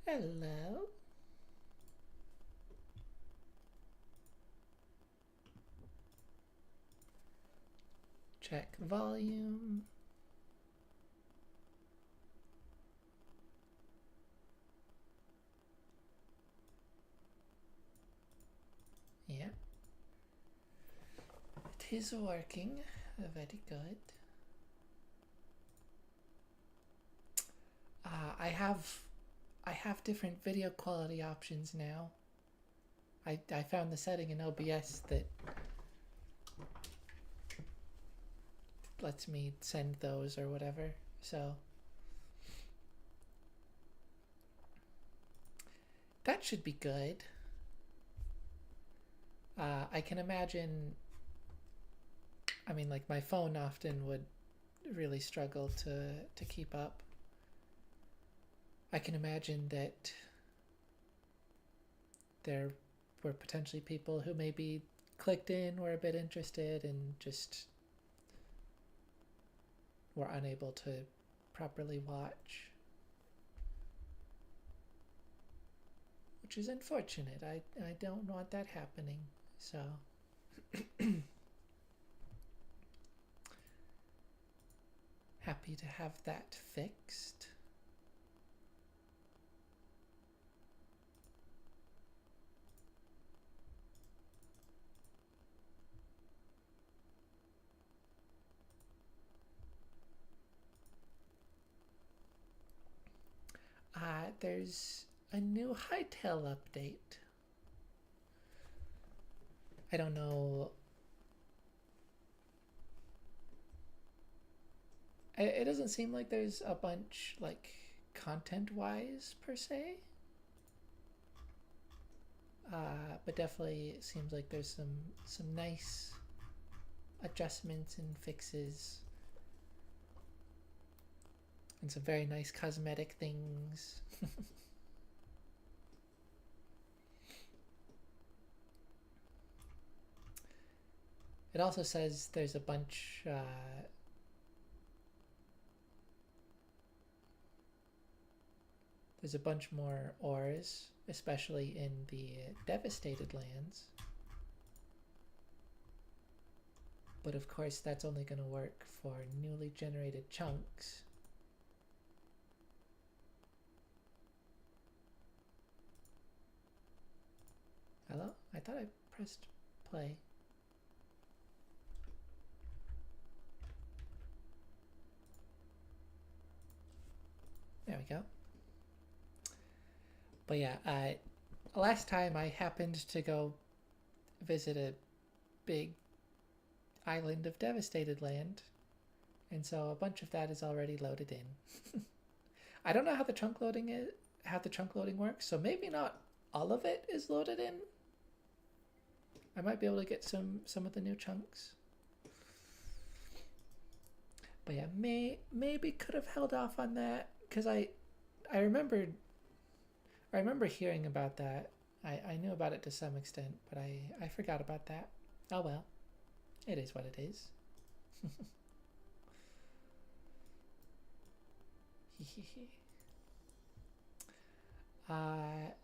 Hello. Check volume. Yeah. It is working. Very good. I have different video quality options now. I found the setting in OBS that lets me send those or whatever. So that should be good. I can imagine. I mean, like my phone often would really struggle to keep up. I can imagine that there were potentially people who maybe clicked in, were a bit interested, and just were unable to properly watch, which is unfortunate. I don't want that happening. So happy to have that fixed. There's a new Hytale update. I don't know. It doesn't seem like there's a bunch, like, content-wise, per se. But definitely it seems like there's some nice adjustments and fixes and some very nice cosmetic things. It also says there's a bunch there's a bunch more ores, especially in the devastated lands. But of course that's only going to work for newly generated chunks. Hello? I thought I pressed play. There we go. But yeah, last time I happened to go visit a big island of devastated land, and so a bunch of that is already loaded in. I don't know how the trunk loading works, so maybe not all of it is loaded in. I might be able to get some of the new chunks. But yeah, maybe could have held off on that because I remember hearing about that. I knew about it to some extent, but I forgot about that. Oh well, it is what it is.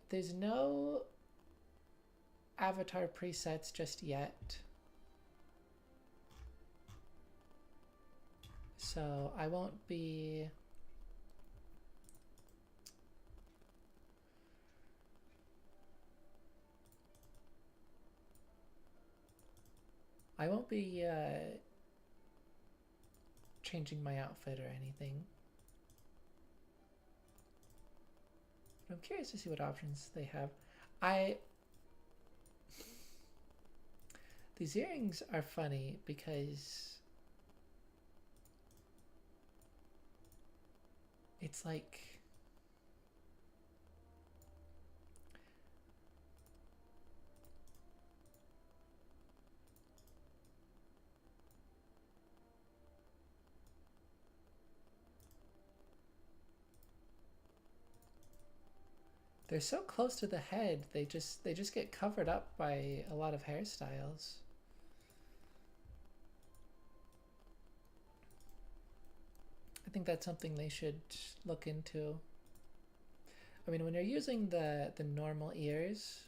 There's no avatar presets just yet, so I won't be changing my outfit or anything. But I'm curious to see what options they have. These earrings are funny because it's like they're so close to the head, they just get covered up by a lot of hairstyles. I think that's something they should look into. I mean, when you're using the normal ears,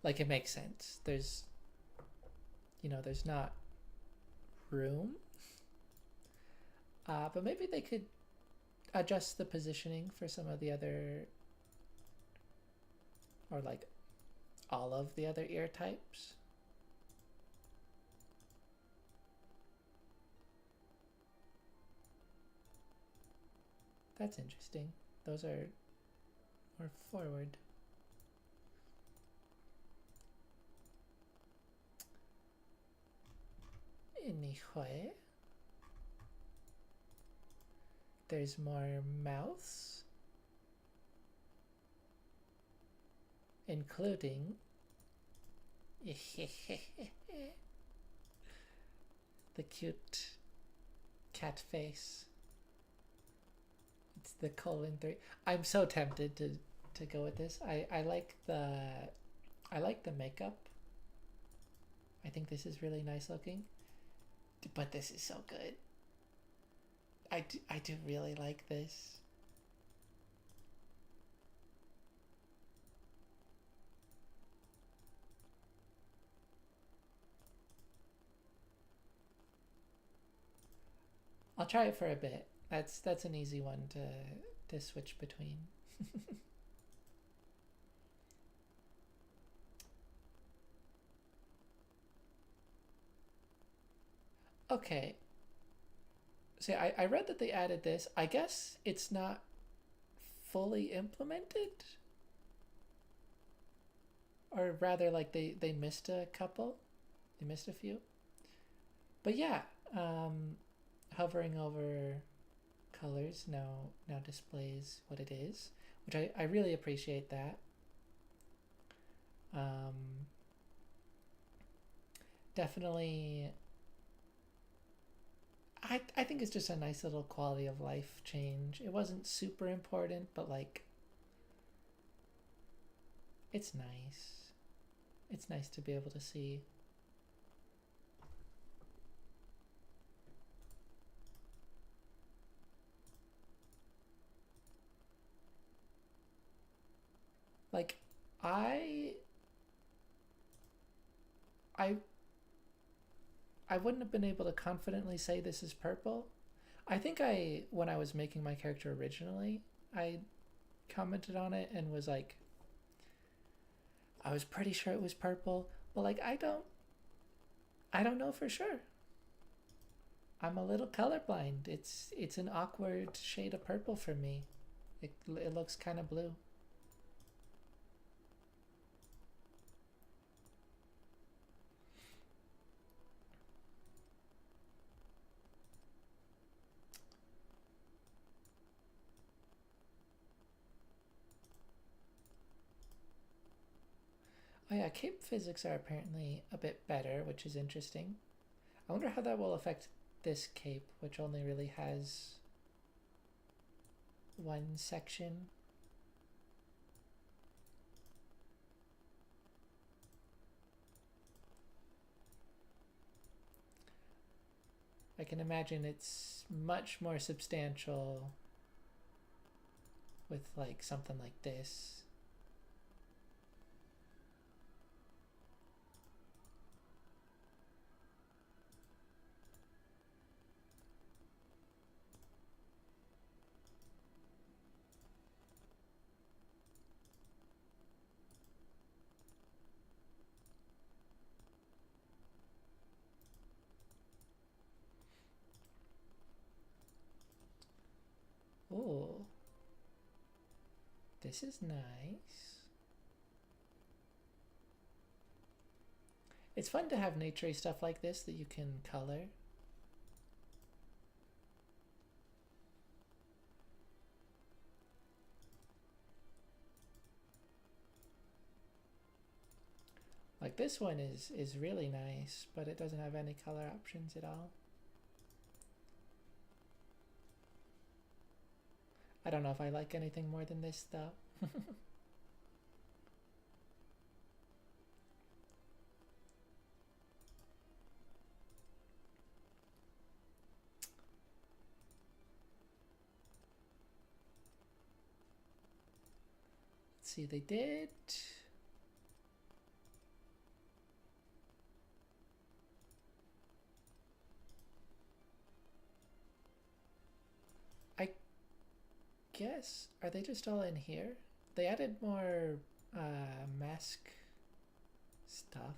like, it makes sense. There's, there's not room. But maybe they could adjust the positioning for some of the other, or like all of the other ear types. That's interesting. Those are more forward. Anyway, there's more mouths, including the cute cat face. It's the colon 3. I'm so tempted to go with this. I like the makeup. I think this is really nice looking. But this is so good. I do really like this. I'll try it for a bit. That's an easy one to switch between. Okay. See, I read that they added this. I guess it's not fully implemented, or rather, like they missed a couple. They missed a few. But yeah, hovering over colors now displays what it is, which I really appreciate that. Definitely, I think it's just a nice little quality of life change. It wasn't super important, but like, it's nice. It's nice to be able to see. Like, I I I wouldn't have been able to confidently say this is purple. I think when I was making my character originally, I commented on it and was like, I was pretty sure it was purple, but like, I don't know for sure. I'm a little colorblind. It's an awkward shade of purple for me. It looks kind of blue. Oh yeah, cape physics are apparently a bit better, which is interesting. I wonder how that will affect this cape, which only really has one section. I can imagine it's much more substantial with like something like this. Oh, this is nice. It's fun to have naturey stuff like this that you can color. Like this one is really nice, but it doesn't have any color options at all. I don't know if I like anything more than this though. Let's see, they did. I guess, are they just all in here? They added more mask stuff.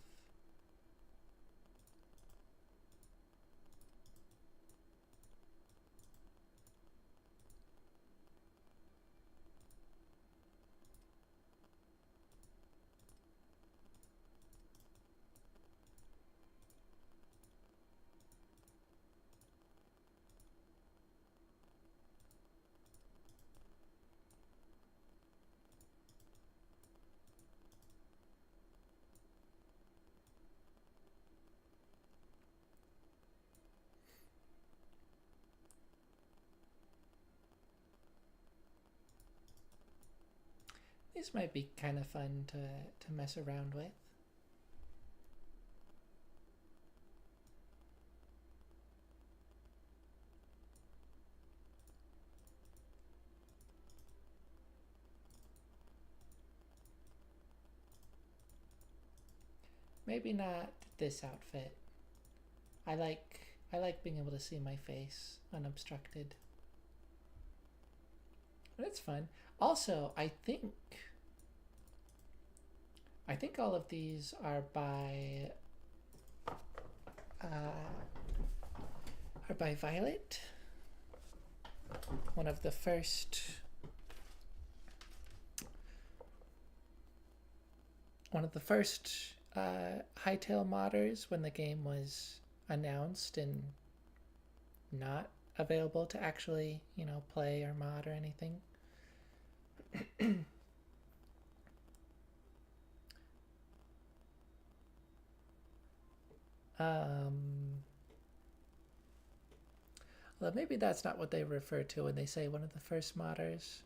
These might be kind of fun to mess around with. Maybe not this outfit. I like being able to see my face unobstructed. But it's fun. Also, I think all of these are by Violet. One of the first Hytale modders when the game was announced and not available to actually, play or mod or anything. Well, maybe that's not what they refer to when they say one of the first modders.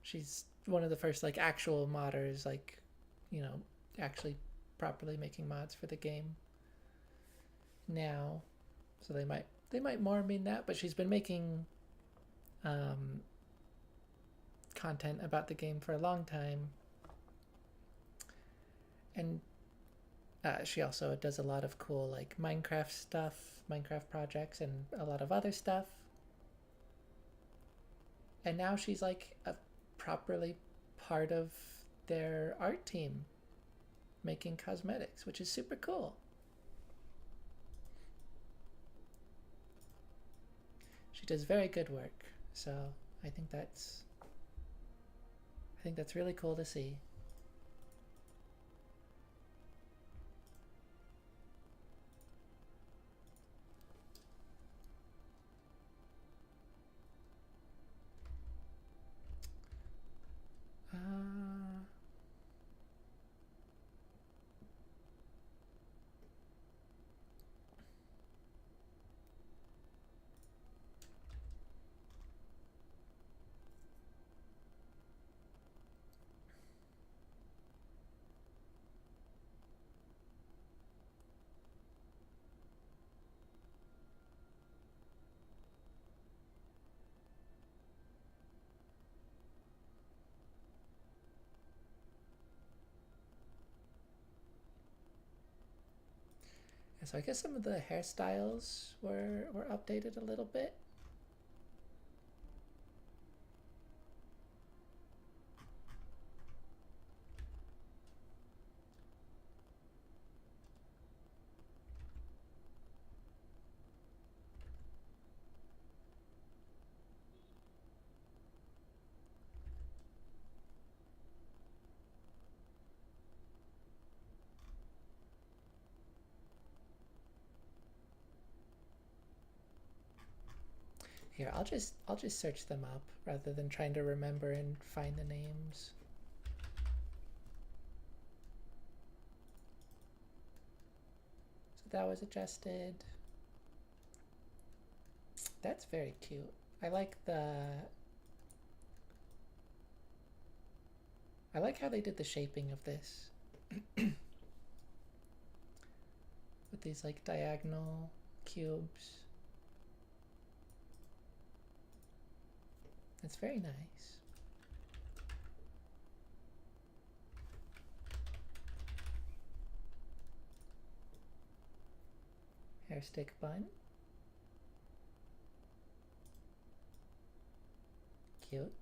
She's one of the first actual modders, actually properly making mods for the game now. So they might more mean that, but she's been making content about the game for a long time. And she also does a lot of cool Minecraft stuff, Minecraft projects, and a lot of other stuff. And now she's a properly part of their art team making cosmetics, which is super cool. She does very good work, so I think that's really cool to see. So I guess some of the hairstyles were updated a little bit. Here, I'll just search them up rather than trying to remember and find the names. So that was adjusted. That's very cute. I like how they did the shaping of this. With these diagonal cubes. That's very nice. Hair stick bun. Cute.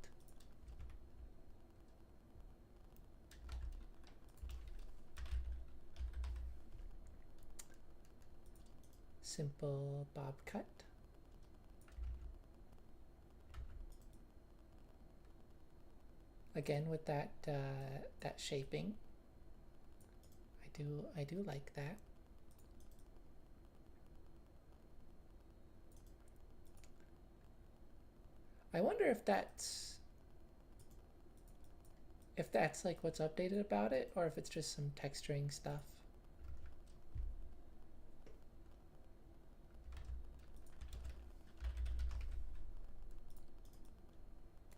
Simple bob cut. Again with that that shaping. I do like that. I wonder if that's like what's updated about it, or if it's just some texturing stuff.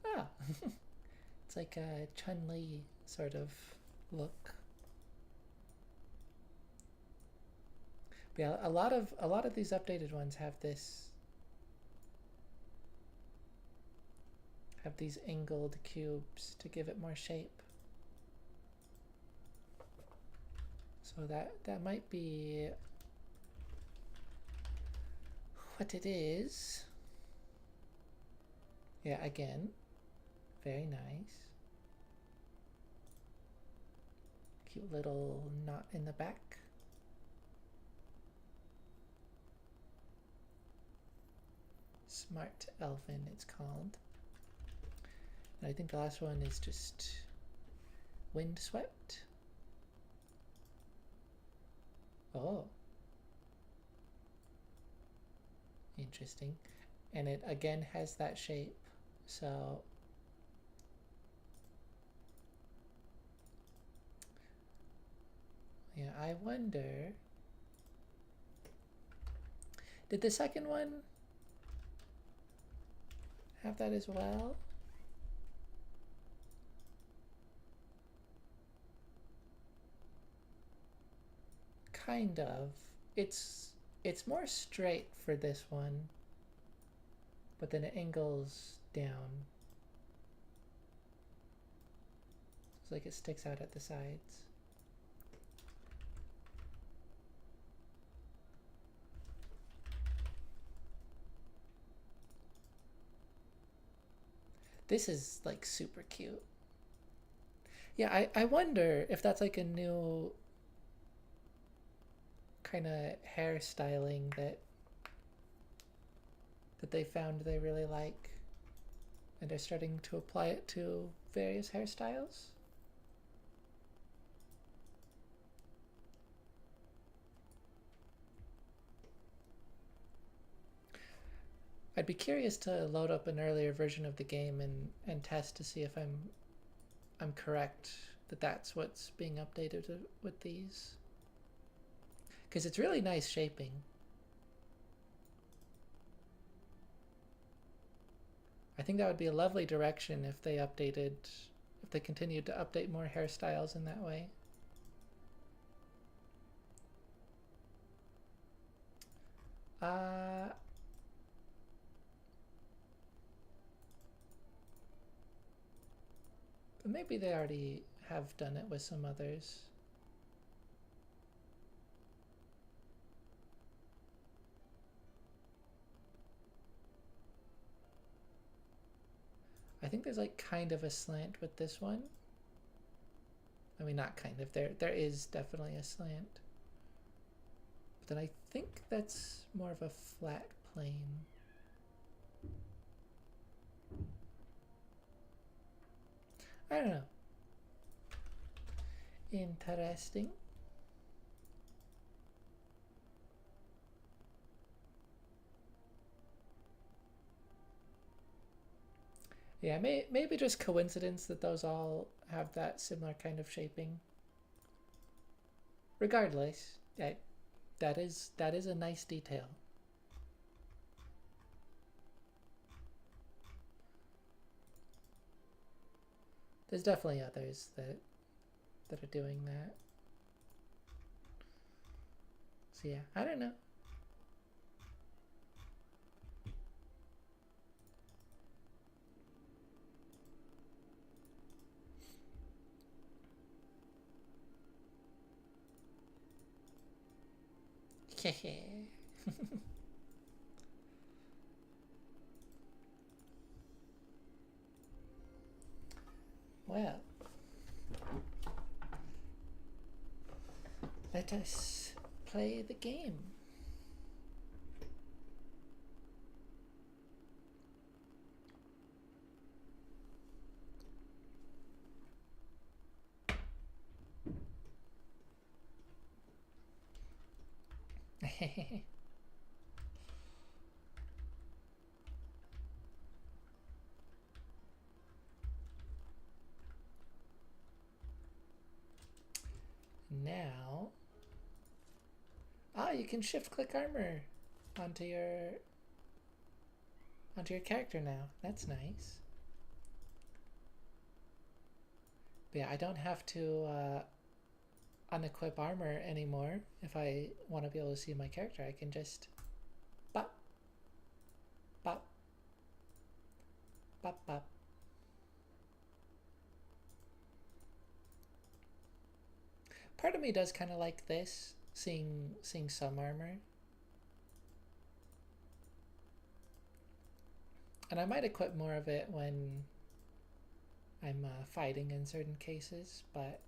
Ah, it's like a Chun-Li sort of look. But yeah, a lot of these updated ones have these angled cubes to give it more shape. So that might be what it is. Yeah, again, very nice. Cute little knot in the back. Smart Elven, it's called. And I think the last one is just Windswept. Oh. Interesting. And it again has that shape. So yeah, I wonder, did the second one have that as well? Kind of. It's more straight for this one, but then it angles down. It's like it sticks out at the sides. This is like super cute. Yeah, I wonder if that's like a new kind of hairstyling that they found they really like, and they're starting to apply it to various hairstyles. I'd be curious to load up an earlier version of the game and test to see if I'm correct that that's what's being updated with these, because it's really nice shaping. I think that would be a lovely direction if they continued to update more hairstyles in that way. But maybe they already have done it with some others. I think there's like kind of a slant with this one. I mean, not kind of. There is definitely a slant. But then I think that's more of a flat plane. I don't know. Interesting. Yeah, maybe just coincidence that those all have that similar kind of shaping. Regardless, that is a nice detail. There's definitely others that are doing that. So yeah, I don't know. Well, let us play the game. Now, you can shift click armor onto your character now. That's nice. But yeah, I don't have to unequip armor anymore. If I want to be able to see my character, I can just bop, bop, bop, bop. Part of me does kind of like this, seeing some armor. And I might equip more of it when I'm fighting in certain cases, but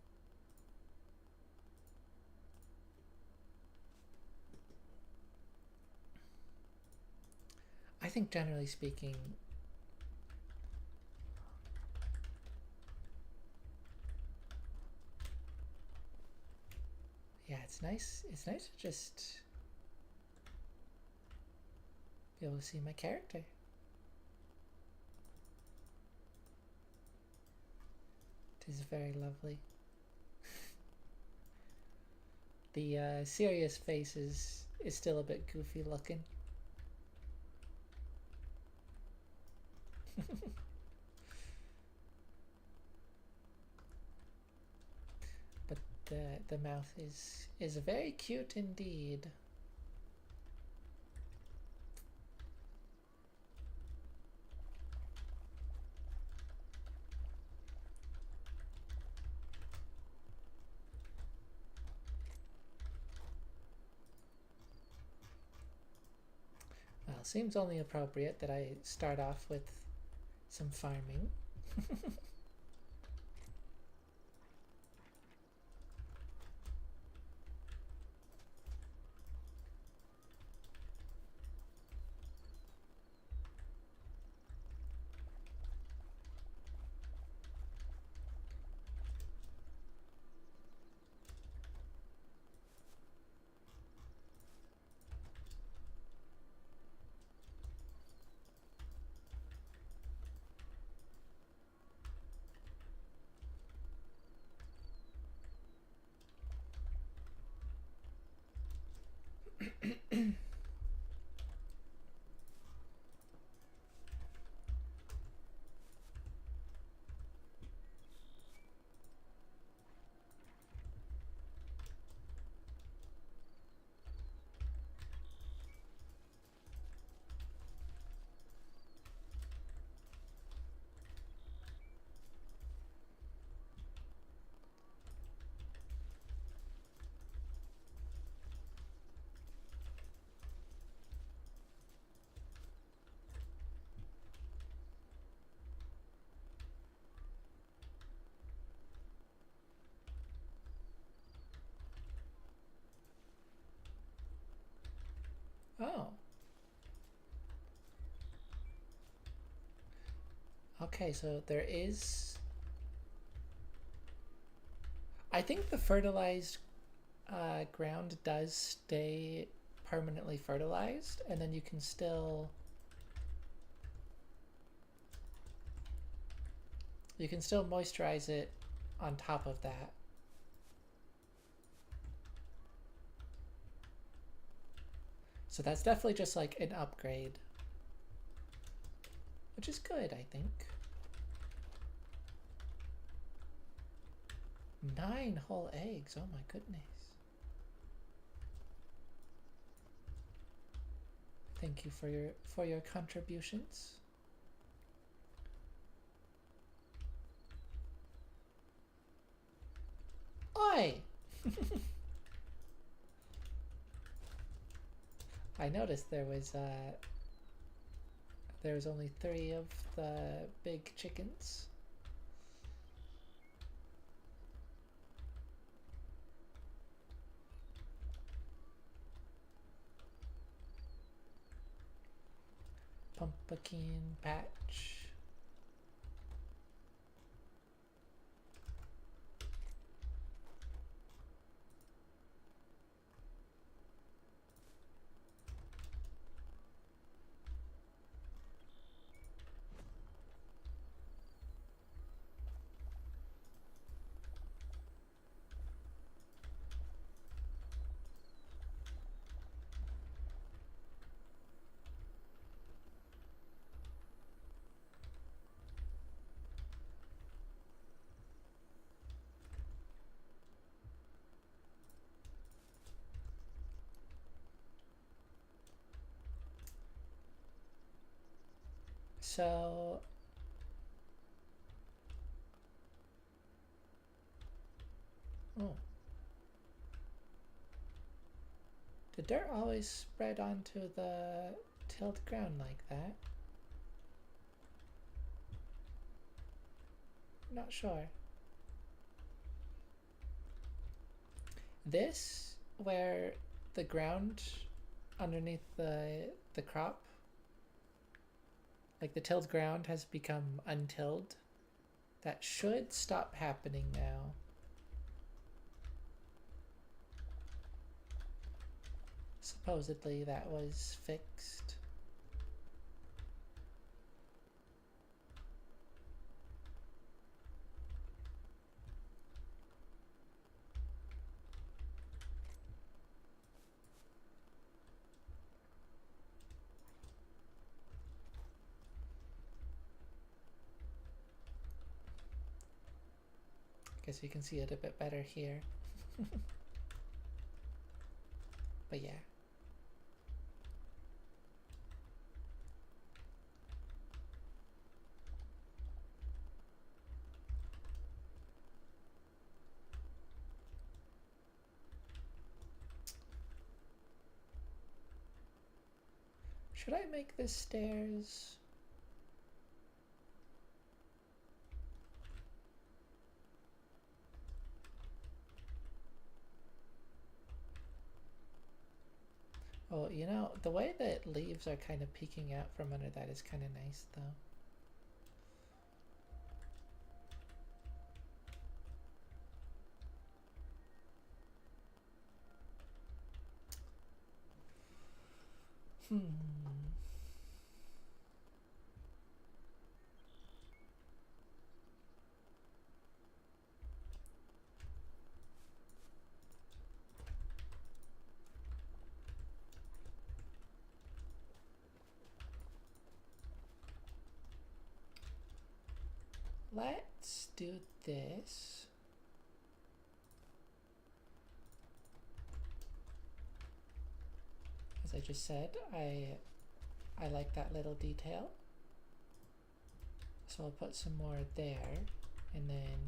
I think generally speaking, yeah, it's nice. It's nice to just be able to see my character. It is very lovely. The serious face is still a bit goofy looking. But the mouth is very cute indeed. Well, seems only appropriate that I start off with some farming. Oh. Okay, so there is... I think the fertilized ground does stay permanently fertilized, and then you can still... You can still moisturize it on top of that. So that's definitely just like an upgrade, which is good, I think. 9 whole eggs, oh my goodness. Thank you for your contributions. Oi! I noticed there was only 3 of the big chickens. Pumpkin patch. So oh, the dirt always spread onto the tilled ground like that? Not sure. This, where the ground underneath the crop, like the tilled ground has become untilled, that should stop happening now. Supposedly that was fixed. Guess you can see it a bit better here. But yeah. Should I make this stairs? Oh, you know, the way that leaves are kind of peeking out from under that is kind of nice, though. Let's do this. As I just said, I like that little detail. So I'll put some more there, and then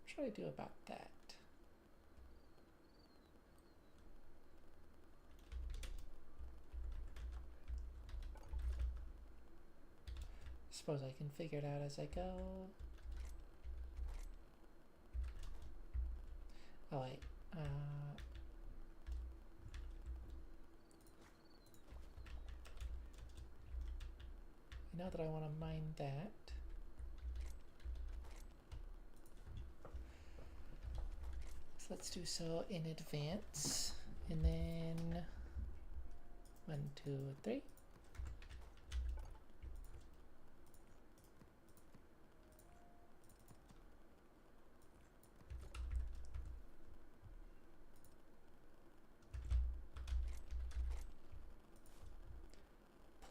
what should I do about that? Suppose I can figure it out as I go. Oh wait, I know that I want to mine that. So let's do so in advance, and then 1, 2, 3.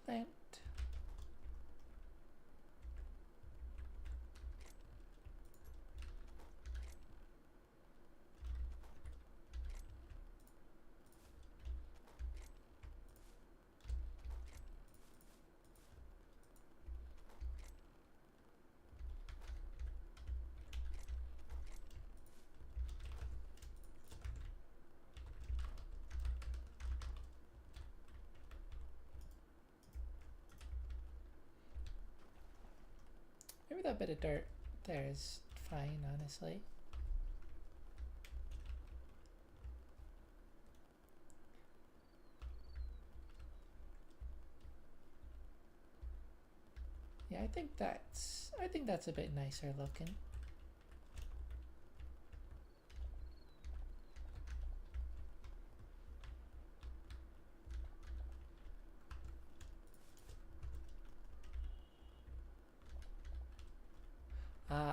Plant. maybe that bit of dirt there is fine, honestly. Yeah, I think that's a bit nicer looking.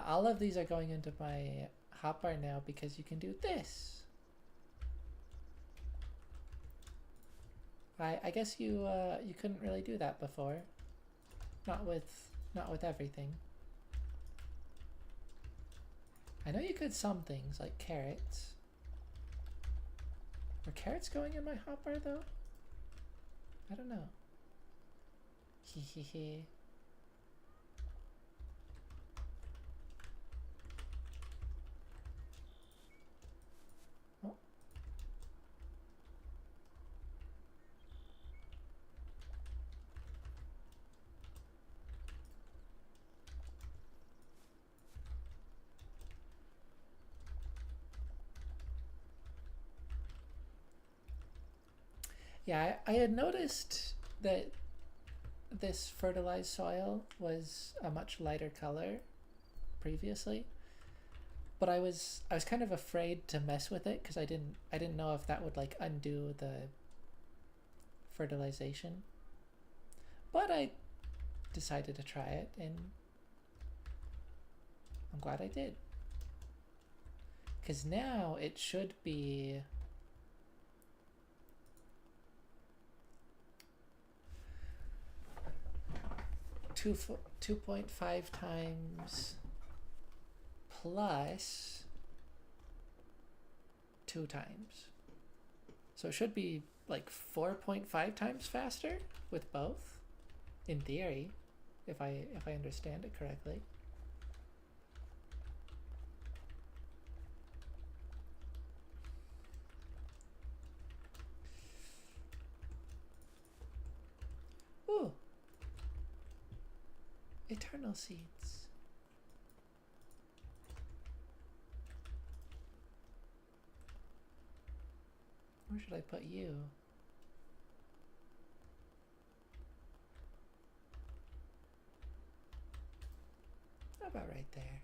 All of these are going into my hotbar now because you can do this. I guess you couldn't really do that before. Not with everything. I know you could some things like carrots. Are carrots going in my hotbar though? I don't know. Hee hee hee. Oh. Yeah, I had noticed that this fertilized soil was a much lighter color previously, but I was kind of afraid to mess with it because I didn't know if that would like undo the fertilization. But I decided to try it, and I'm glad I did. Because now it should be 2.5 times plus 2 times. So it should be like 4.5 times faster with both, in theory, if I understand it correctly. Ooh. Eternal seeds. Where should I put you? How about right there?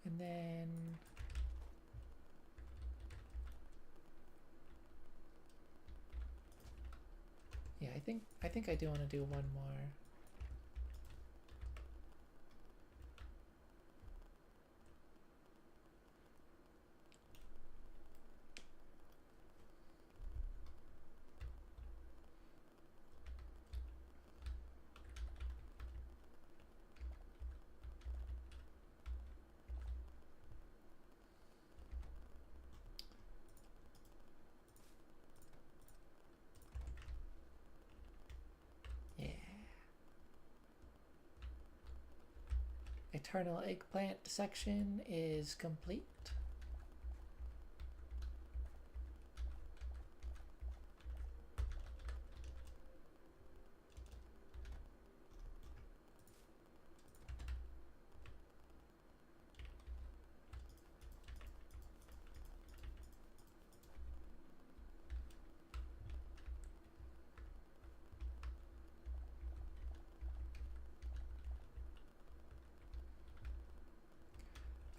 And then yeah, I think I do want to do one more. Yeah. Eternal eggplant section is complete.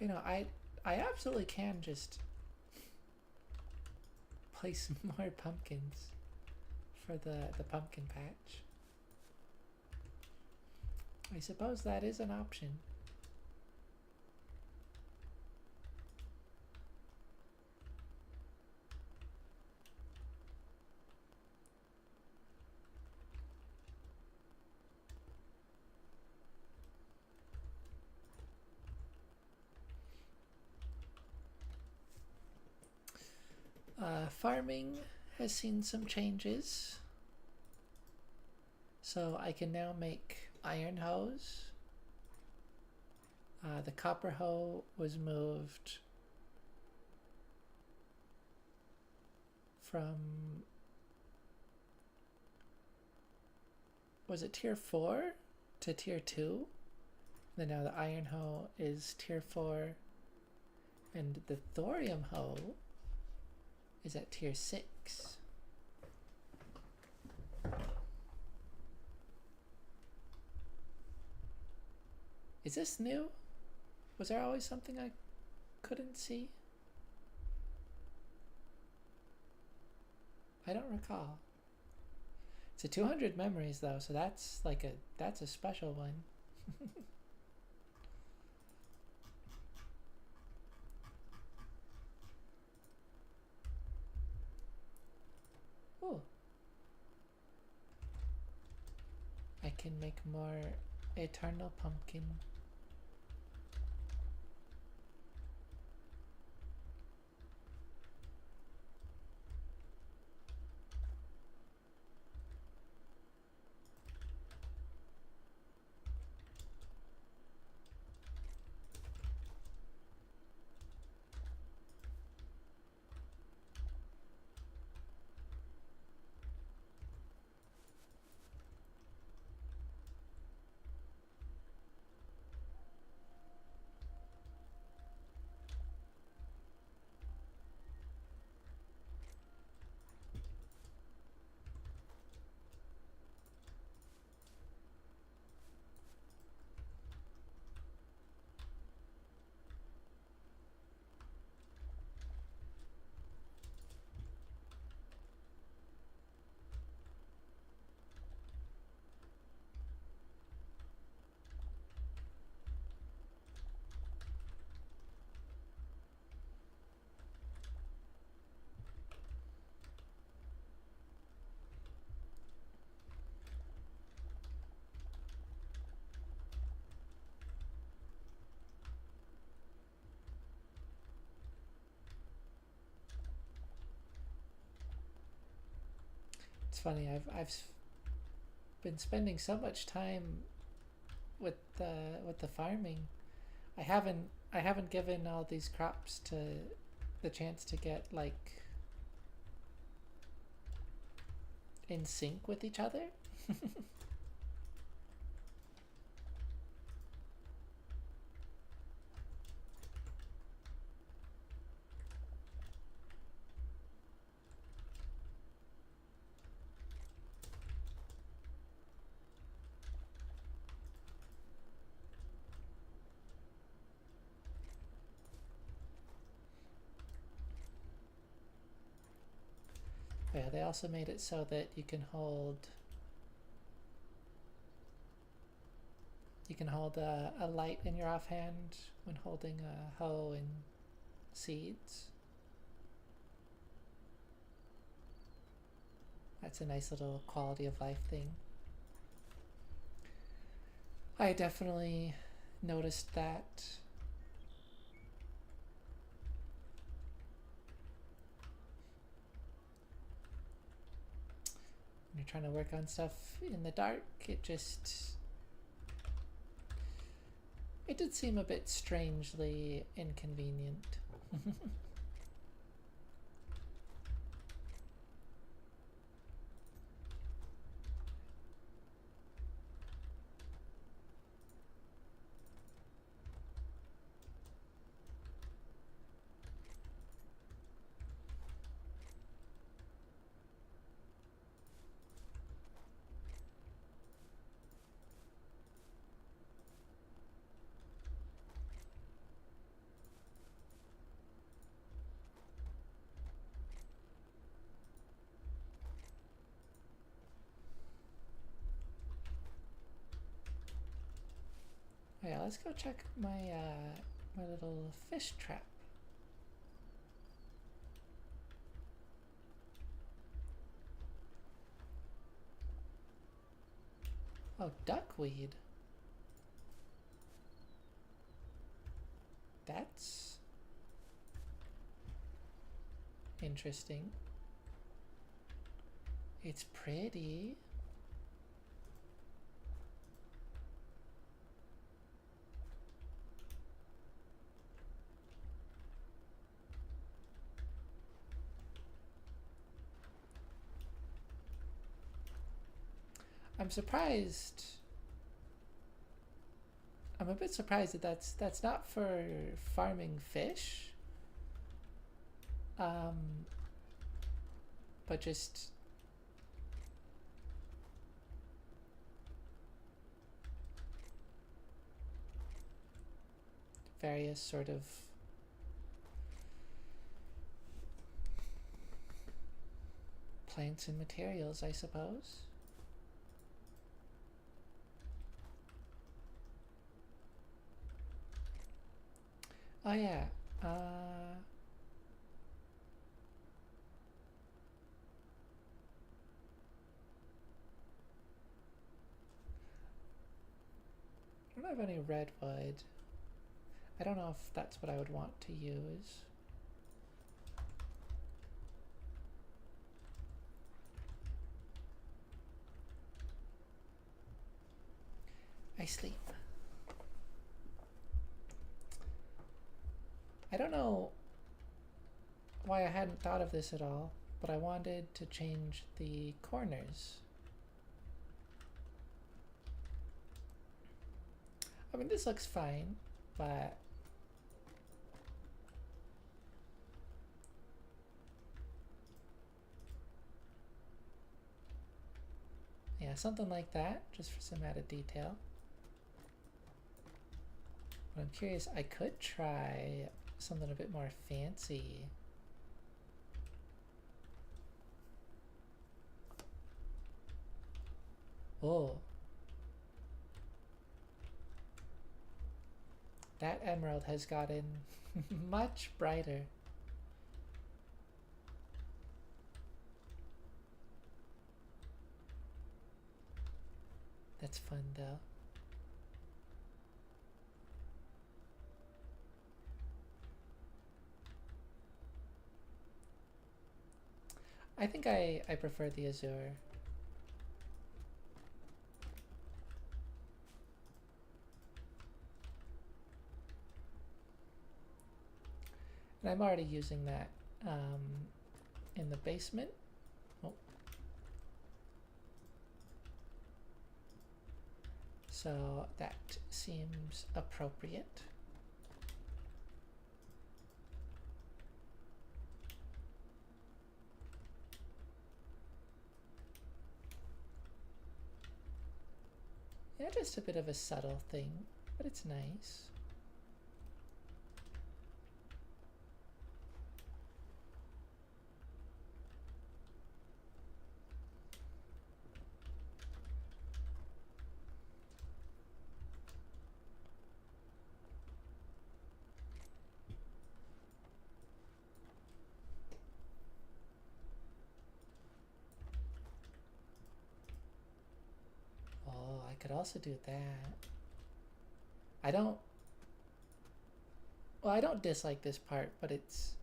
You know, I absolutely can just place more pumpkins for the pumpkin patch. I suppose that is an option. Farming has seen some changes. So I can now make iron hose The copper hoe was moved from, was it tier 4 to tier 2? Then now the iron hoe is tier 4, and the thorium hoe is at tier 6. Is this new? Was there always something I couldn't see? I don't recall. It's a 200 memories though, so that's a special one. Oh, I can make more eternal pumpkin. It's funny. I've been spending so much time with the farming. I haven't given all these crops to the chance to get like in sync with each other. Yeah, they also made it so that you can hold a light in your offhand when holding a hoe and seeds. That's a nice little quality of life thing. I definitely noticed that. When you're trying to work on stuff in the dark, it did seem a bit strangely inconvenient. Oh yeah, let's go check my my little fish trap. Oh, duckweed. That's interesting. It's pretty. I'm surprised. I'm a bit surprised that that's not for farming fish. Um, but just various sort of plants and materials, I suppose. Oh yeah. Uh, I don't have any redwood. I don't know if that's what I would want to use. I sleep. I don't know why I hadn't thought of this at all, but I wanted to change the corners. I mean, this looks fine, but yeah, something like that, just for some added detail. But I'm curious, I could try something a bit more fancy. Oh, that emerald has gotten much brighter. That's fun though. I think I prefer the azure. And I'm already using that in the basement. Oh. So that seems appropriate. Yeah, just a bit of a subtle thing, but it's nice. Oh, I could also do that. I don't... Well, I don't dislike this part, but it's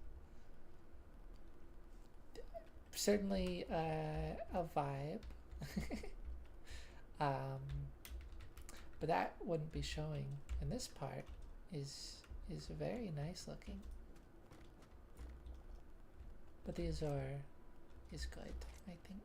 certainly a vibe. um, but that wouldn't be showing. And this part is very nice looking. But the azure is good, I think.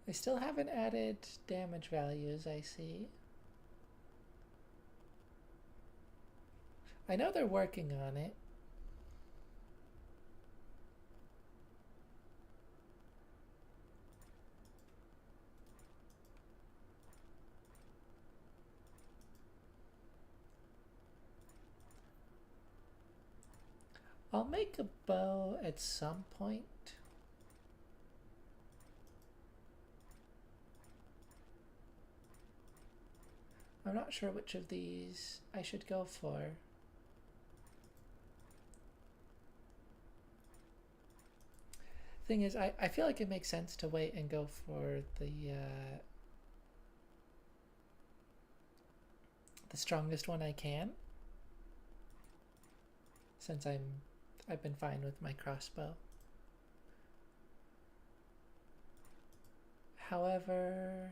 They still haven't added damage values, I see. I know they're working on it. I'll make a bow at some point. I'm not sure which of these I should go for. Thing is, I feel like it makes sense to wait and go for the the strongest one I can, since I've been fine with my crossbow. However,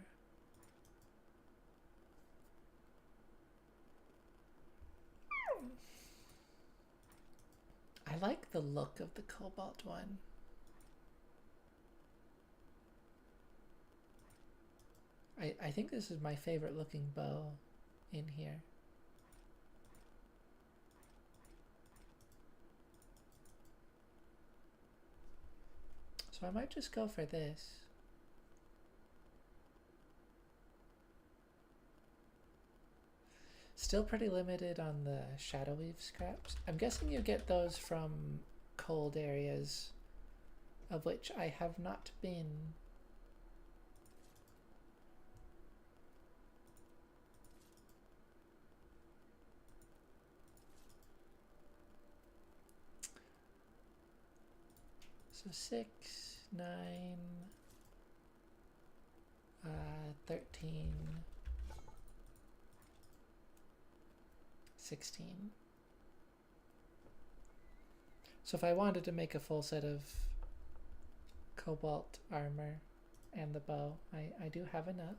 I like the look of the cobalt one. I think this is my favorite looking bow in here. So I might just go for this. Still pretty limited on the shadow weave scraps. I'm guessing you get those from cold areas, of which I have not been. So 6, 9, 13, 16. So if I wanted to make a full set of cobalt armor and the bow, I do have enough.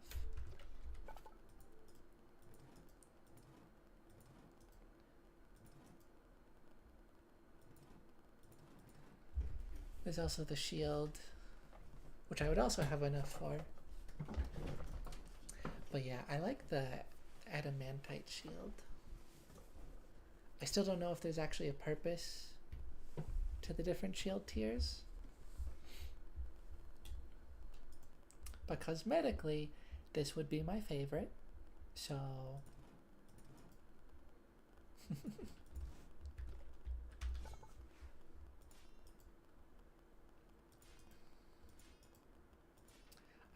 There's also the shield, which I would also have enough for. But yeah, I like the adamantite shield. I still don't know if there's actually a purpose to the different shield tiers. But cosmetically, this would be my favorite. So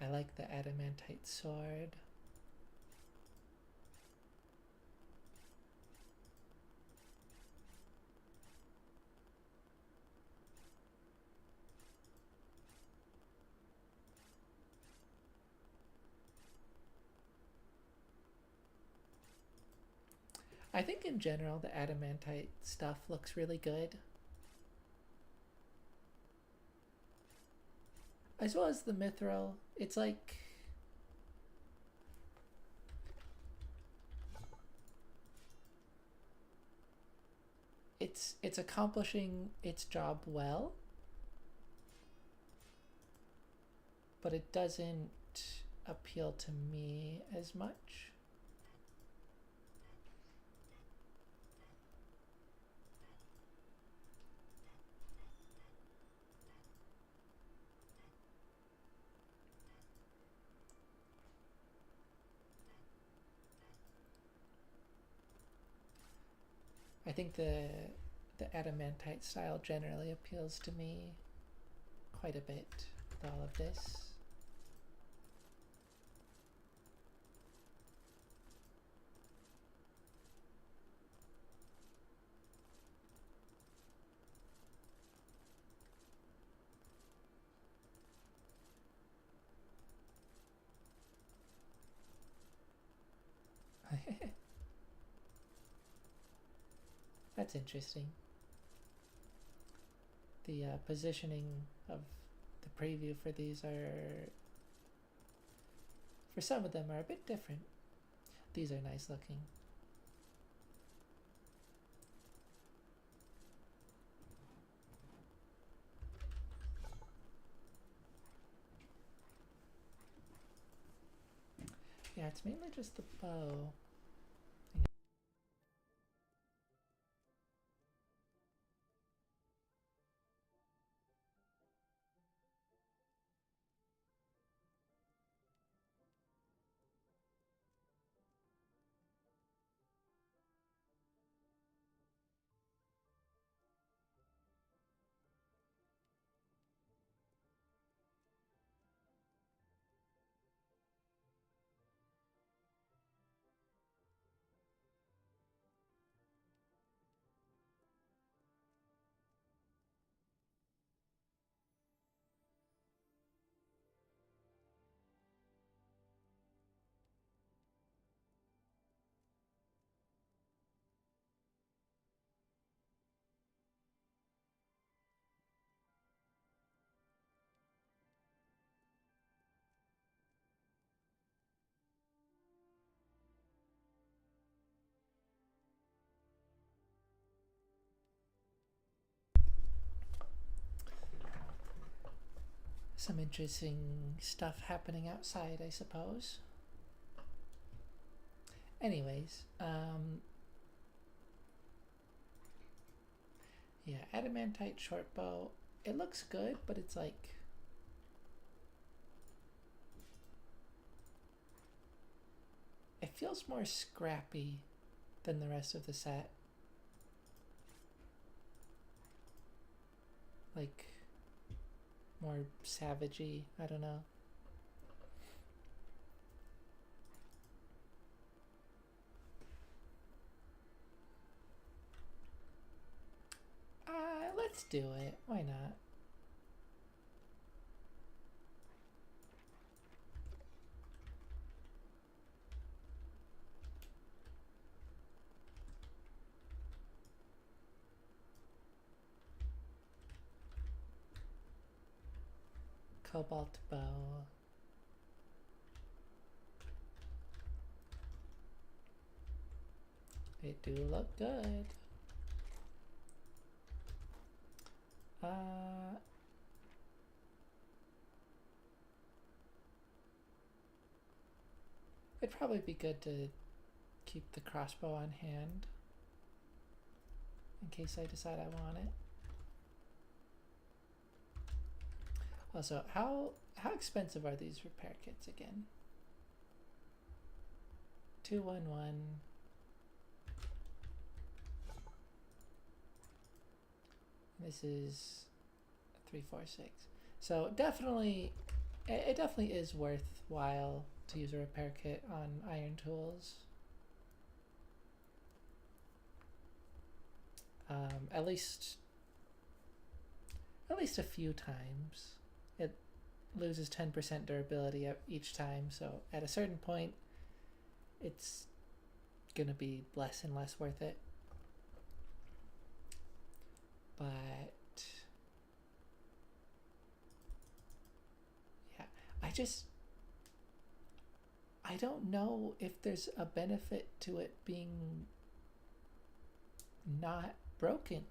I like the adamantite sword. I think in general the adamantite stuff looks really good. As well as the mithril. It's like it's accomplishing its job well, but it doesn't appeal to me as much. I think the adamantite style generally appeals to me quite a bit with all of this. That's interesting. The positioning of the preview for these are, for some of them, are a bit different. These are nice looking. Yeah, it's mainly just the bow. some interesting stuff happening outside, I suppose. Anyways, yeah, adamantite short bow. It looks good, but it's like, it feels more scrappy than the rest of the set. Like, more savagey, I don't know. Let's do it. Why not? Cobalt bow. They do look good. It'd probably be good to keep the crossbow on hand in case I decide I want it. Also, how expensive are these repair kits again? 211. This is 346. So definitely, it definitely is worthwhile to use a repair kit on iron tools. At least a few times. It loses 10% durability each time, so at a certain point, it's gonna be less and less worth it. But yeah, I don't know if there's a benefit to it being not broken.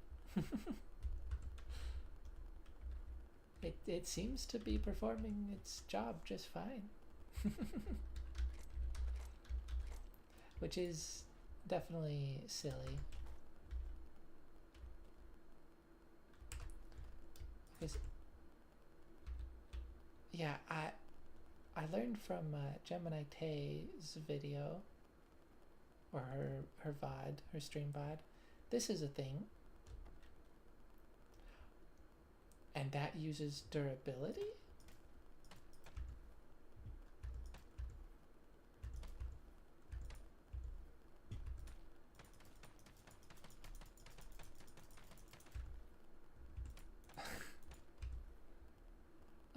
It seems to be performing its job just fine. Which is definitely silly. Because, yeah, I learned from Gemini Tay's video, or her VOD, her stream VOD. This is a thing. And that uses durability?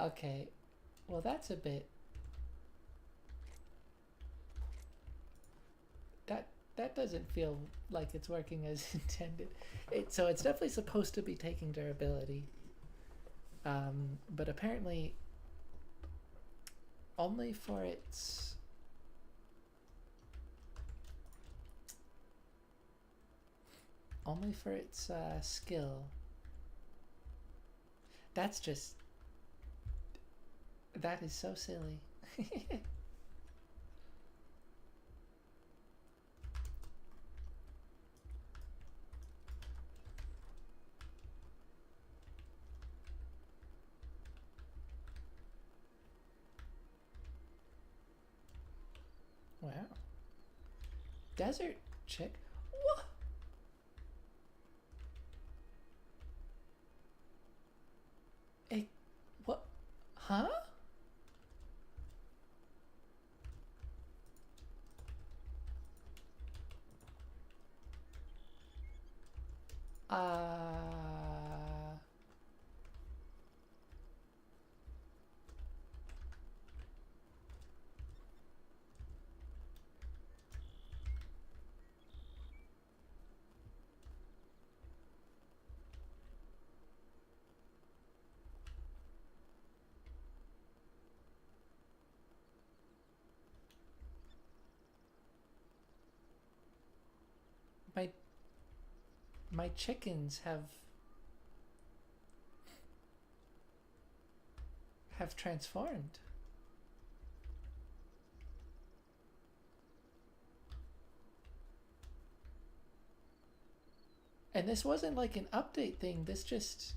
Okay, well that's a bit... That doesn't feel like it's working as intended. So it's definitely supposed to be taking durability. But apparently only for its skill. That is so silly. Wow. Desert chick? What? What? Huh? My chickens have have transformed. And this wasn't like an update thing, this just...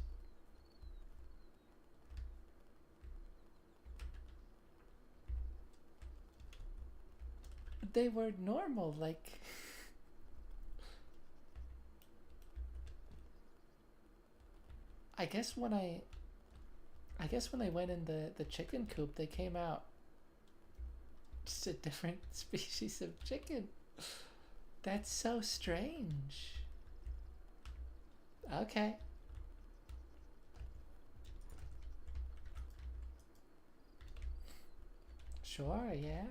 They were normal, like... I guess when I went in the chicken coop, they came out just a different species of chicken. That's so strange. Okay. Sure, yeah.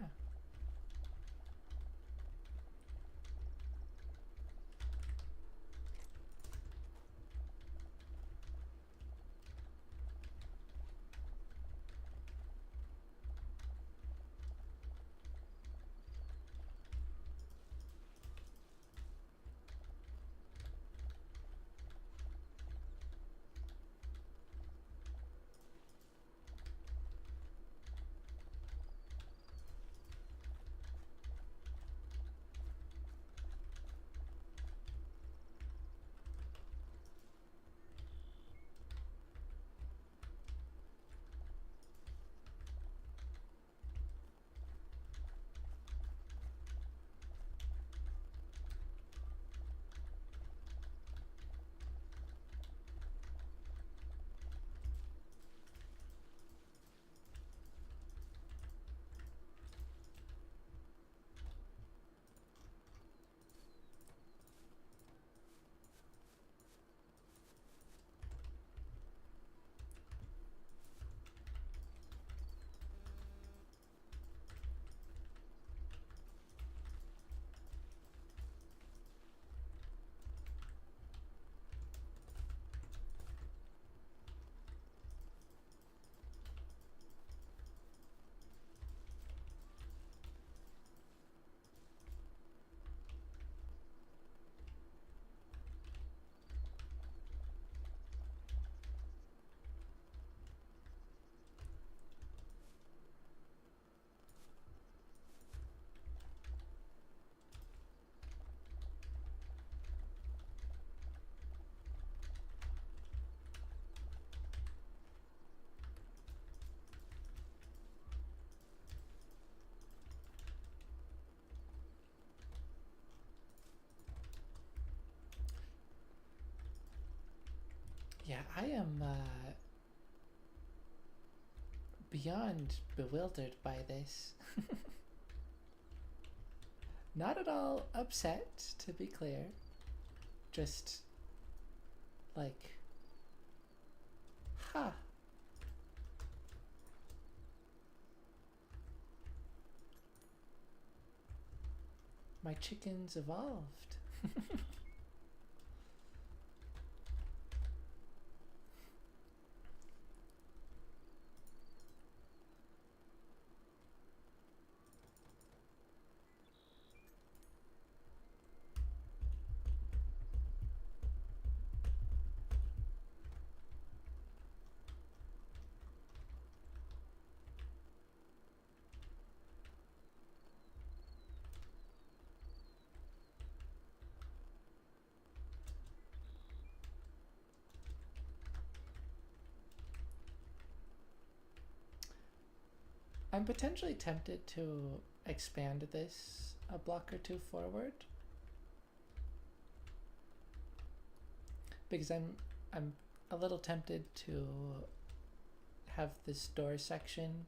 Yeah, I am beyond bewildered by this. Not at all upset, to be clear. Just like, huh. My chickens evolved. I'm potentially tempted to expand this a block or two forward, because I'm a little tempted to have this door section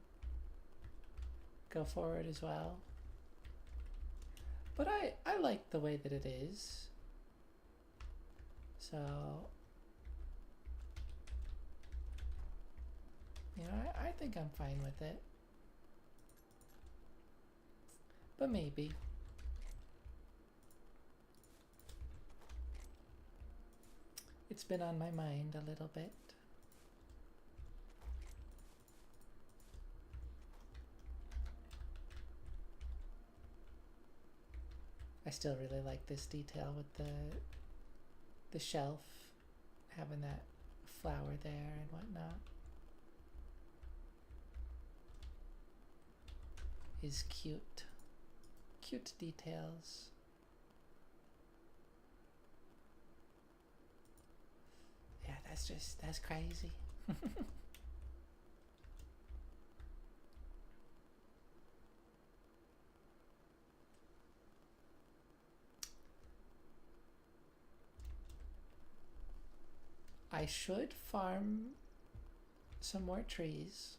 go forward as well. But I like the way that it is. So, you know, I think I'm fine with it. But maybe. It's been on my mind a little bit. I still really like this detail with the shelf having that flower there and whatnot. is cute. Cute details. Yeah, that's crazy. I should farm some more trees.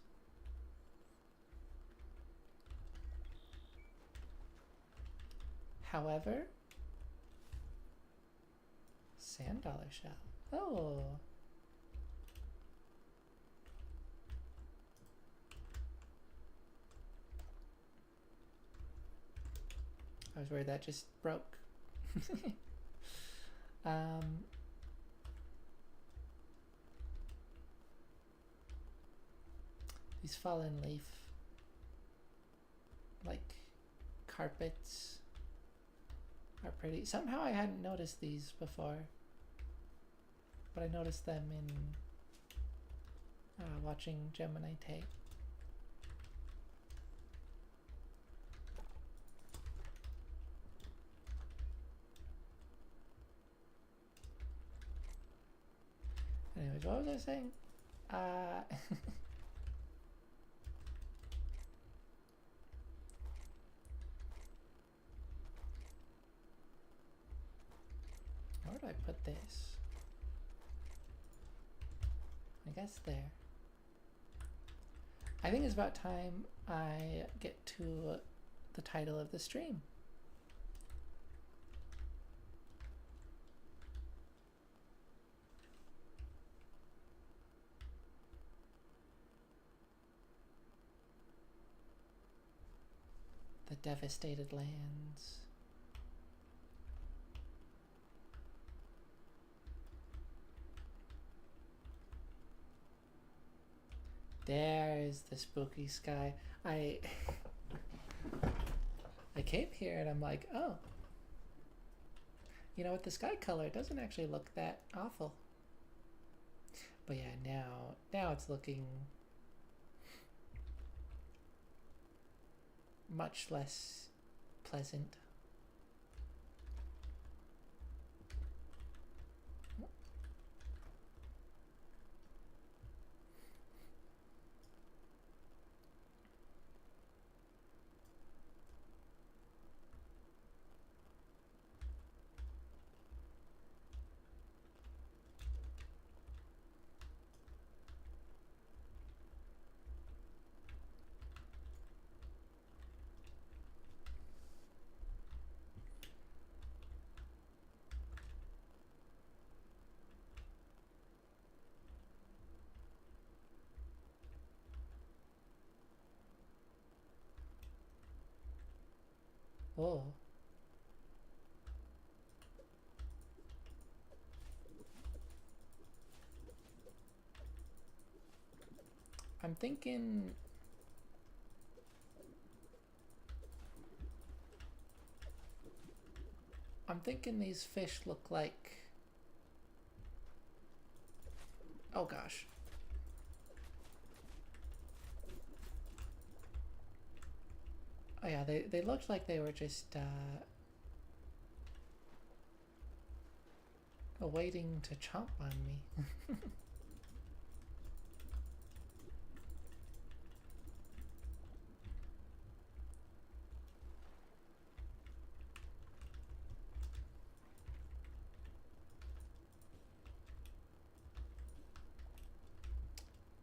However, sand dollar shell. Oh. I was worried that just broke. These fallen leaf, like carpets, are pretty. Somehow I hadn't noticed these before, but I noticed them in watching Gemini tape. Anyways, what was I saying? Where do I put this? I guess there. I think it's about time I get to the title of the stream. The devastated lands. There's the spooky sky. I came here and I'm like, oh, you know what, the sky color doesn't actually look that awful. But yeah, now it's looking much less pleasant. Oh. I'm thinking these fish look like, oh gosh. Oh yeah, they looked like they were just waiting to chomp on me.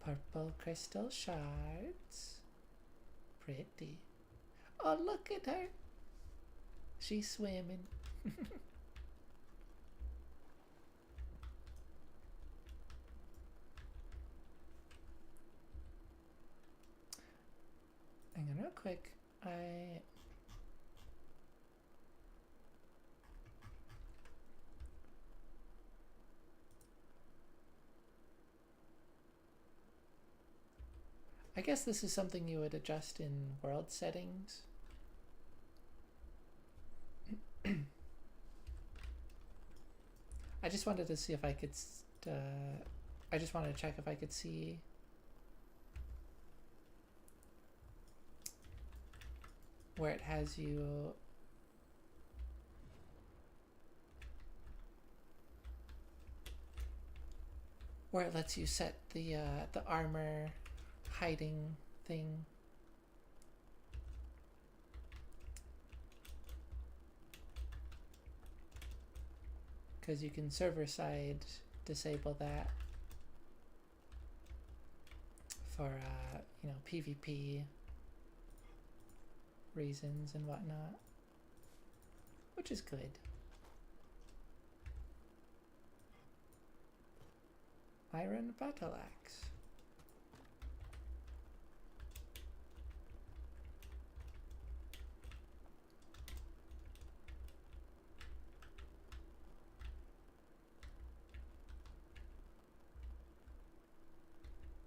Purple crystal shards. Pretty. Oh, look at her. She's swimming. Hang on real quick. I guess this is something you would adjust in world settings. I just wanted to see if I could, I just wanted to check if I could see where it has you where it lets you set the armor hiding thing. Because you can server side disable that for you know, PvP reasons and whatnot, which is good. Iron battle axe.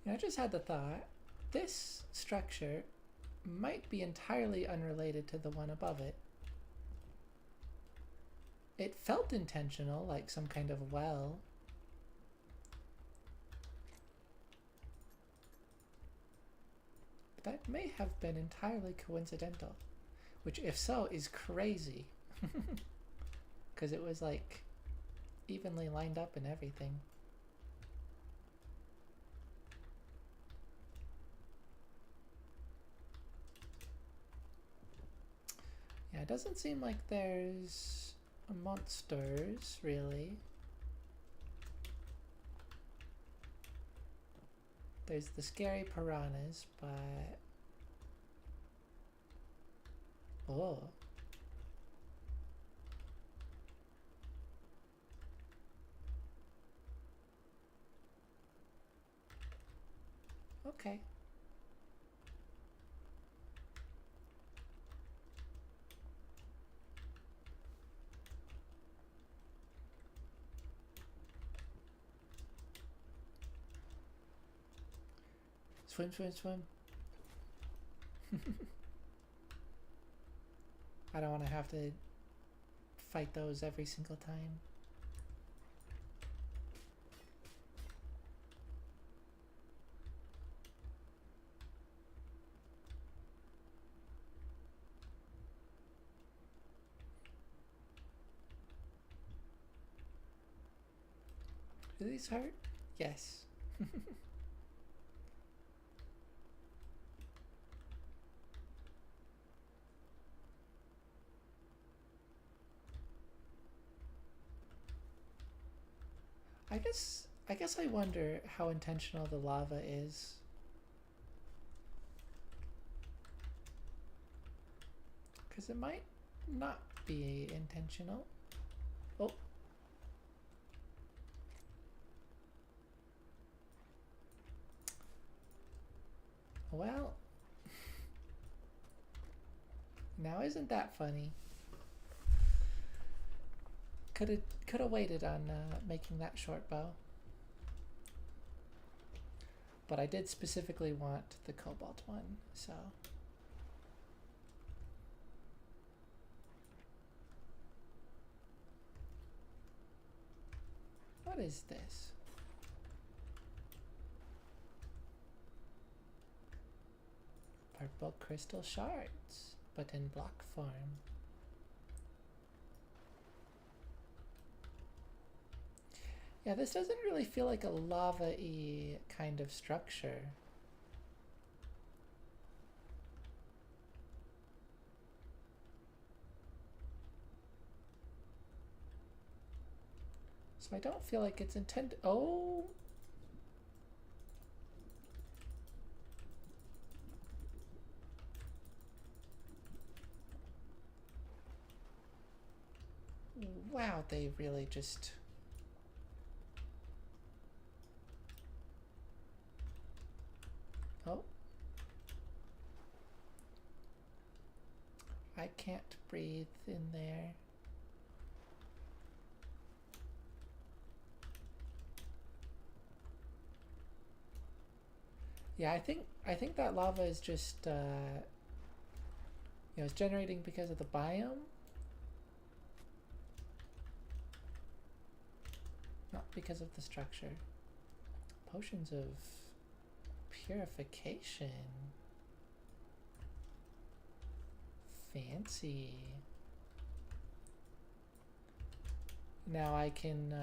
You know, I just had the thought, this structure might be entirely unrelated to the one above it. It felt intentional, like some kind of well. But that may have been entirely coincidental, which if so is crazy. Because it was like evenly lined up and everything. Yeah, it doesn't seem like there's monsters, really. There's the scary piranhas, but... Oh. Okay. Swim, swim, swim. I don't want to have to fight those every single time. Do these hurt? Yes. I guess I wonder how intentional the lava is. Because it might not be intentional. Oh. Well. Now isn't that funny? Could have waited on making that short bow. But I did specifically want the cobalt one, so... What is this? Purple crystal shards, but in block form. Yeah, this doesn't really feel like a lava-y kind of structure. So I don't feel like it's intended. Oh! Wow, they really just... Oh. I can't breathe in there. Yeah, I think that lava is just you know, it's generating because of the biome. Not because of the structure. Potions of purification. Fancy. Now I can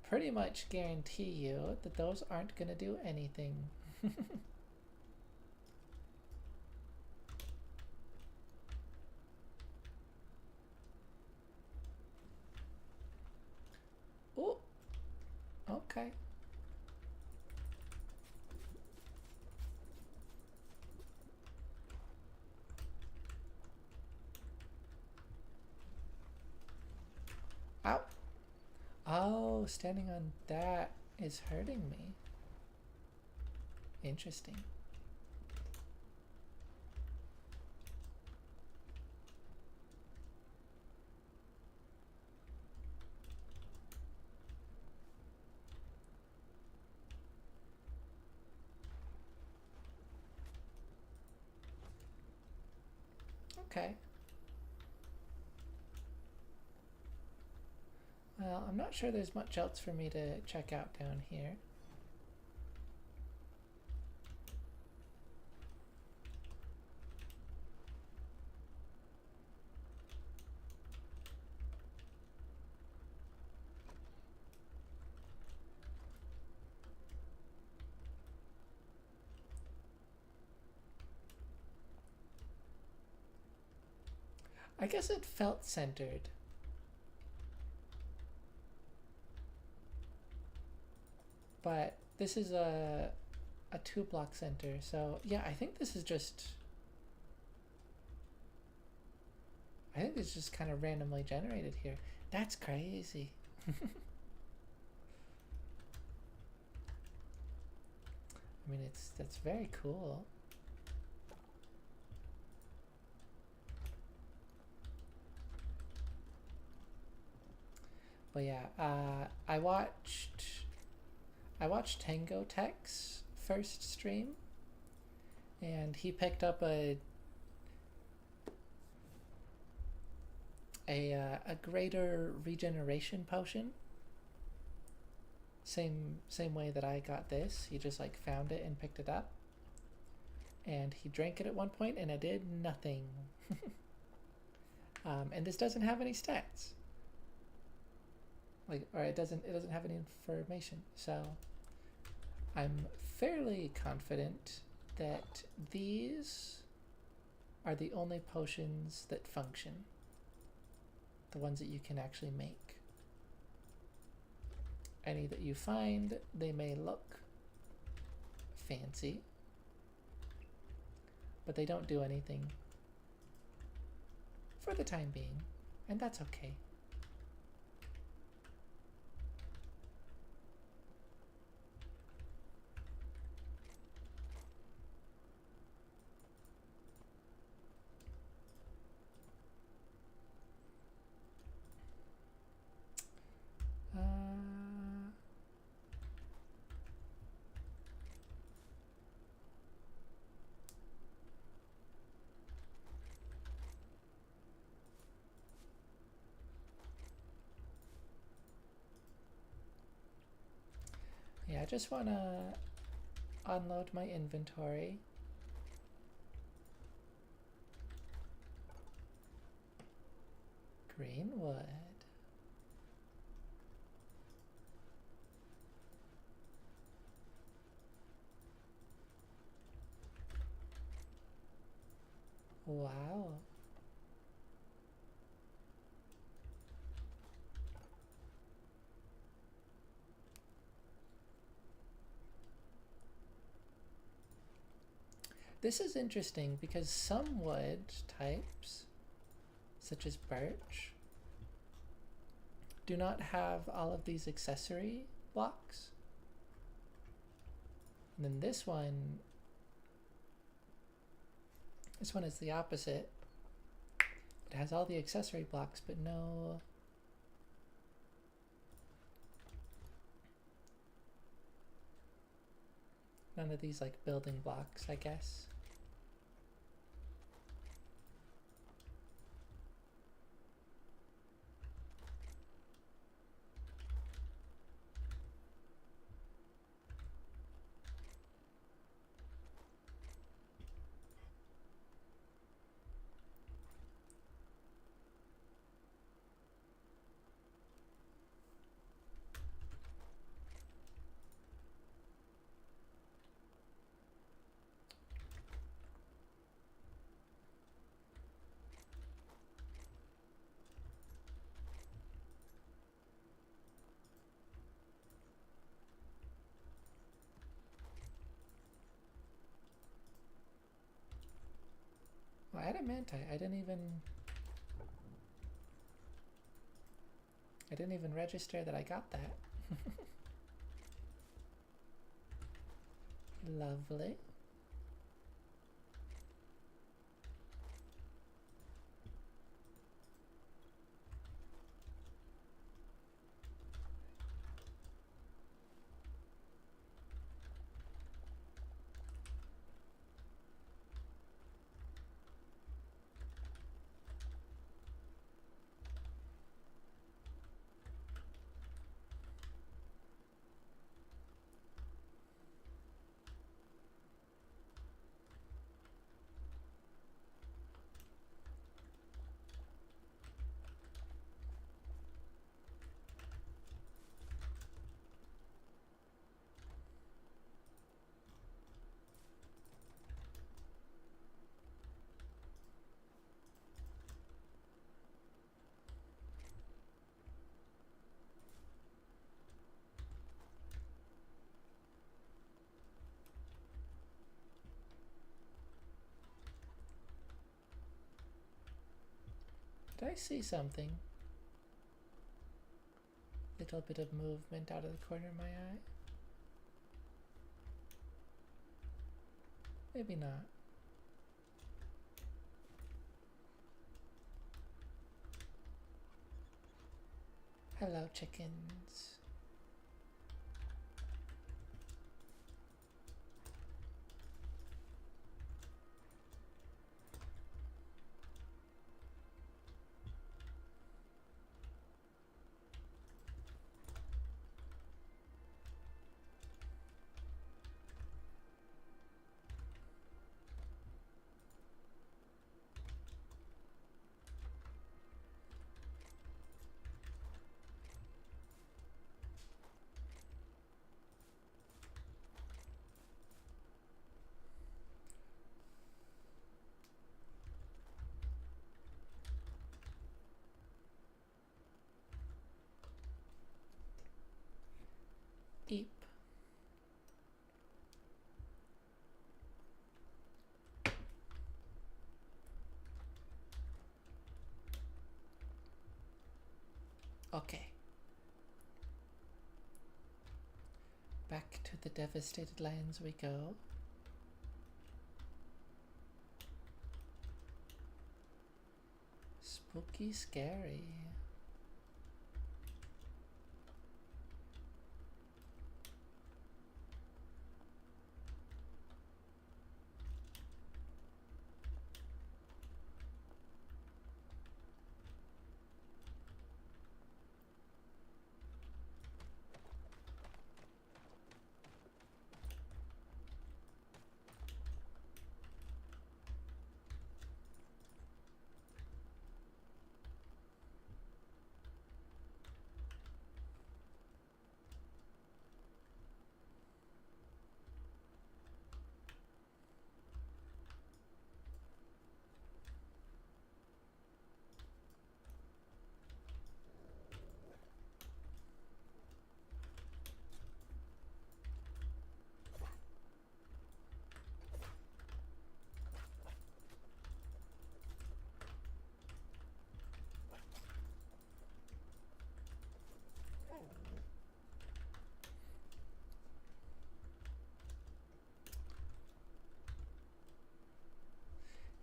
pretty much guarantee you that those aren't going to do anything. Oh, okay. Ow. Oh, standing on that is hurting me. Interesting. Okay. Well, I'm not sure there's much else for me to check out down here. I guess it felt centered. But this is a 2-block center, so yeah, I think this is just... I think it's just kind of randomly generated here. That's crazy. I mean, that's very cool. But yeah, I watched Tango Tech's first stream, and he picked up a greater regeneration potion. Same way that I got this. He just like found it and picked it up, and he drank it at one point, and it did nothing. And this doesn't have any stats. Like, or it doesn't have any information. So I'm fairly confident that these are the only potions that function. The ones that you can actually make. Any that you find, they may look fancy, but they don't do anything for the time being, and that's okay. Yeah, I just want to unload my inventory. Greenwood. Wow. This is interesting because some wood types, such as birch, do not have all of these accessory blocks. And then this one is the opposite. It has all the accessory blocks, but no... none of these like building blocks, I guess. Adamantite. I didn't even register that I got that. Lovely. Did I see something? Little bit of movement out of the corner of my eye. Maybe not. Hello, chickens. Eep. Okay. Back to the devastated lands we go. Spooky scary.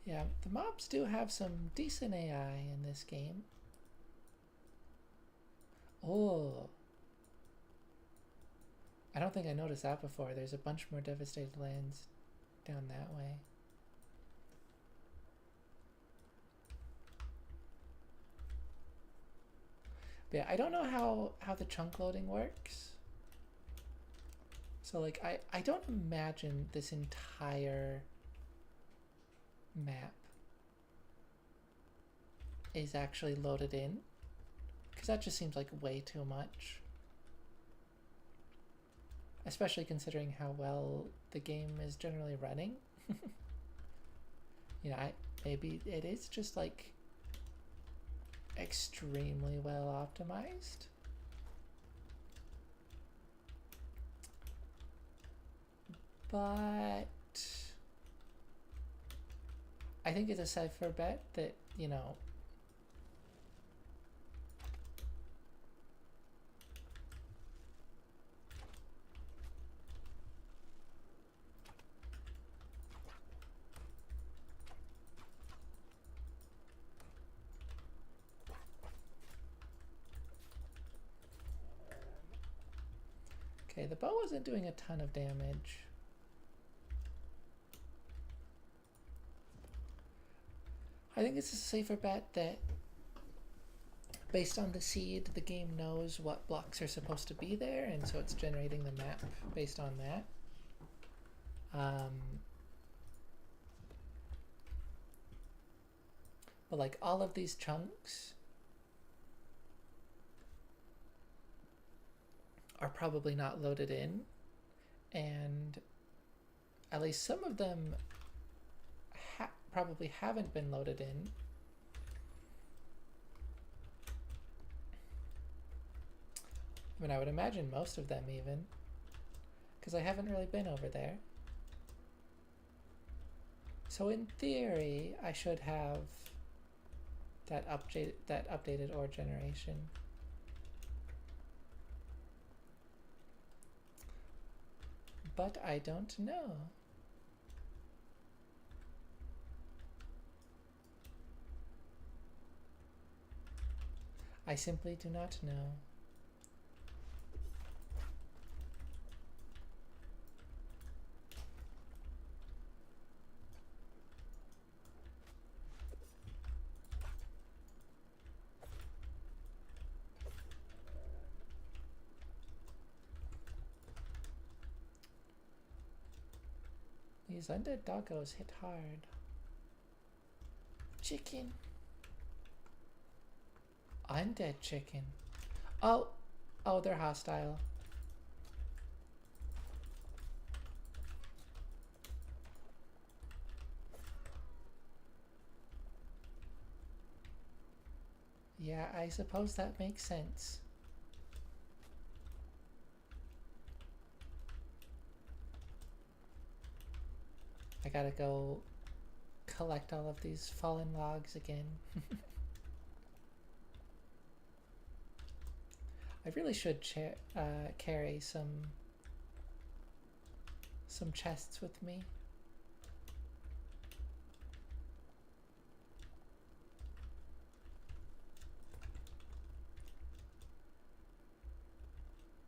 Yeah, the mobs do have some decent AI in this game. Oh. I don't think I noticed that before. There's a bunch more devastated lands down that way. But yeah, I don't know how the chunk loading works. So like I don't imagine this entire map is actually loaded in, because that just seems like way too much, especially considering how well the game is generally running. You know, maybe it is just like extremely well optimized. But I think it's a safer bet that, you know, okay, the bow wasn't doing a ton of damage. I think it's a safer bet that based on the seed, the game knows what blocks are supposed to be there, and so it's generating the map based on that. But like all of these chunks are probably not loaded in, and at least some of them probably haven't been loaded in. I mean, I would imagine most of them even, because I haven't really been over there. So in theory, I should have that updated ore generation. But I don't know. I simply do not know. These undead doggos hit hard. Chicken. Undead chicken. Oh, they're hostile. Yeah, I suppose that makes sense. I gotta go collect all of these fallen logs again. I really should carry some chests with me.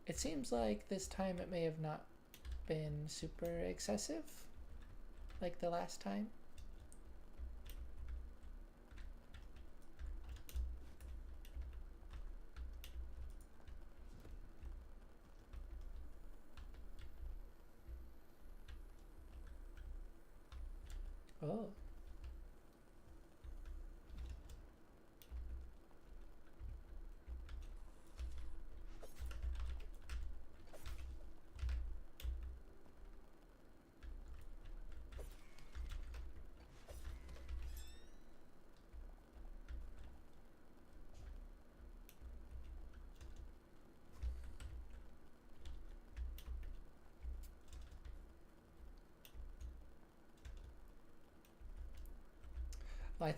It seems like this time it may have not been super excessive like the last time. Oh. Well, I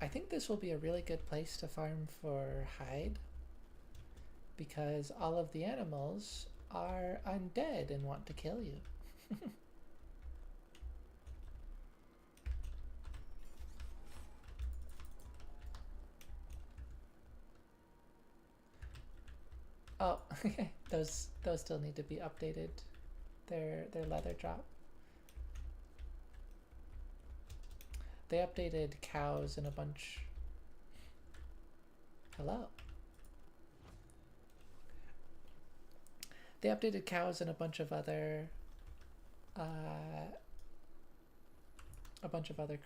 think this will be a really good place to farm for hide, because all of the animals are undead and want to kill you. Oh, those still need to be updated. Their leather drop. They updated cows and a bunch. Hello. They updated cows and a bunch of other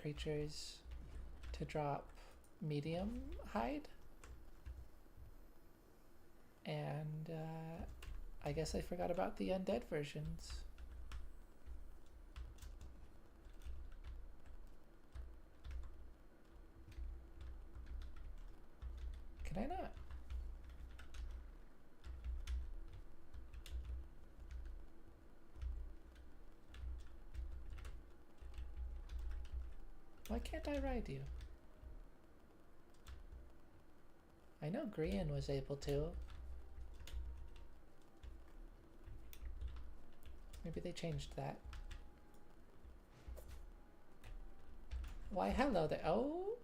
creatures to drop medium hide. And I guess I forgot about the undead versions. Can I not? Why can't I ride you? I know Grian was able to. Maybe they changed that. Why, hello there. Oh!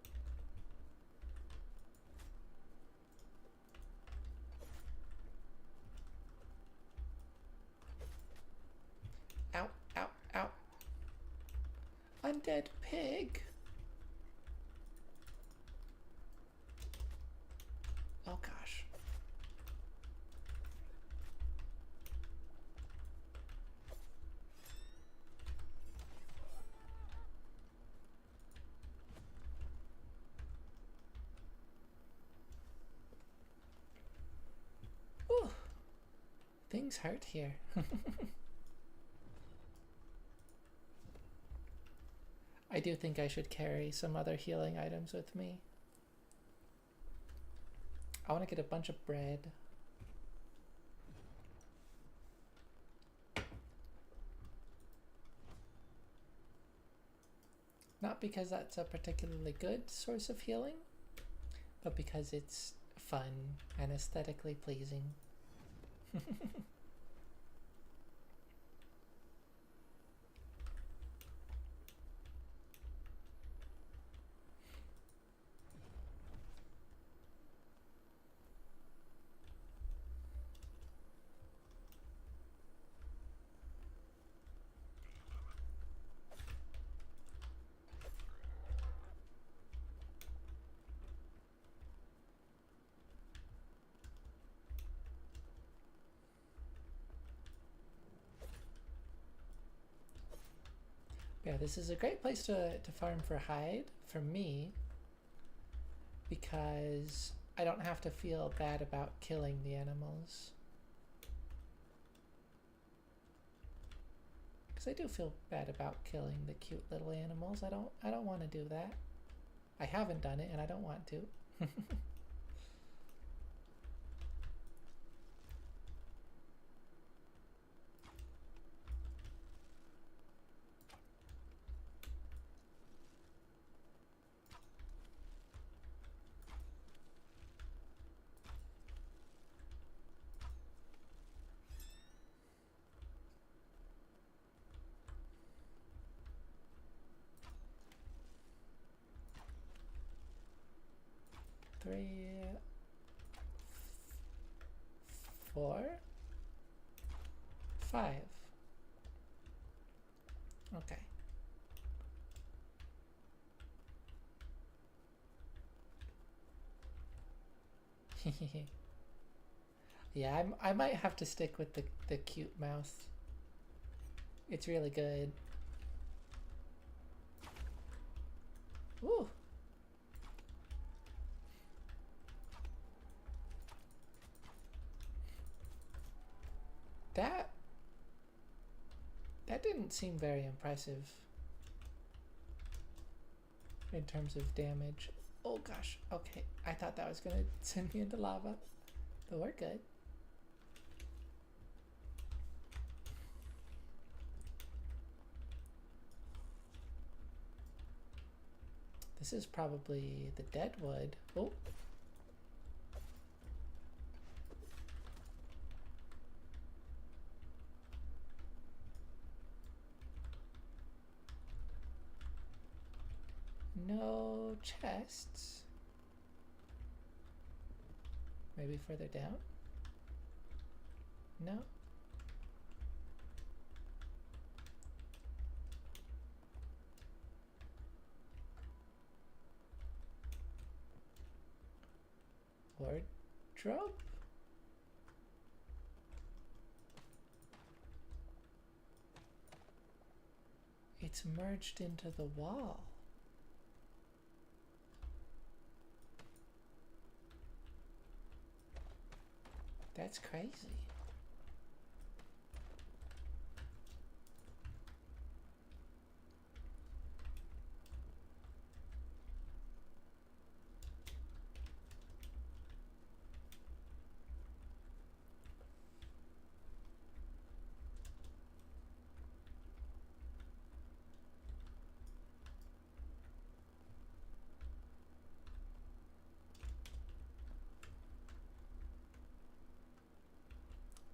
Ow, ow, ow. Undead pig! Oh gosh. Ooh. Things hurt here. I do think I should carry some other healing items with me. I want to get a bunch of bread. Not because that's a particularly good source of healing, but because it's fun and aesthetically pleasing. Yeah, this is a great place to farm for hide, for me, because I don't have to feel bad about killing the animals. Because I do feel bad about killing the cute little animals. I don't want to do that. I haven't done it and I don't want to. 3, 4, 5. Okay. Yeah, I might have to stick with the cute mouse. It's really good. Ooh. That didn't seem very impressive in terms of damage. Oh gosh, okay. I thought that was gonna send me into lava, but we're good. This is probably the dead wood. Oh. No chests. Maybe further down? No? Wardrobe? It's merged into the wall. That's crazy.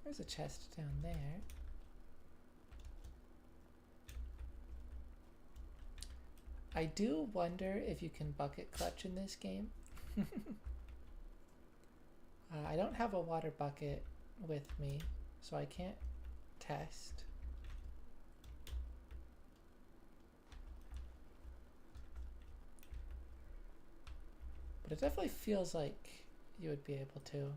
There's a chest down there. I do wonder if you can bucket clutch in this game. I don't have a water bucket with me, so I can't test. But it definitely feels like you would be able to.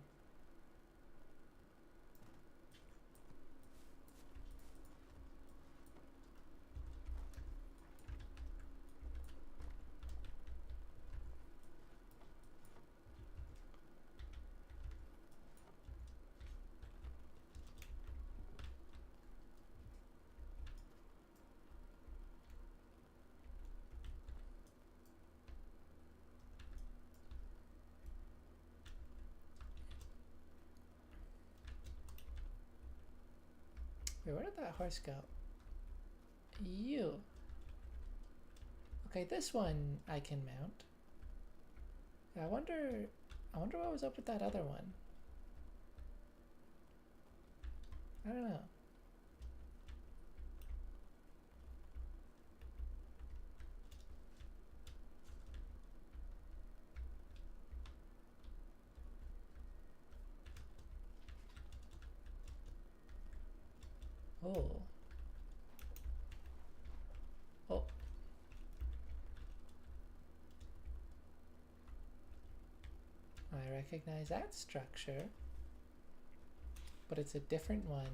Wait, where did that horse go? You. Okay, this one I can mount. I wonder what was up with that other one. I don't know. Oh. Oh. I recognize that structure. But it's a different one.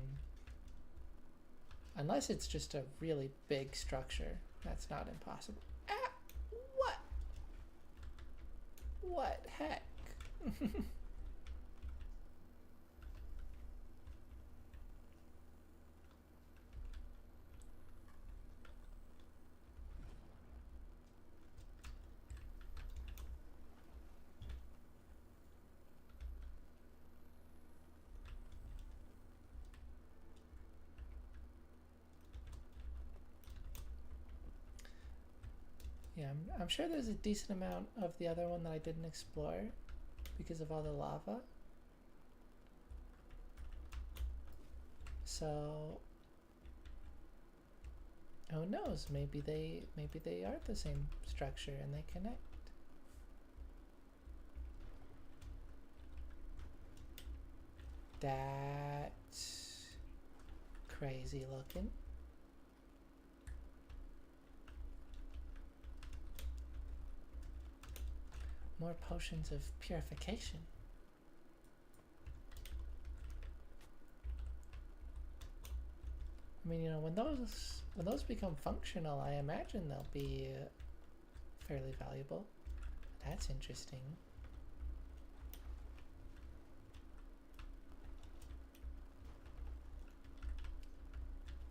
Unless it's just a really big structure. That's not impossible. Ah! What? What heck? Yeah, I'm sure there's a decent amount of the other one that I didn't explore because of all the lava. So who knows? Maybe they are the same structure and they connect. That's crazy looking. More potions of purification. I mean, you know, when those become functional, I imagine they'll be fairly valuable. That's interesting.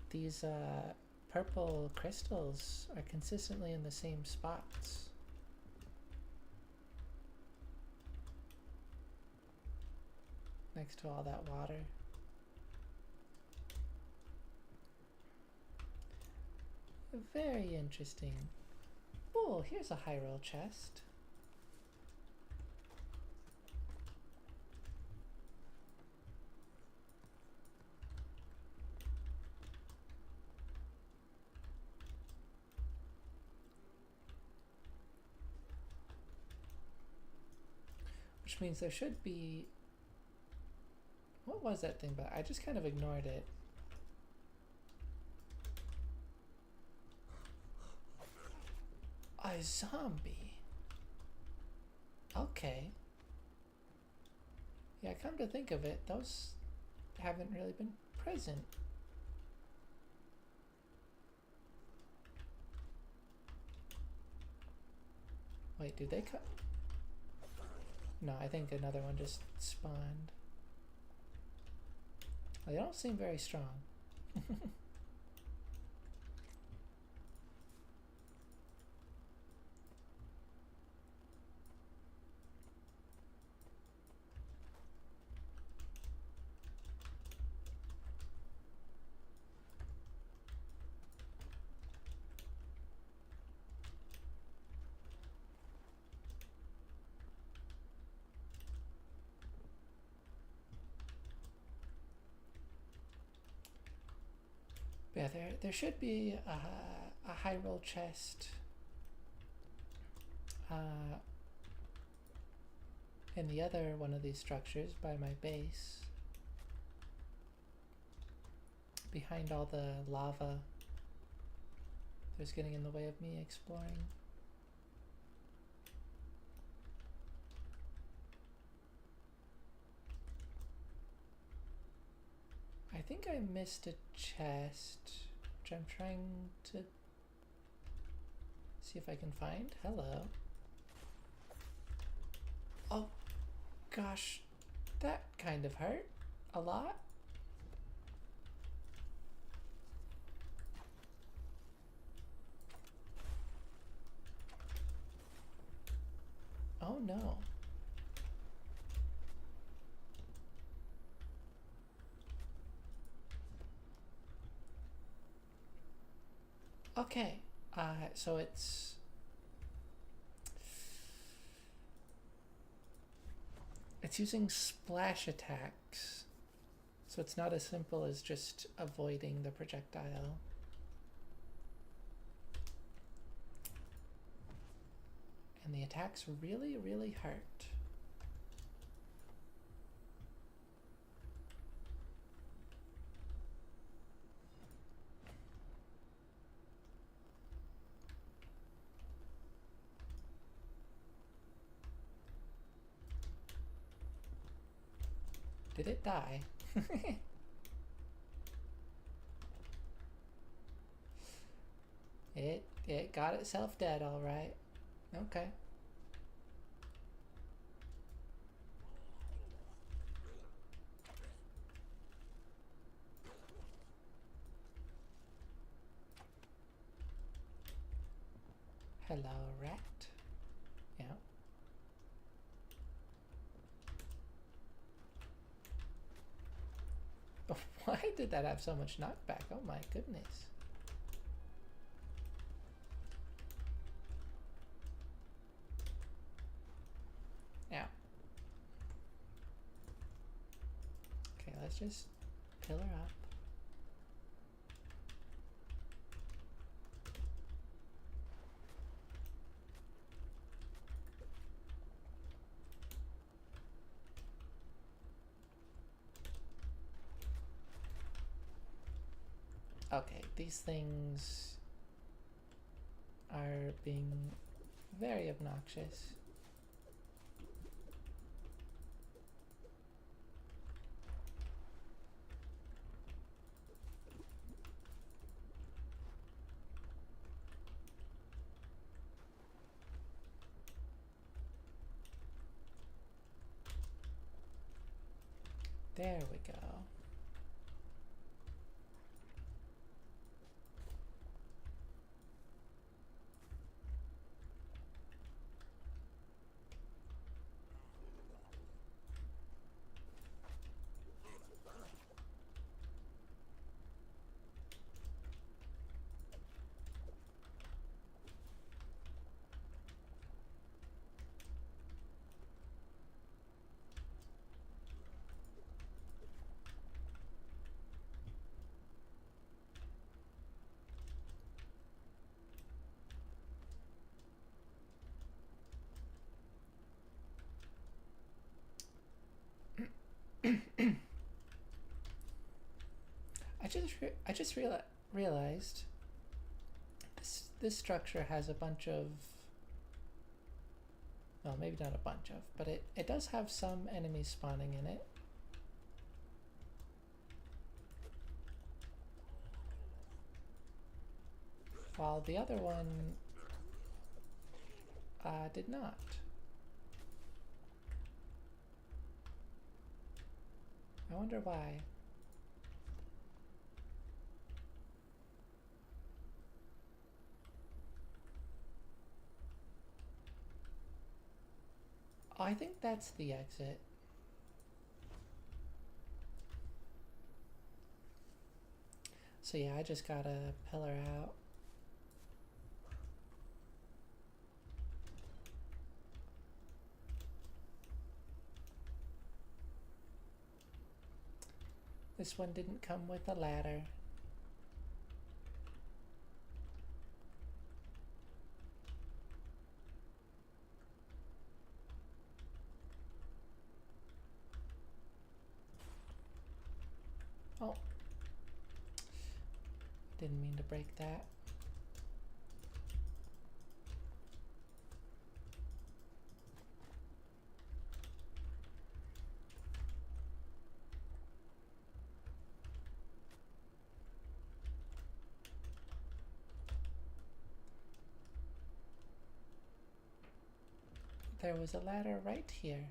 These purple crystals are consistently in the same spots. Next to all that water. Very interesting. Oh, here's a Hytale chest. Which means there should be... What was that thing? But I just kind of ignored it. A zombie. Okay. Yeah, come to think of it, those haven't really been present. Wait, did they cut? No, I think another one just spawned. They don't seem very strong. Yeah, there should be a high roll chest in the other one of these structures by my base, behind all the lava that's getting in the way of me exploring. I think I missed a chest, which I'm trying to see if I can find. Hello. Oh, gosh, that kind of hurt a lot. Oh no. Okay, so it's using splash attacks, so it's not as simple as just avoiding the projectile. And the attacks really, really hurt. Did it die? It got itself dead, all right. Okay. Hello, rat. Yeah. Oh, why did that have so much knockback? Oh my goodness. Yeah. Okay, let's just pillar up. Okay, these things are being very obnoxious. There we go. I just realized this structure has a bunch of, well, maybe not a bunch of, but it does have some enemies spawning in it. While the other one did not. I wonder why. Oh, I think that's the exit. So yeah, I just gotta pillar out. This one didn't come with a ladder. Oh, didn't mean to break that. There was a ladder right here.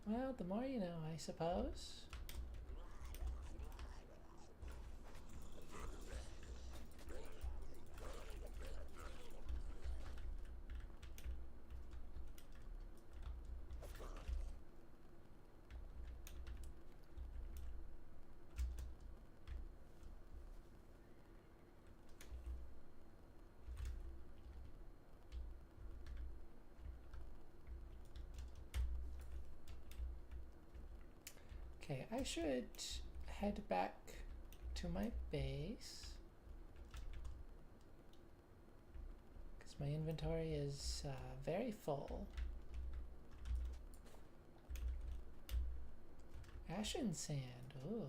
Well, the more you know, I suppose. Okay, I should head back to my base. Because my inventory is very full. Ashen sand, ooh.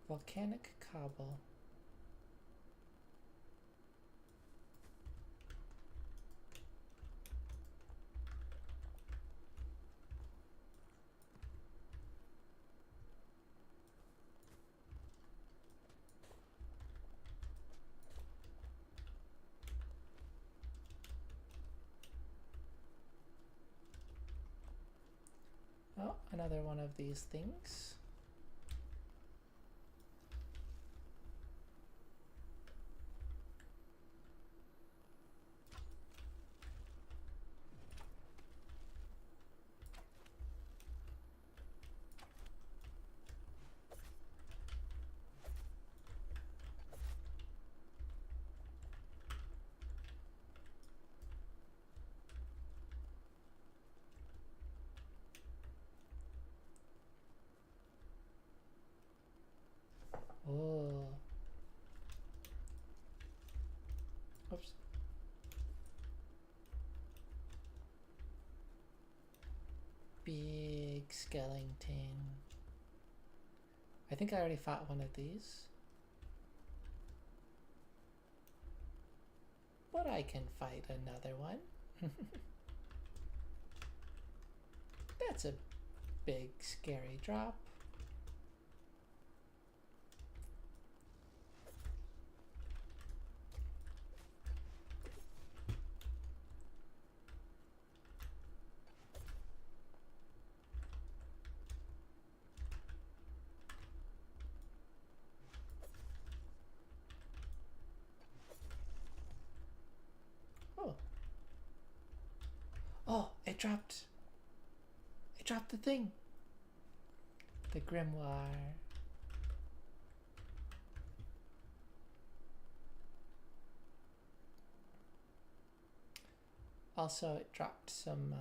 Volcanic cobble. Oh, another one of these things. Oh. Oops. Big skeleton. I think I already fought one of these. But I can fight another one. That's a big scary drop. Oh. Oh, it dropped the thing. The grimoire. Also, it dropped some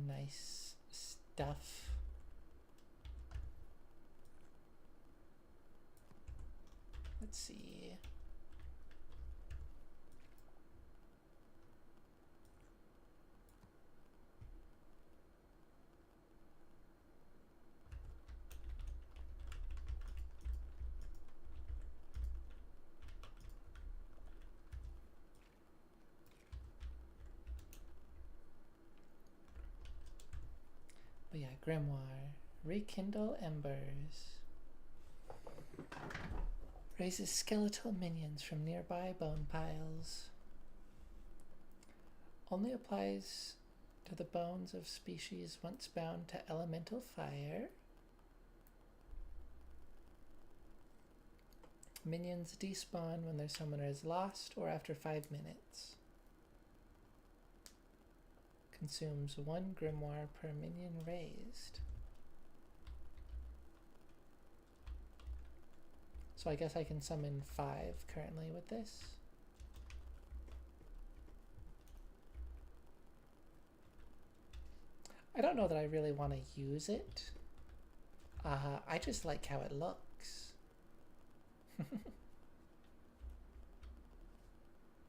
nice stuff. Let's see. But yeah, grimoire. Rekindle embers. Raises skeletal minions from nearby bone piles. Only applies to the bones of species once bound to elemental fire. Minions despawn when their summoner is lost or after 5 minutes. Consumes 1 grimoire per minion raised. So I guess I can summon 5 currently with this. I don't know that I really want to use it. I just like how it looks.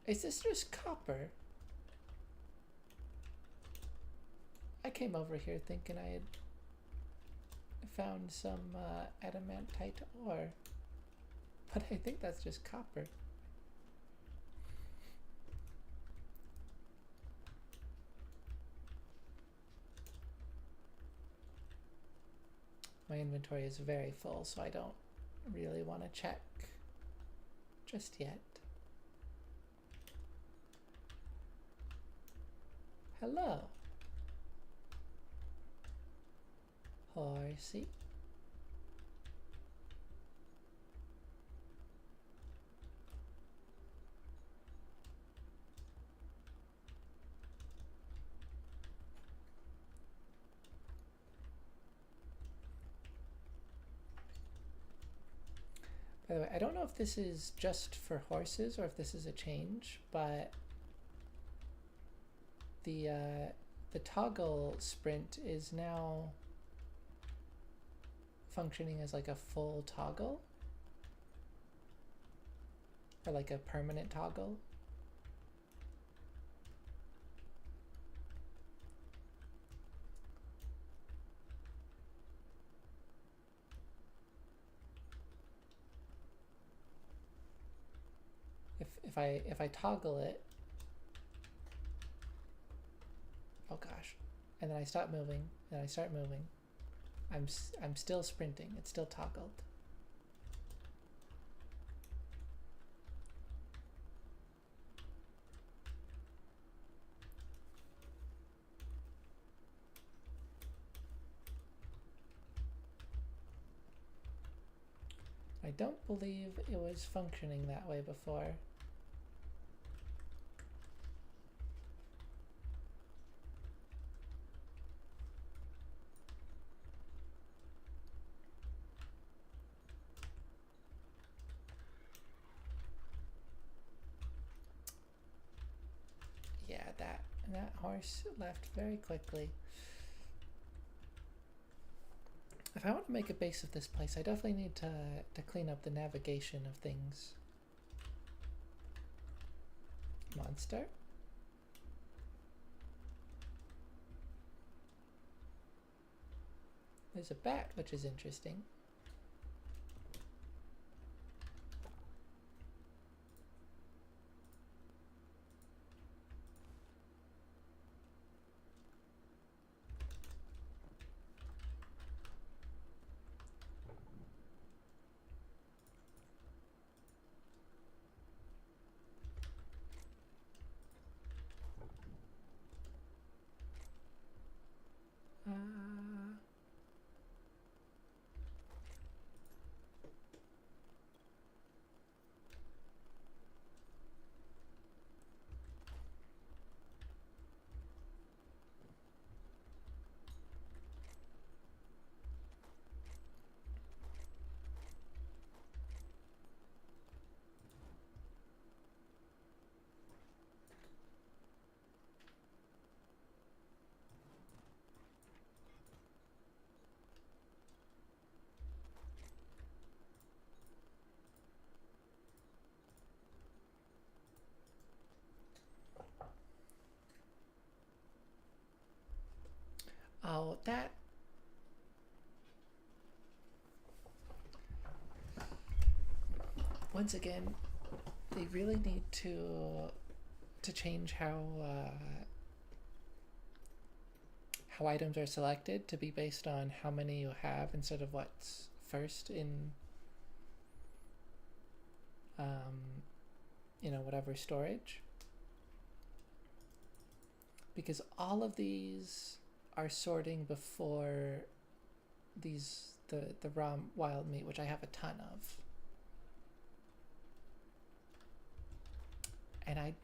Is this just copper? I came over here thinking I had found some adamantite ore, but I think that's just copper. My inventory is very full, so I don't really want to check just yet. Hello, horsey. By the way, I don't know if this is just for horses or if this is a change, but the toggle sprint is now functioning as like a full toggle, or like a permanent toggle. If I toggle it, oh gosh, and then I stop moving, and I start moving, I'm still sprinting. It's still toggled. I don't believe it was functioning that way before. Yeah, that horse left very quickly. If I want to make a base of this place, I definitely need to clean up the navigation of things. Monster? There's a bat, which is interesting. Oh, that... Once again, they really need to change how items are selected to be based on how many you have instead of what's first in you know, whatever storage, because all of these are sorting before these the raw wild meat, which I have a ton of, and I'd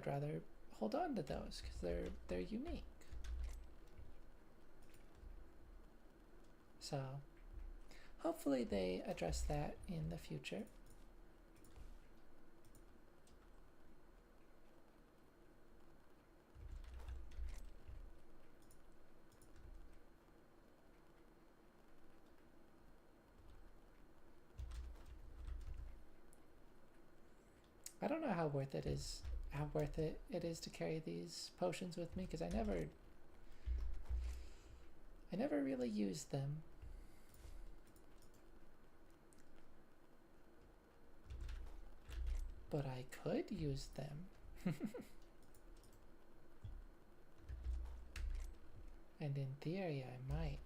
rather hold on to those because they're unique. So hopefully they address that in the future. I don't know how worth it is to carry these potions with me, because I never really used them. But I could use them. And in theory, I might.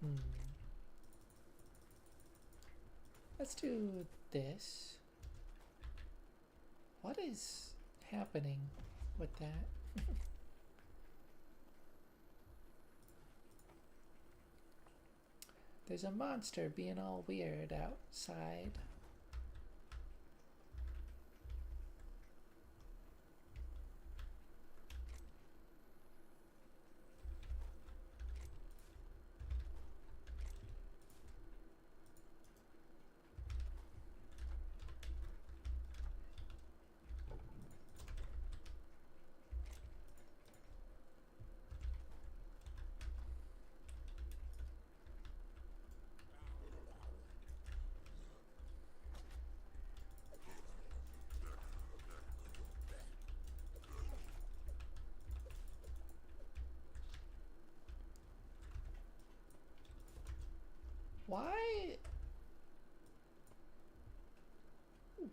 Hmm. Let's do this. What is happening with that? There's a monster being all weird outside. Why?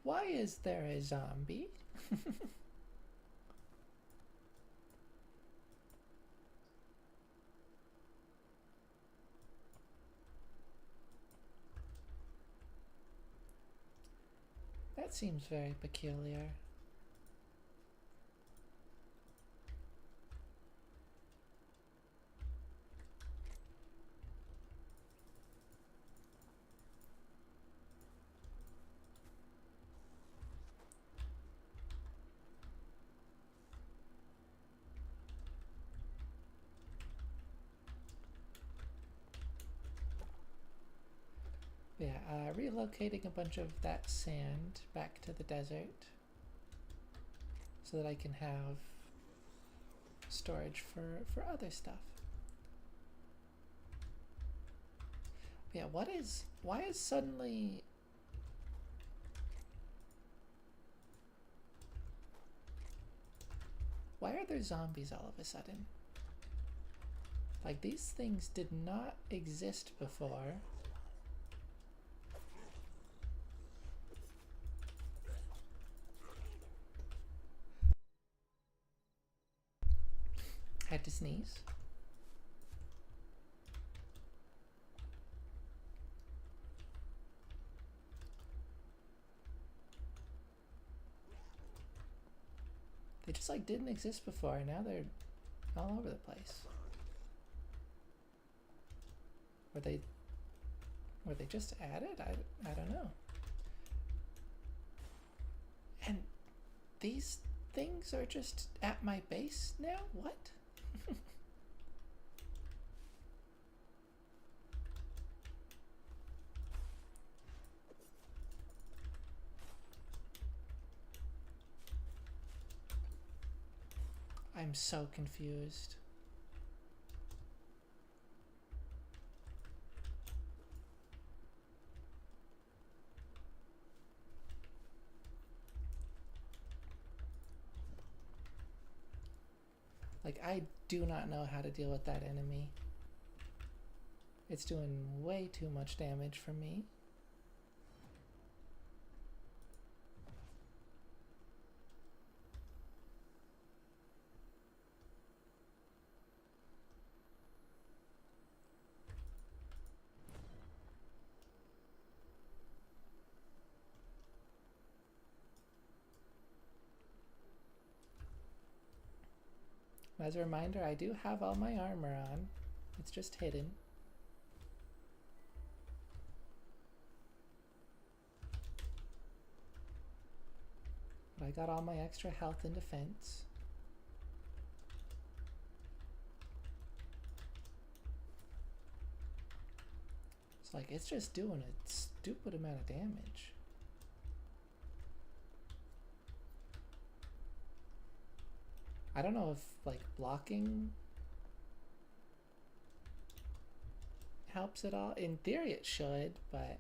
Why is there a zombie? That seems very peculiar. Yeah, relocating a bunch of that sand back to the desert so that I can have storage for other stuff. Yeah, why is suddenly... Why are there zombies all of a sudden? Like, these things did not exist before. Had to sneeze. They just like didn't exist before, and now they're all over the place. Were they just added? I don't know. And these things are just at my base now? What? I'm so confused. Like, I do not know how to deal with that enemy. It's doing way too much damage for me. As a reminder, I do have all my armor on. It's just hidden. But I got all my extra health and defense. It's like, it's just doing a stupid amount of damage. I don't know if, like, blocking helps at all. In theory it should, but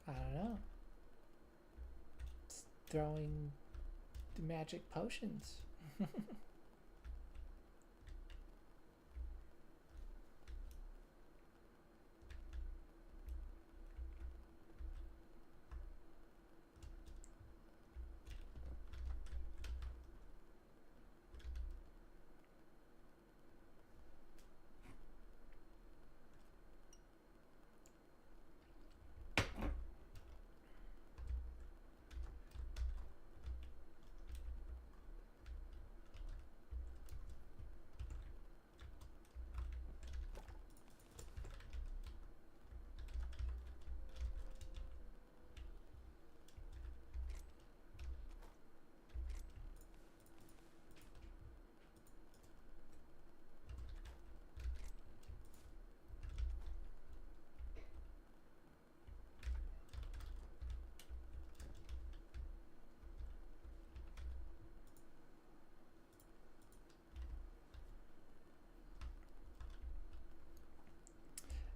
I don't know. It's throwing magic potions.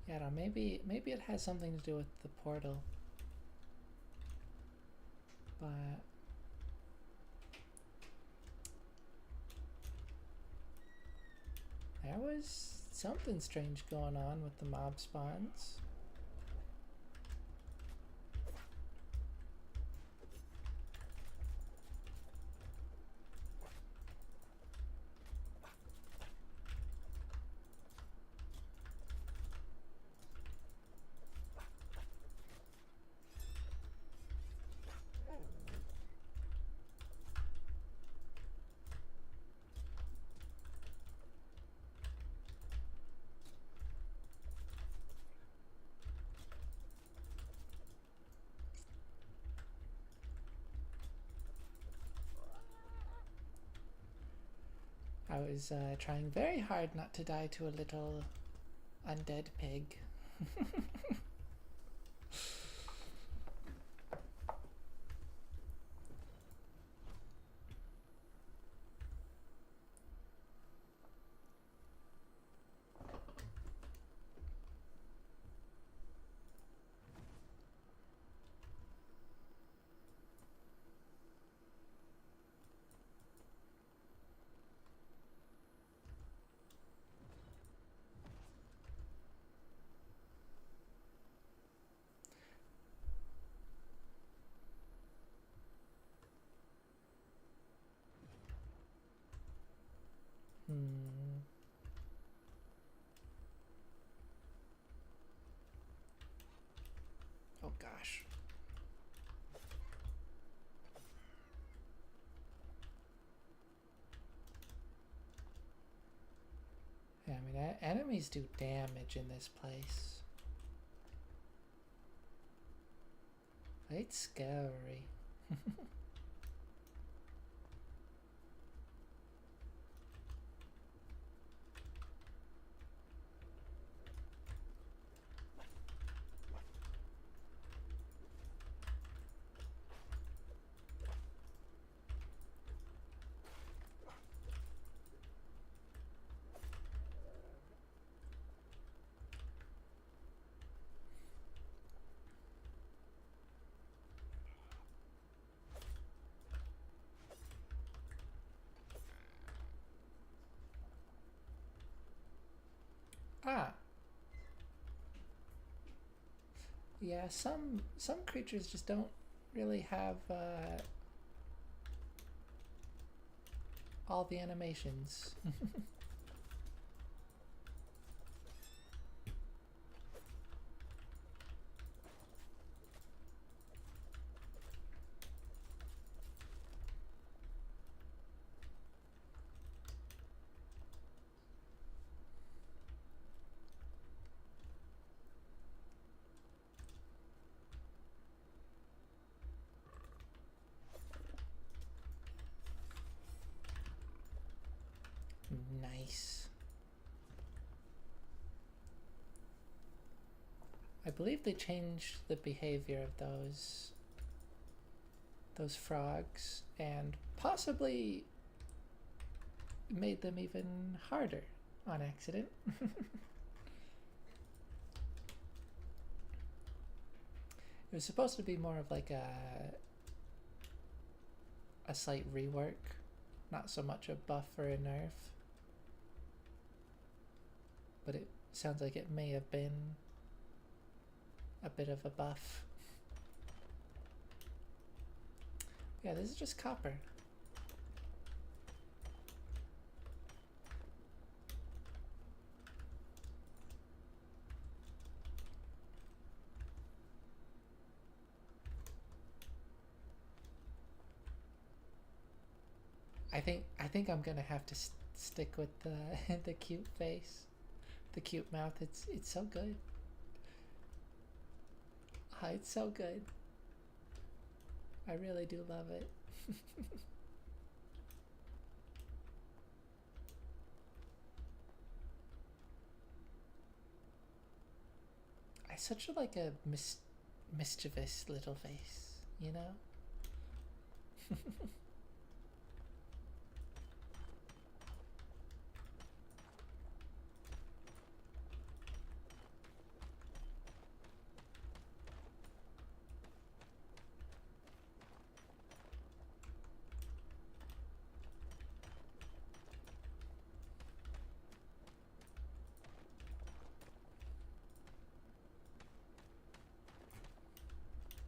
Yeah, no, maybe it has something to do with the portal. But there was something strange going on with the mob spawns. I was trying very hard not to die to a little undead pig. Oh gosh. Yeah, I mean, enemies do damage in this place. It's scary. Ah. Yeah, some creatures just don't really have all the animations. Nice. I believe they changed the behavior of those frogs and possibly made them even harder on accident. It was supposed to be more of like a slight rework, not so much a buff or a nerf. But it sounds like it may have been a bit of a buff. Yeah, this is just copper. I think I'm gonna have to stick with the the cute face, the cute mouth. It's so good. Oh, it's so good. I really do love it. I such a like a mischievous little face, you know?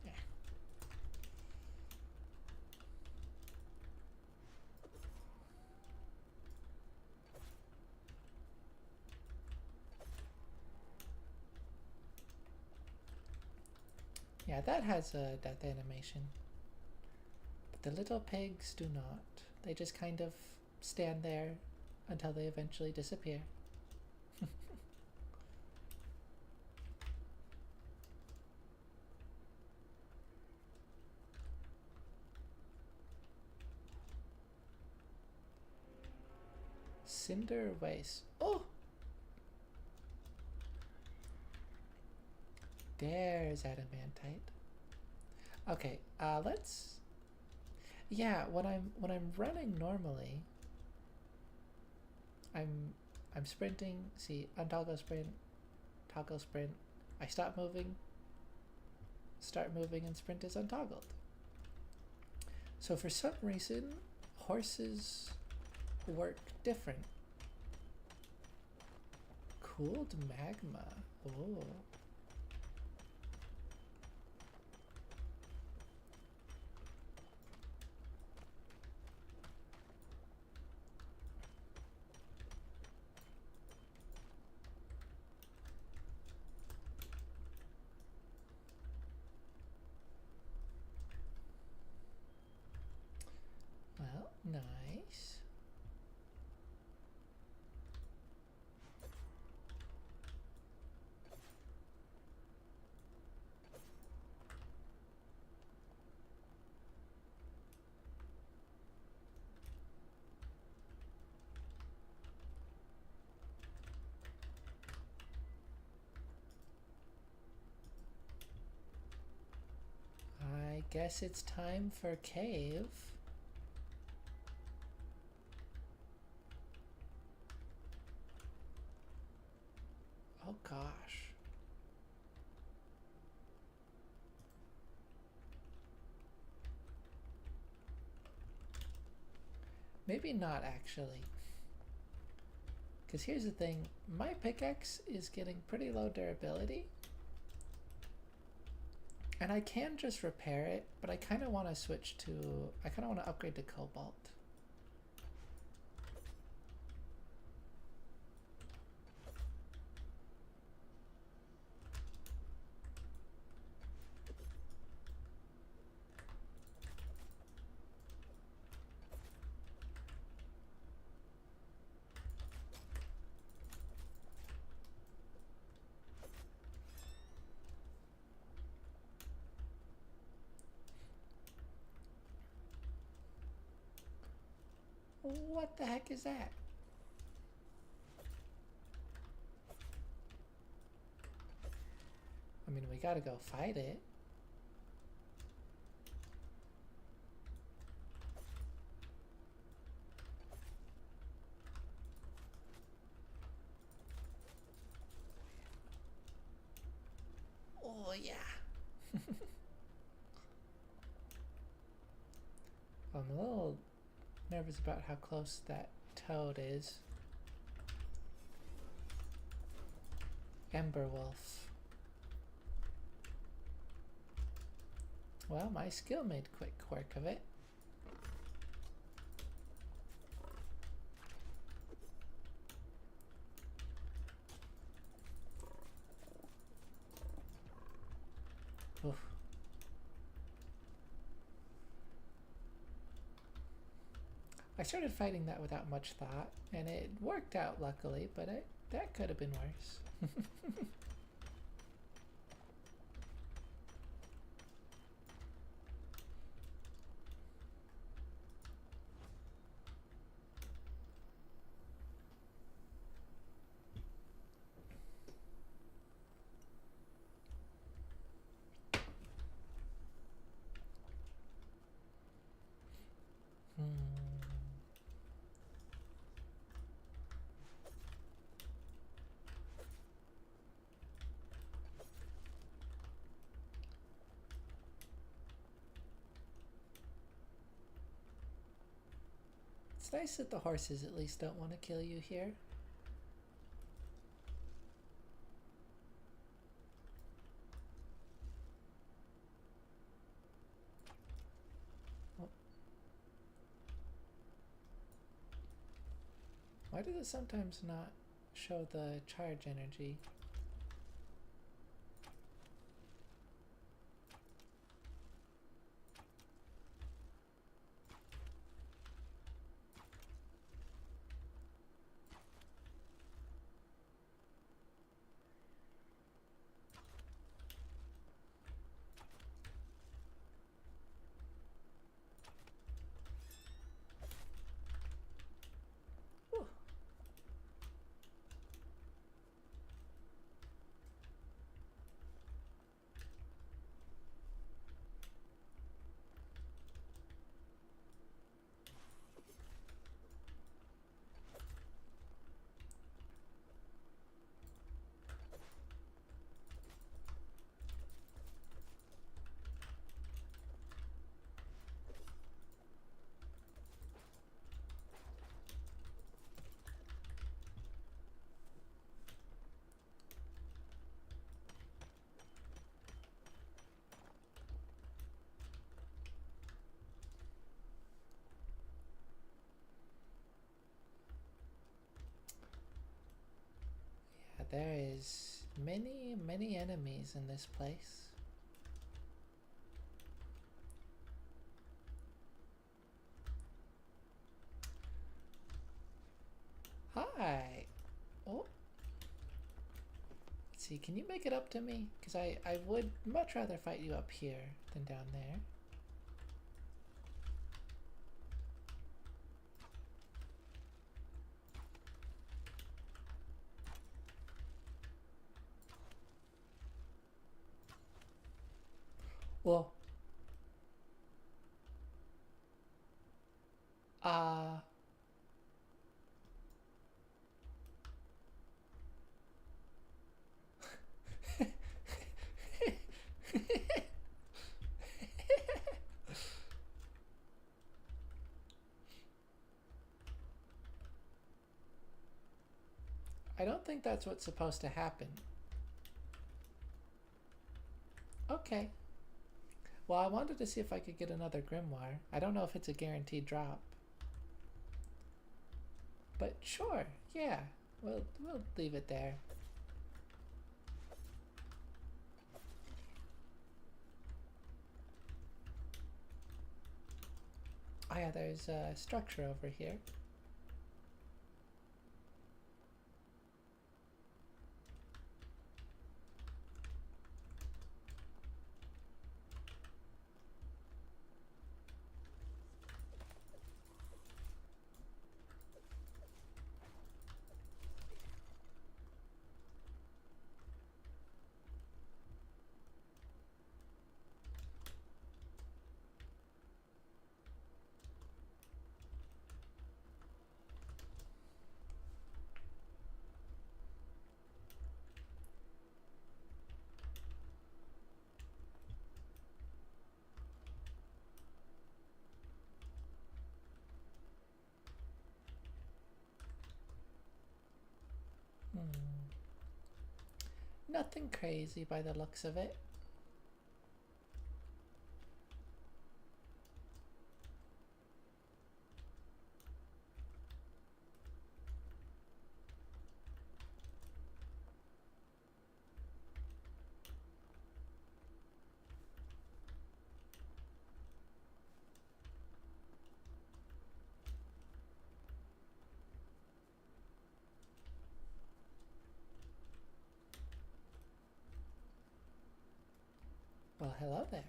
Yeah. Yeah, that has a death animation. But the little pigs do not. They just kind of stand there until they eventually disappear. Cinder waste. Oh! There's adamantite. Okay, let's... Yeah, when I'm running normally, I'm sprinting. See, untoggle sprint, toggle sprint. I stop moving, start moving, and sprint is untoggled. So for some reason, horses work different. Cooled magma. Oh. Well, nice. I guess it's time for cave. Oh gosh. Maybe not actually. Because here's the thing, my pickaxe is getting pretty low durability. And I can just repair it, but I kind of want to switch to, I kind of want to upgrade to cobalt. What the heck is that? I mean, we gotta go fight it. Oh, yeah. I'm a little nervous about how close that toad is. Ember Wolf. Well, my skill made quick work of it. Oof. I started fighting that without much thought, and it worked out luckily, but that could have been worse. It's nice that the horses at least don't want to kill you here. Oh. Why does it sometimes not show the charge energy? There is many enemies in this place. Hi! Oh. Let's see, can you make it up to me? Because I would much rather fight you up here than down there. Well, I don't think that's what's supposed to happen. Okay. Well, I wanted to see if I could get another grimoire. I don't know if it's a guaranteed drop. But sure, yeah. We'll leave it there. Oh yeah, there's a structure over here. Nothing crazy by the looks of it. Well, hello there.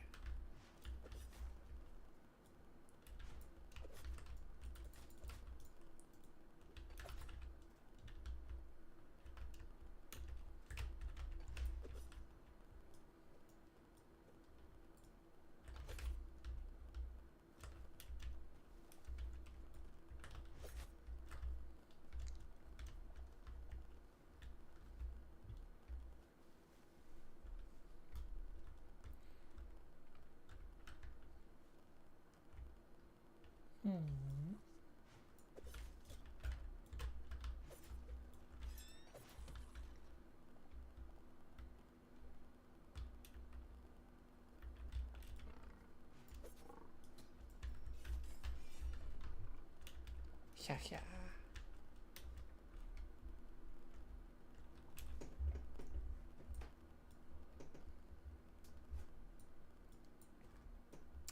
Yeah, yeah.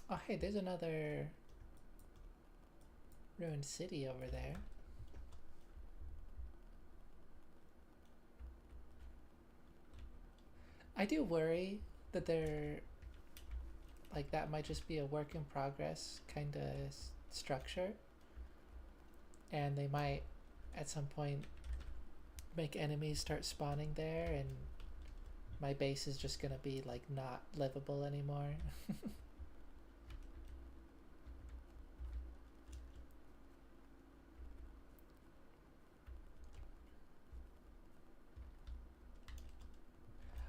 Oh, hey, there's another ruined city over there. I do worry that they're like that might just be a work in progress kind of structure, and they might at some point make enemies start spawning there, and my base is just gonna be like not livable anymore.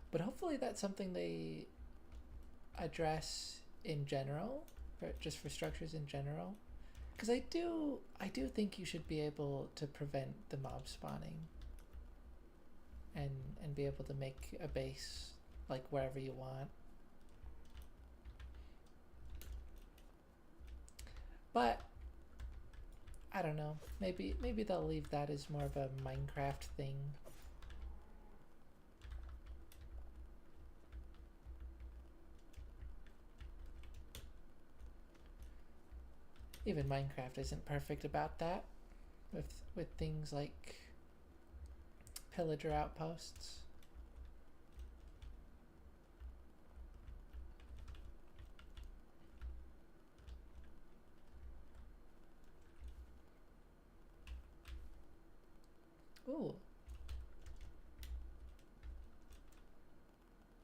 But hopefully that's something they address in general, or just for structures in general. Because I do think you should be able to prevent the mob spawning, and be able to make a base like wherever you want. But I don't know. Maybe they'll leave that as more of a Minecraft thing. Even Minecraft isn't perfect about that, with things like pillager outposts. Ooh.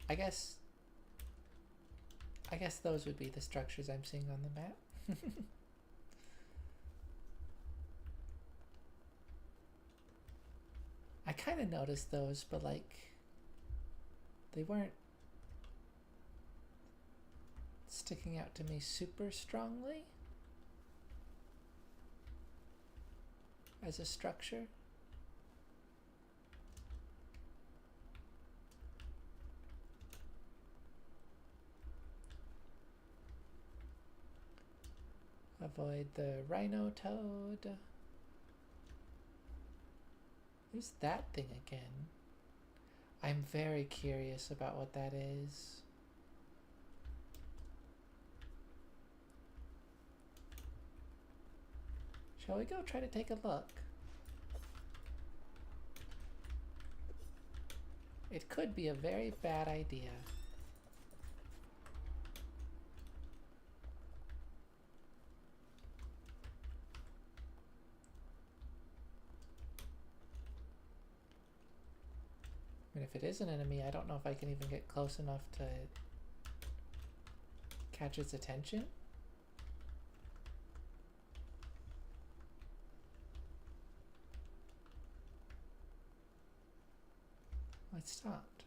I guess those would be the structures I'm seeing on the map. I kind of noticed those, but like they weren't sticking out to me super strongly as a structure. Avoid the rhino toad. There's that thing again. I'm very curious about what that is. Shall we go try to take a look? It could be a very bad idea. I mean, if it is an enemy, I don't know if I can even get close enough to catch its attention. It stopped.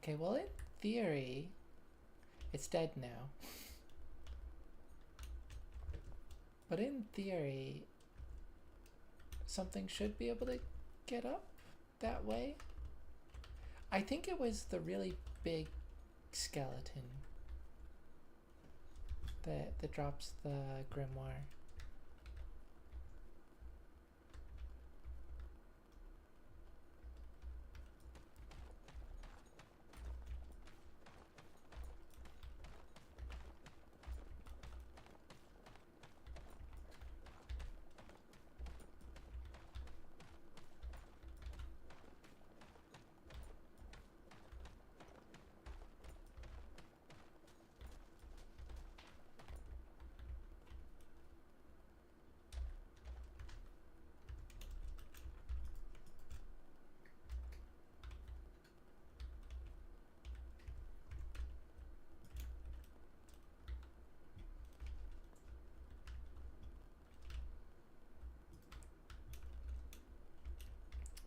Okay, well, in theory, it's dead now. But in theory, something should be able to get up that way. I think it was the really big skeleton that drops the grimoire.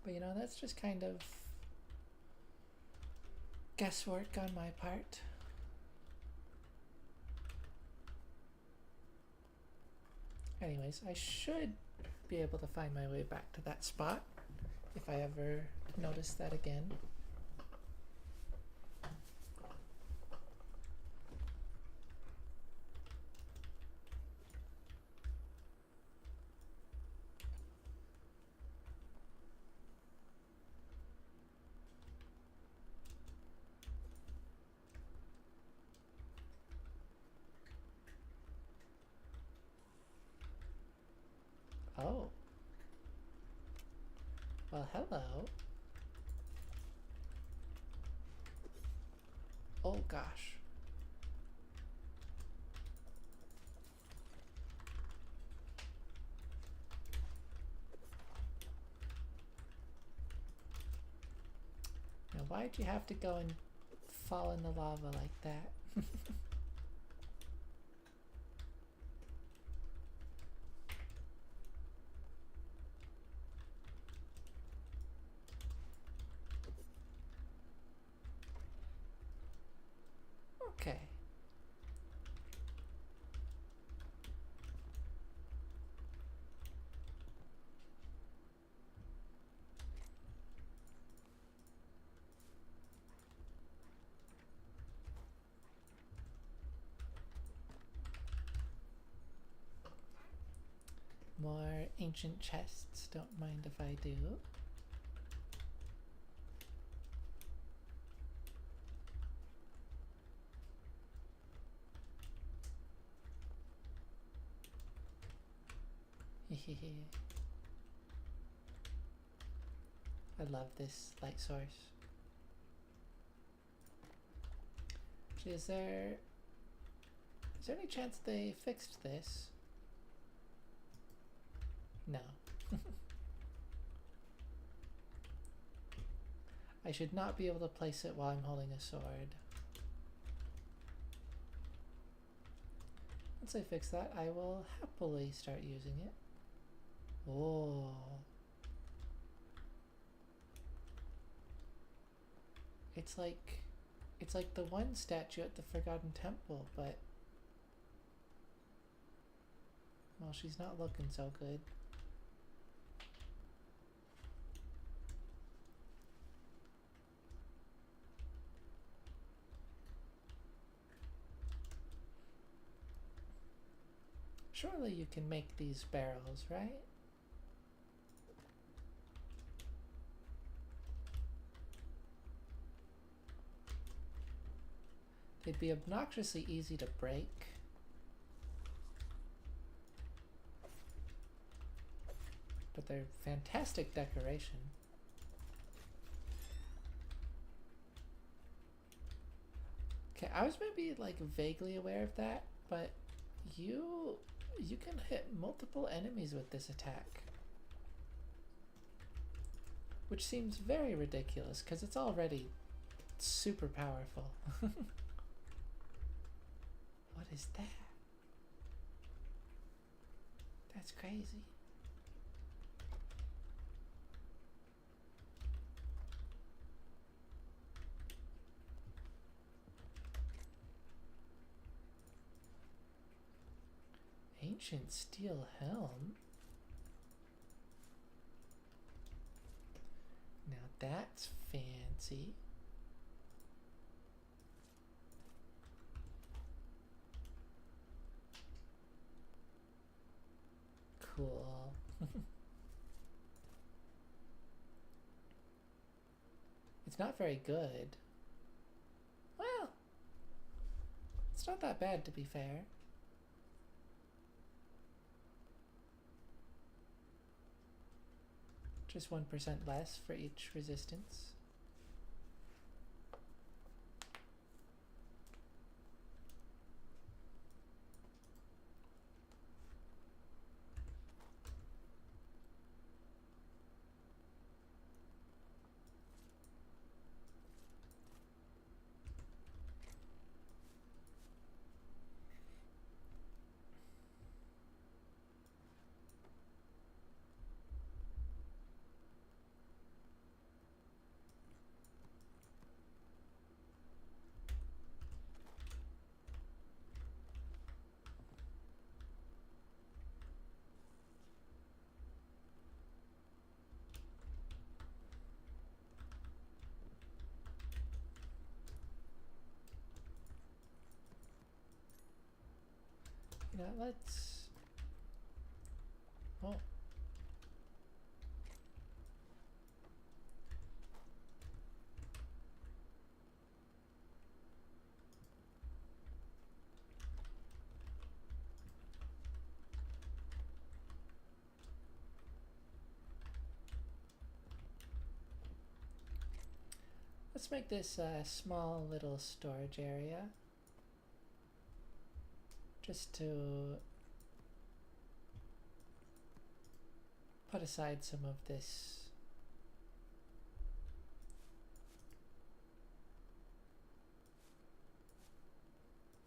But you know, that's just kind of guesswork on my part. Anyways, I should be able to find my way back to that spot if I ever notice that again. Oh. Well, hello. Oh gosh. Now, why'd you have to go and fall in the lava like that? Okay. More ancient chests, don't mind if I do. I love this light source. Actually, is there any chance they fixed this? No. I should not be able to place it while I'm holding a sword. Once I fix that, I will happily start using it. Oh. It's like the one statue at the Forgotten Temple, but well, she's not looking so good. Surely you can make these barrels, right? They'd be obnoxiously easy to break. But they're fantastic decoration. Okay, I was maybe like vaguely aware of that, but you can hit multiple enemies with this attack. Which seems very ridiculous because it's already super powerful. What is that? That's crazy. ancient steel helm. Now that's fancy. Cool. It's not very good. Well, it's not that bad to be fair. Just 1% less for each resistance. You know, let's... Oh. Let's make this a small little storage area. Just to put aside some of this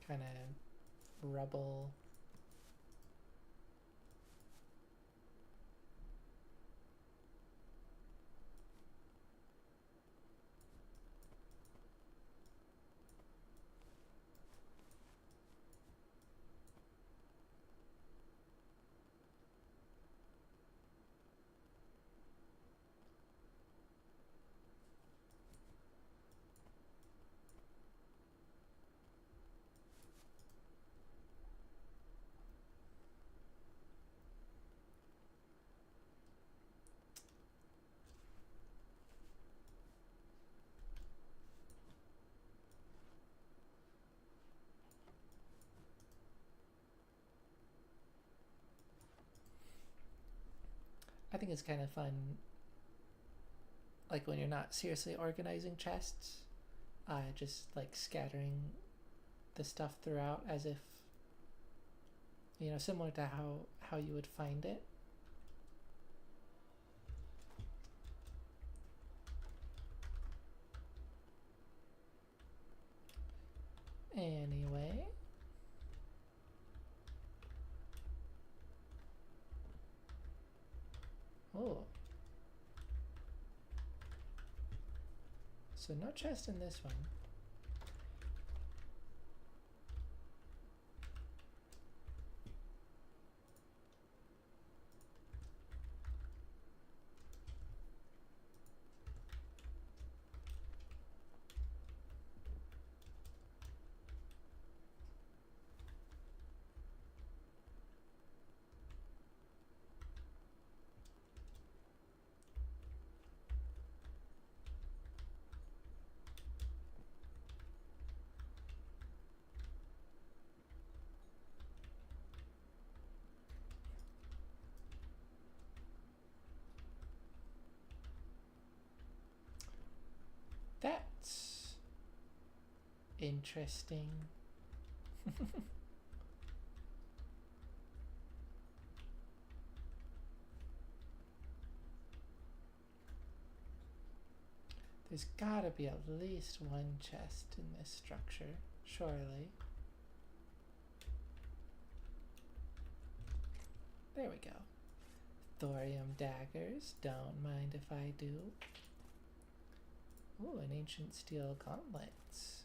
kind of rubble. I think it's kind of fun, like when you're not seriously organizing chests, just like scattering the stuff throughout as if, you know, similar to how you would find it. Anyway. Oh. So no chest in this one. That's interesting. There's gotta be at least one chest in this structure, surely. There we go. Thorium daggers, don't mind if I do. Ooh, an ancient steel gauntlets.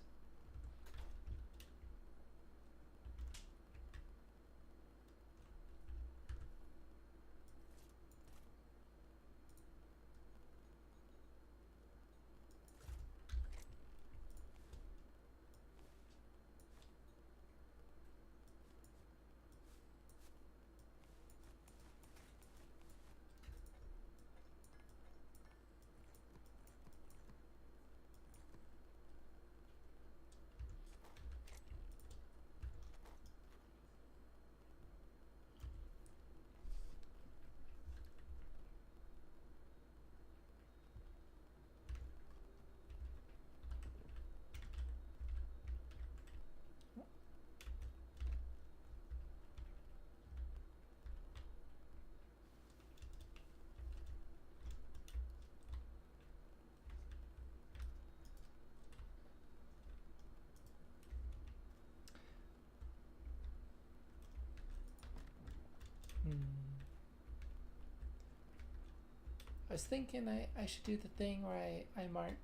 was thinking I should do the thing where I mark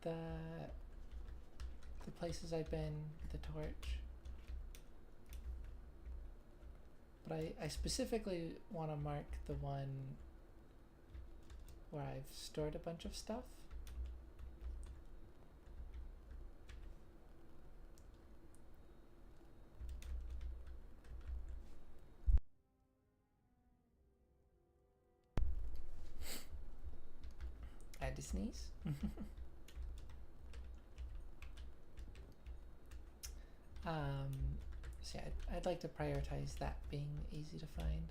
the places I've been with the torch. But I specifically want to mark the one where I've stored a bunch of stuff. I had to sneeze. So yeah, I'd like to prioritize that being easy to find.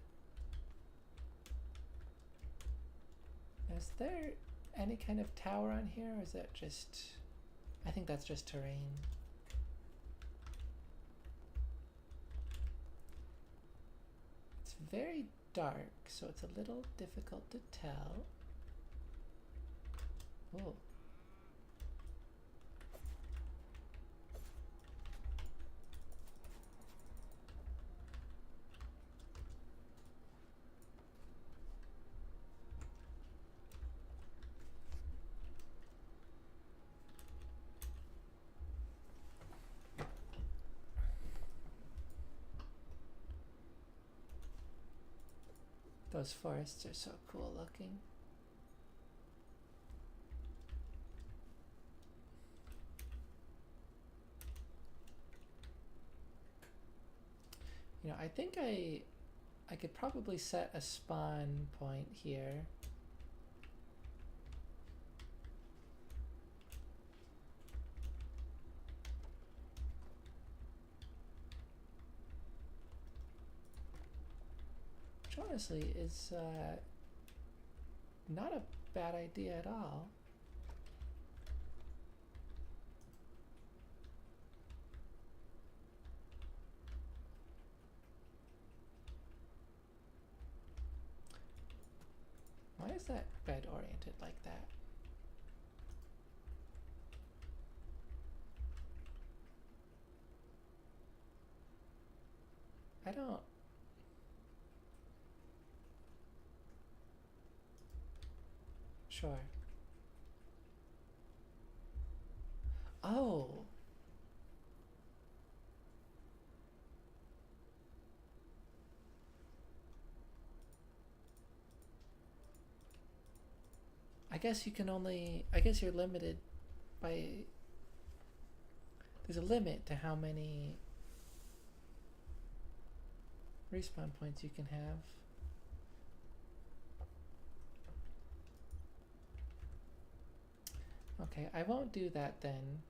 Is there any kind of tower on here, or is that just... I think that's just terrain. It's very dark, so it's a little difficult to tell. Oh. Those forests are so cool looking. You know, I think I could probably set a spawn point here. Which honestly is not a bad idea at all. Why is that bed oriented like that? I don't... Sure. Oh! I guess you can only... I guess you're limited by... There's a limit to how many respawn points you can have. Okay, I won't do that then.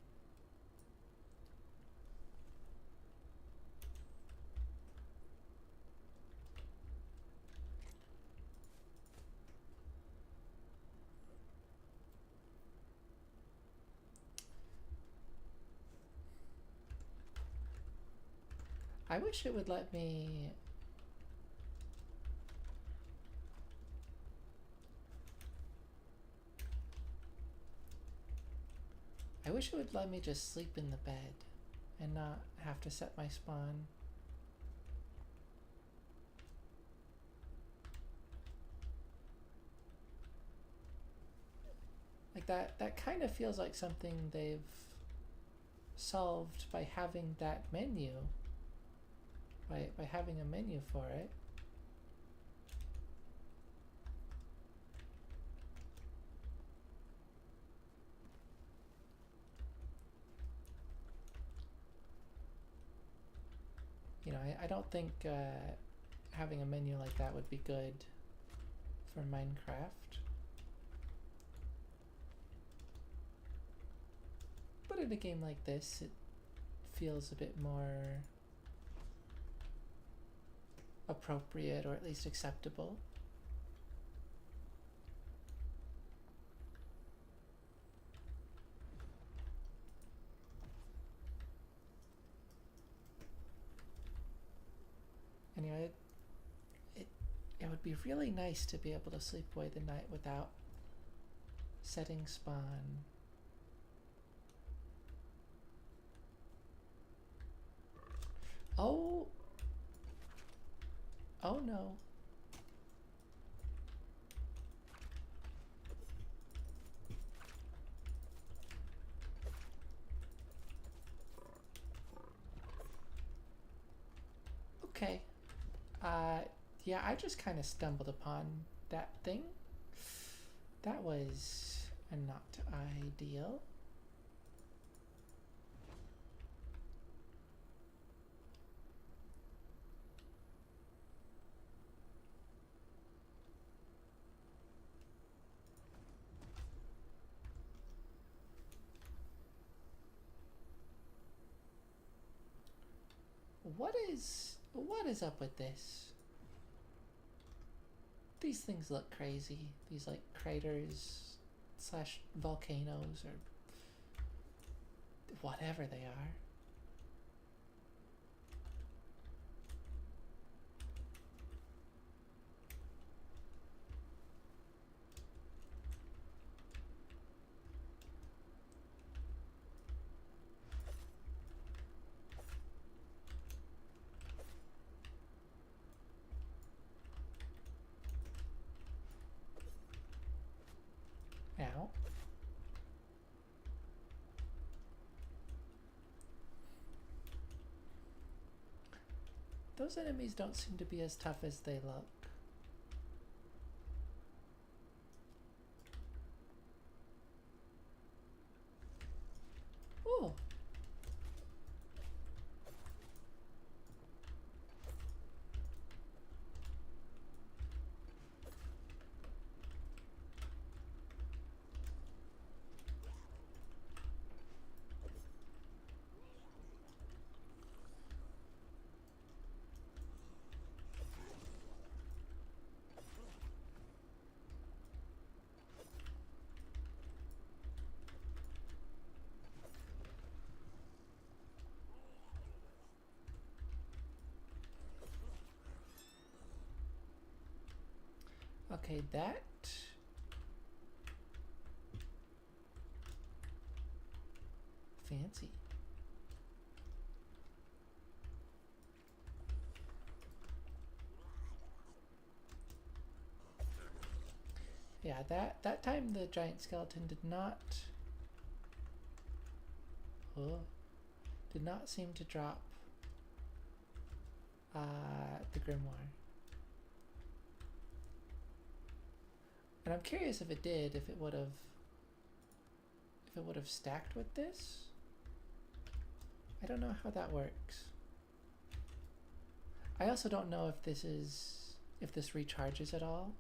I wish it would let me... I wish it would let me just sleep in the bed and not have to set my spawn. Like that kind of feels like something they've solved by having that menu. By having a menu for it. You know, I don't think having a menu like that would be good for Minecraft. But in a game like this, it feels a bit more appropriate, or at least acceptable. Anyway, it would be really nice to be able to sleep away the night without setting spawn. Oh! Oh no. Okay. Uh, yeah, I just kind of stumbled upon that thing. That was not ideal. What is up with this? These things look crazy. These like craters slash volcanoes or whatever they are. Ow. Those enemies don't seem to be as tough as they look. Ooh. Okay, that... fancy. Yeah, that time the giant skeleton did not... oh, did not seem to drop the grimoire. And I'm curious if it did, if it would have stacked with this. I don't know how that works. I also don't know if this recharges at all.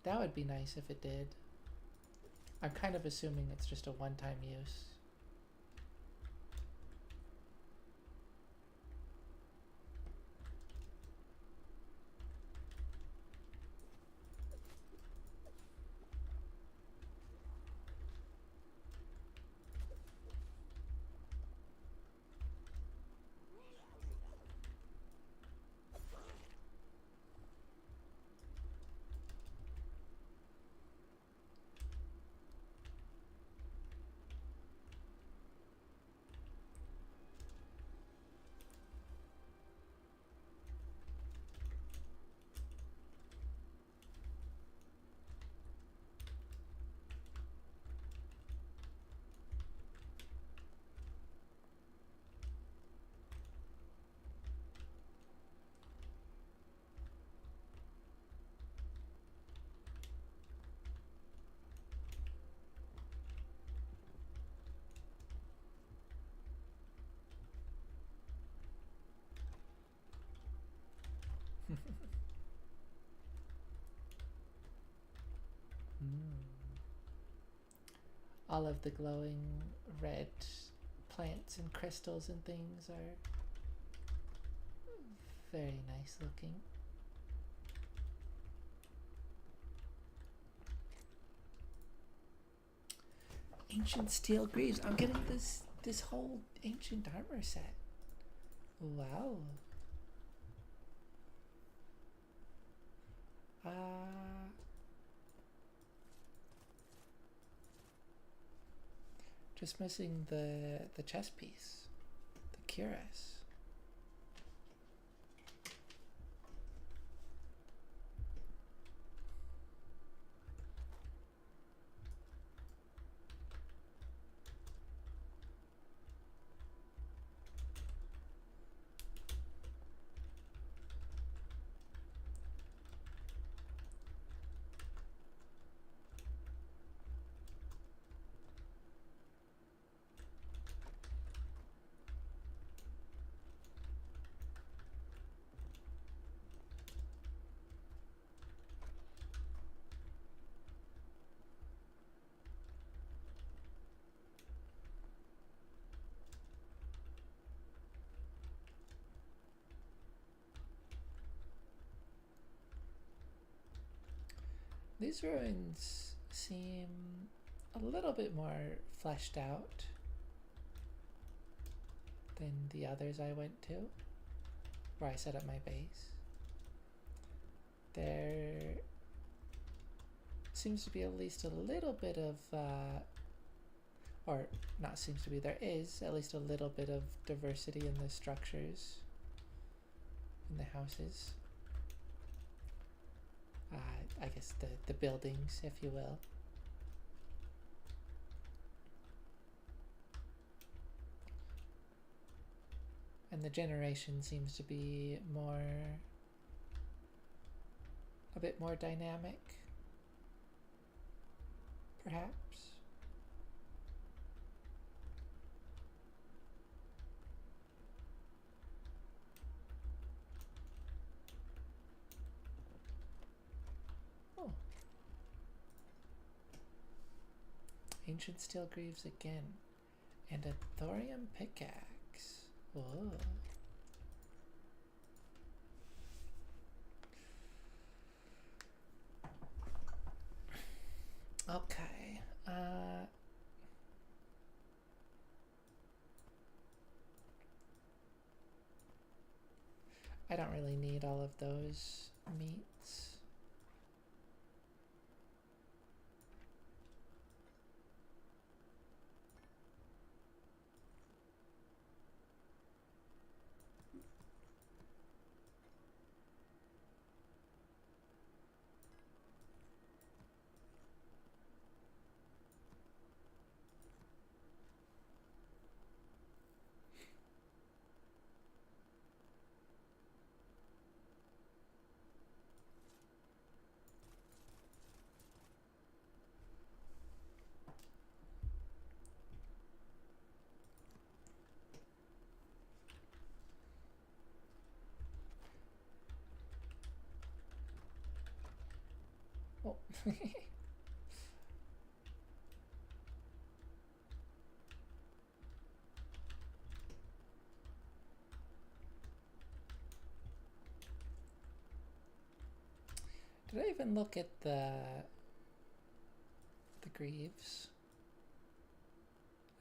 That would be nice if it did. I'm kind of assuming it's just a one-time use. All of the glowing red plants and crystals and things are very nice looking. Ancient steel greaves. I'm getting this whole ancient armor set. Wow. Just missing the chest piece, the cuirass. These ruins seem a little bit more fleshed out than the others I went to, where I set up my base. There seems to be at least a little bit of, or not seems to be, there is at least a little bit of diversity in the structures, in the houses. I guess the buildings, if you will. And the generation seems to be a bit more dynamic, perhaps. Oh. Ancient steel greaves again. And a thorium pickaxe. Whoa. Okay. I don't really need all of those meats. Oh. Did I even look at the greaves?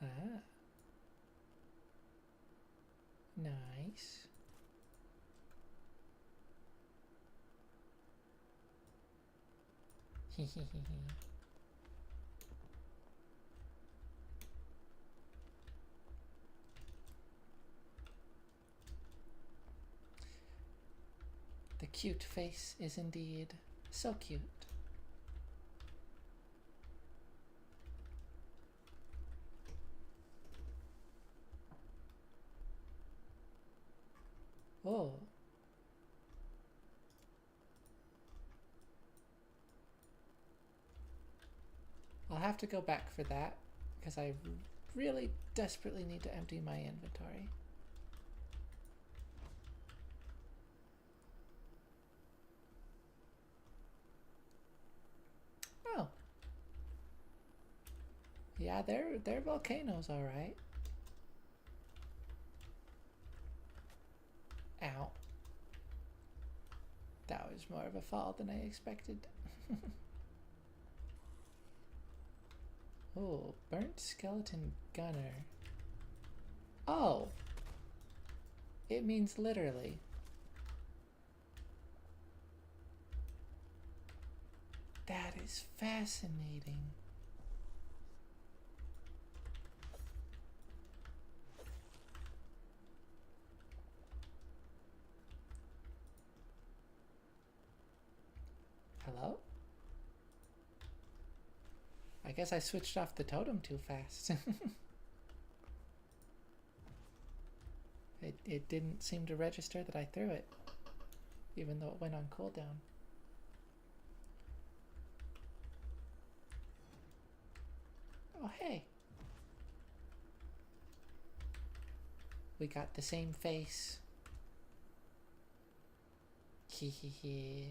Ah. Nice. The cute face is indeed so cute. Oh. I'll have to go back for that, because I really desperately need to empty my inventory. Oh. Yeah, they're volcanoes, alright. Ow. That was more of a fall than I expected. Oh, burnt skeleton gunner. Oh! It means literally. That is fascinating. Hello? I guess I switched off the totem too fast. It didn't seem to register that I threw it, even though it went on cooldown. Oh, hey. We got the same face. Hee hee hee.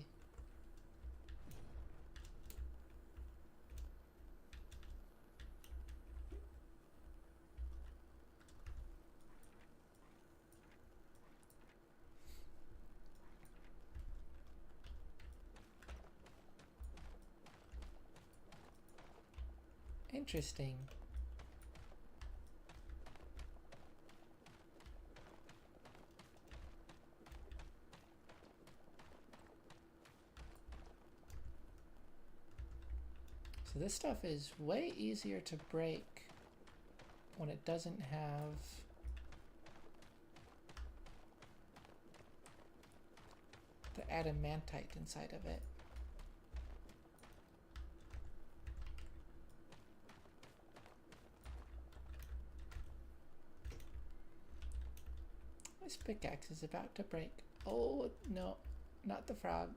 Interesting. So this stuff is way easier to break when it doesn't have the adamantite inside of it. This pickaxe is about to break. Oh no, not the frog.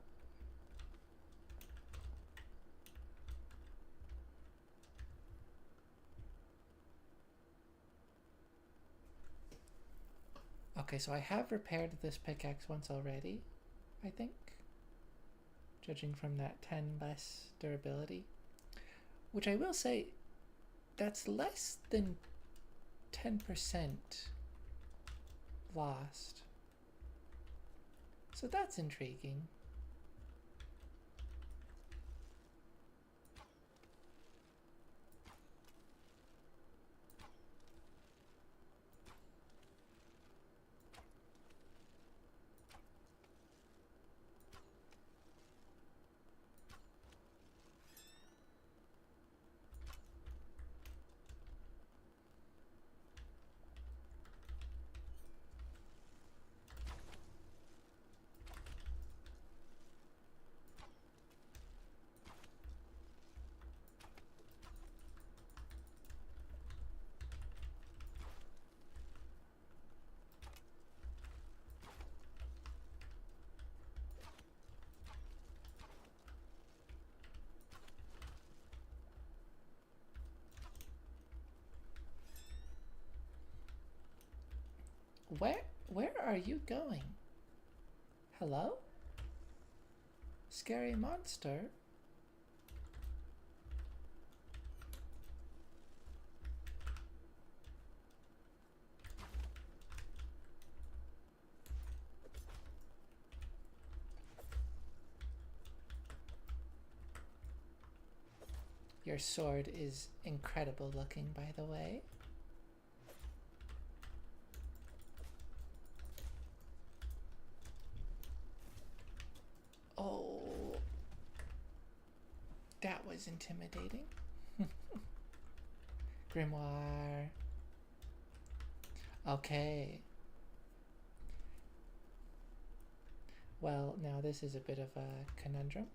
Okay, so I have repaired this pickaxe once already, I think. Judging from that 10 less durability. Which I will say, that's less than 10% lost. So that's intriguing. Where are you going? Hello? Scary monster? Your sword is incredible looking, by the way. Oh, that was intimidating. Grimoire. Okay. Well, now this is a bit of a conundrum.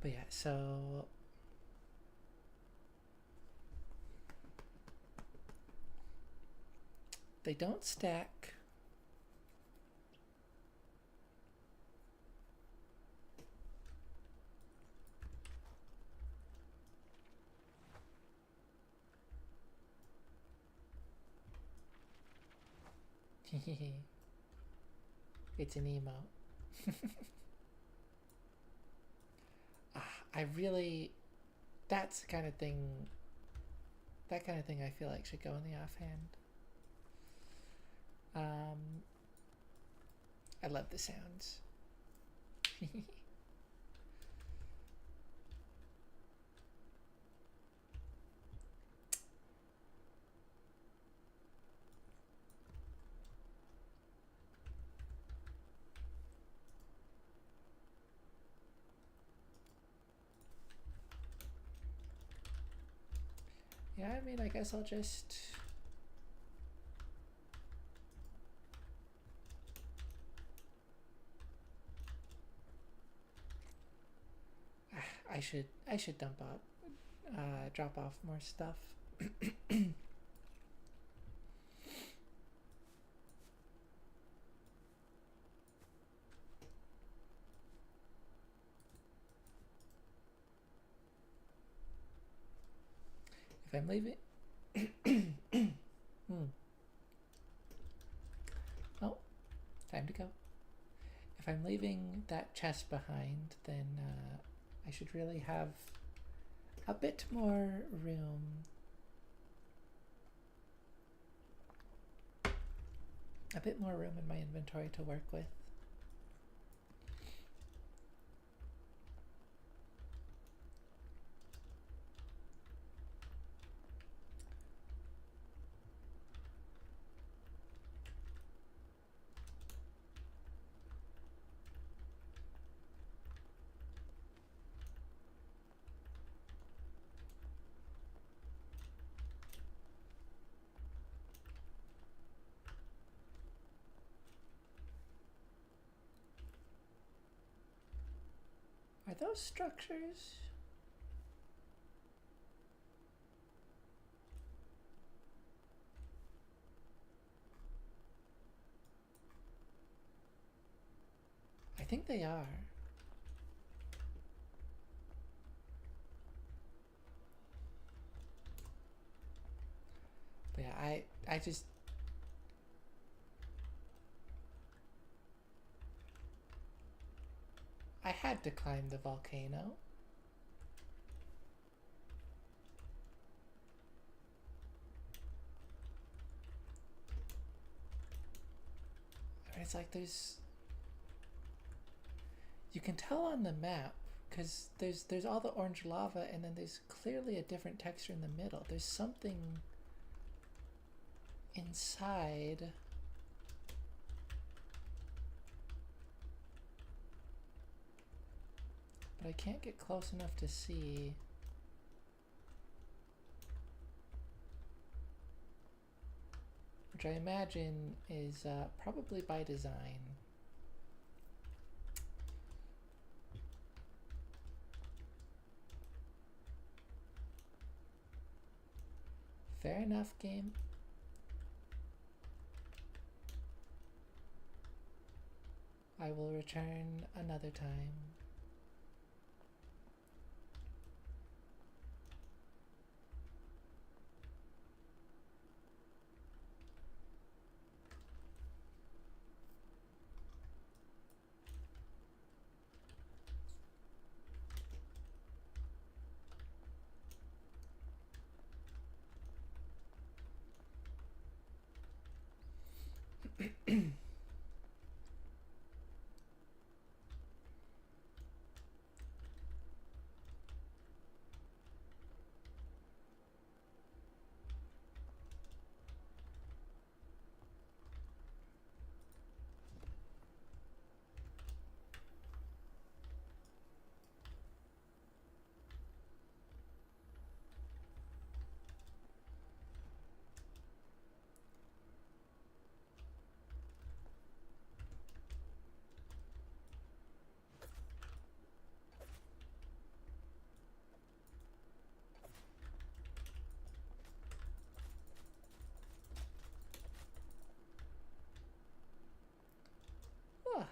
But yeah, so they don't stack. It's an emo. I really, that's the kind of thing, that kind of thing I feel like should go in the offhand. I love the sounds. Yeah, I mean, I guess I'll just I should drop off more stuff. If I'm leaving, oh, time to go. If I'm leaving that chest behind, then I should really have a bit more room. A bit more room in my inventory to work with. Are those structures? I think they are. But yeah, I just... I had to climb the volcano. I mean, it's like there's... You can tell on the map, because there's all the orange lava, and then there's clearly a different texture in the middle. There's something inside. But I can't get close enough to see. Which I imagine is probably by design. Fair enough, game. I will return another time. Ah.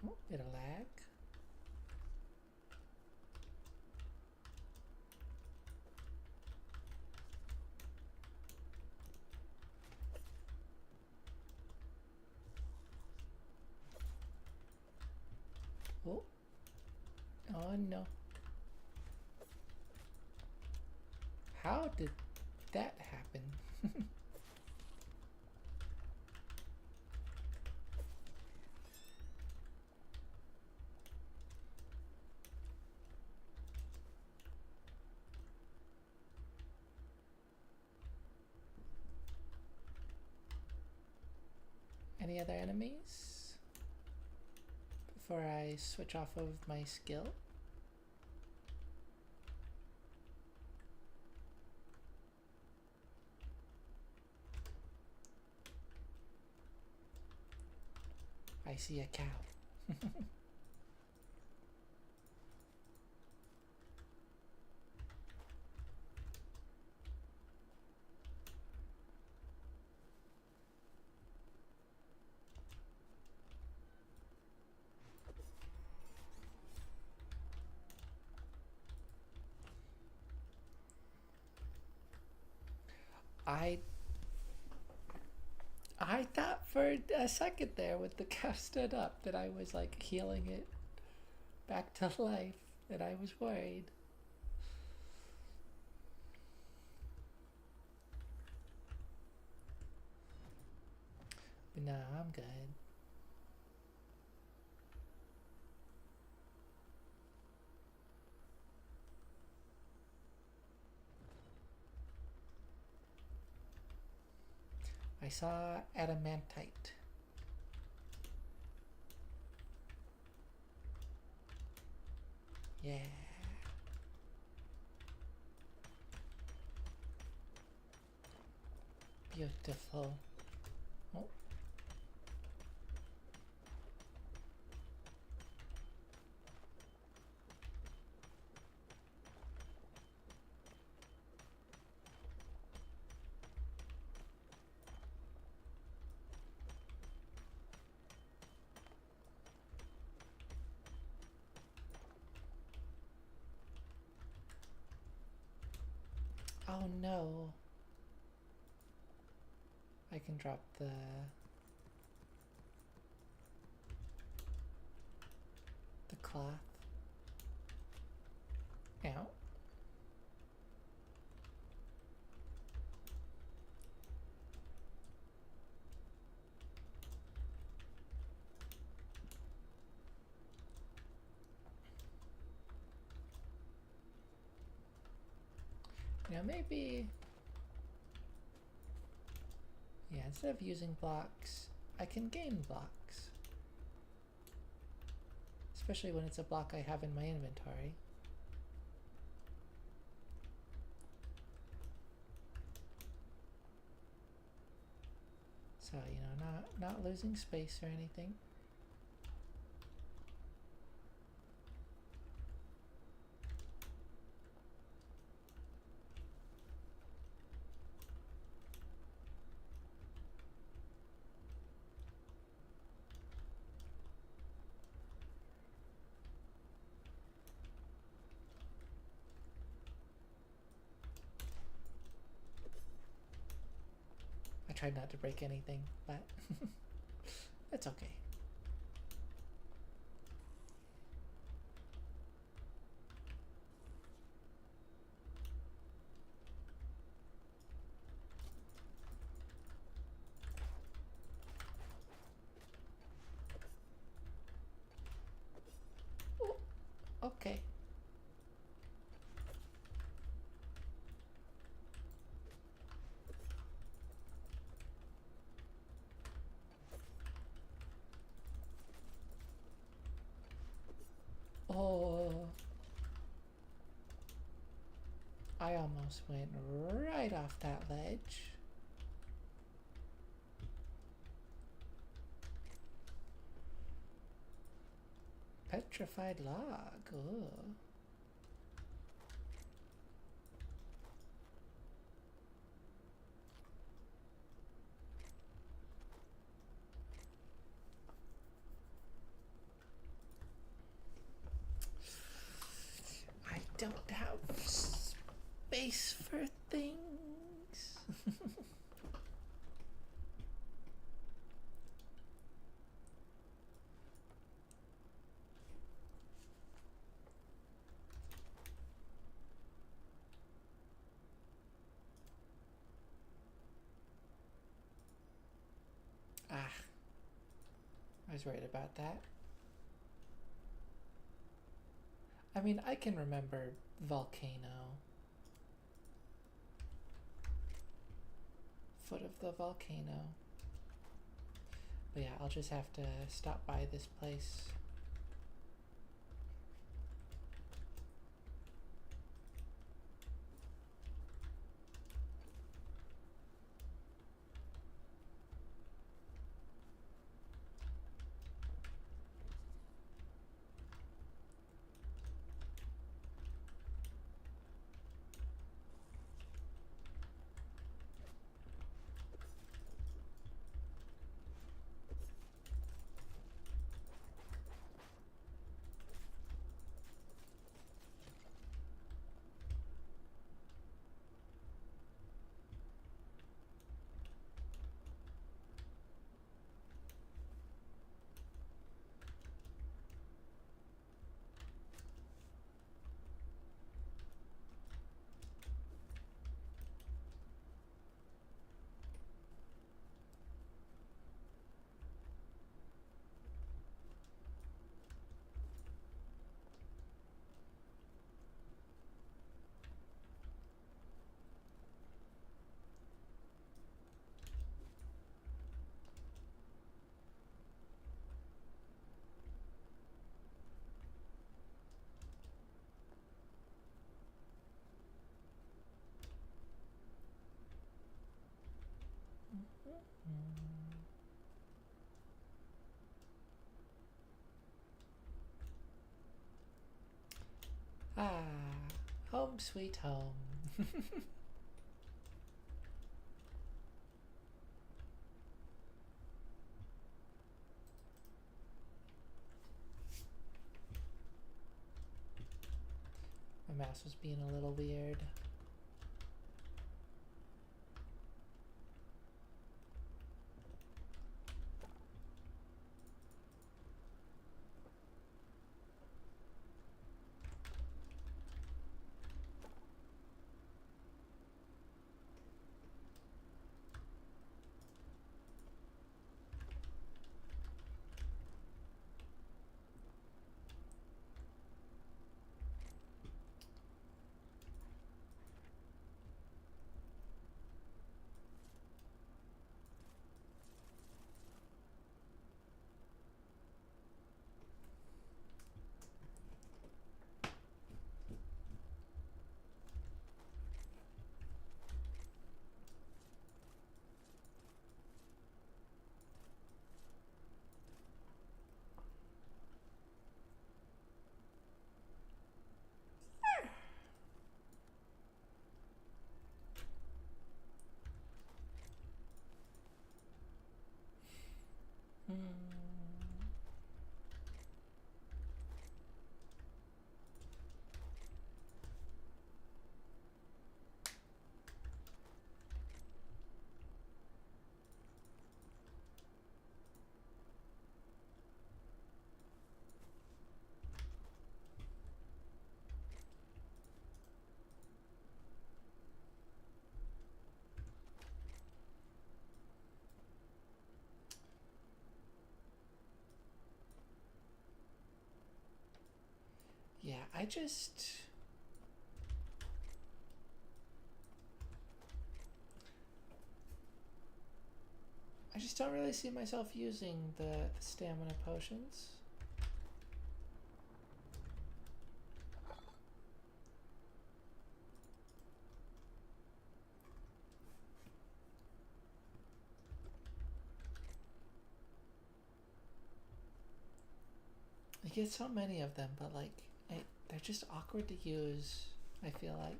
Oh, bit of lag. Oh. Oh no. How did that happen? any other enemies before I switch off of my skill? I see a cow. I thought for a second there with the cow stood up that I was like healing it back to life, and I was worried. But no, I'm good. I saw adamantite. Yeah. Beautiful. Oh. Oh no. I can drop the cloth. Ow. Now maybe, yeah, instead of using blocks, I can gain blocks. Especially when it's a block I have in my inventory. So, you know, not losing space or anything. I tried not to break anything, but it's okay. Ooh, okay. Oh, I almost went right off that ledge. Petrified log. Ugh. I don't have space for things. Ah, I was worried about that. I mean, I can remember volcano. Foot of the volcano. But yeah, I'll just have to stop by this place. Ah, home sweet home. My mouse was being a little weird. Yeah, I just don't really see myself using the stamina potions. I get so many of them, but like, they're just awkward to use, I feel like.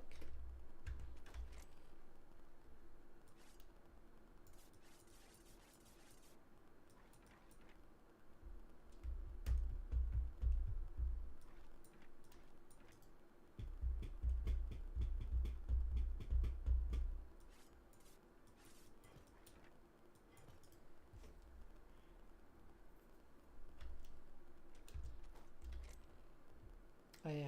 Oh yeah.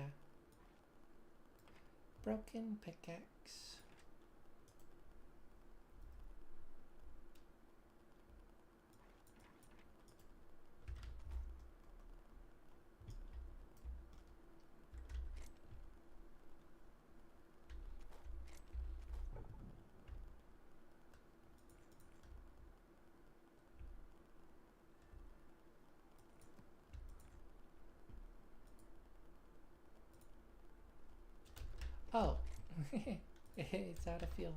Broken pickaxe. Oh, it's out of field.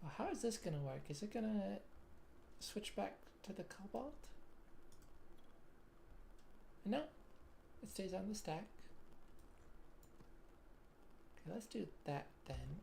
Well, how is this gonna work? Is it gonna switch back to the cobalt? No, it stays on the stack. Okay, let's do that then.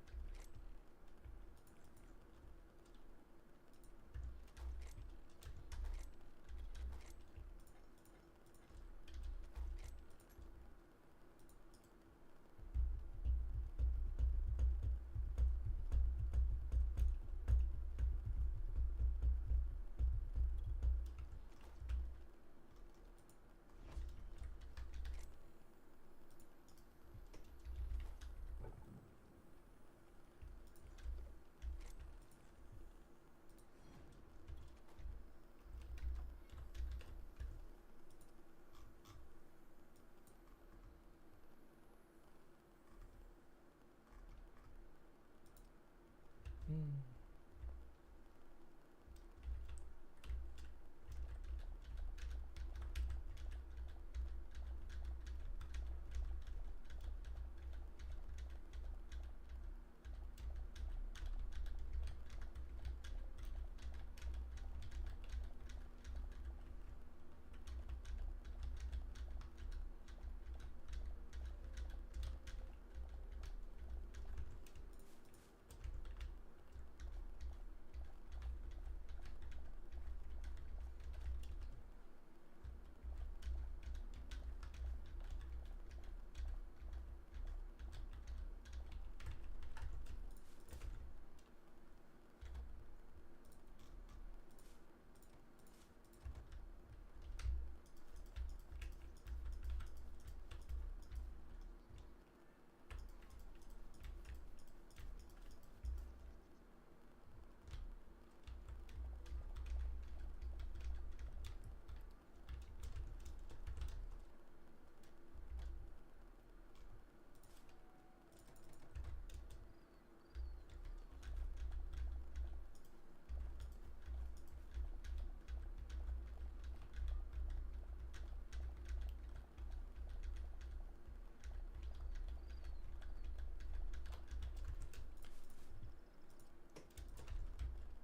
Hmm.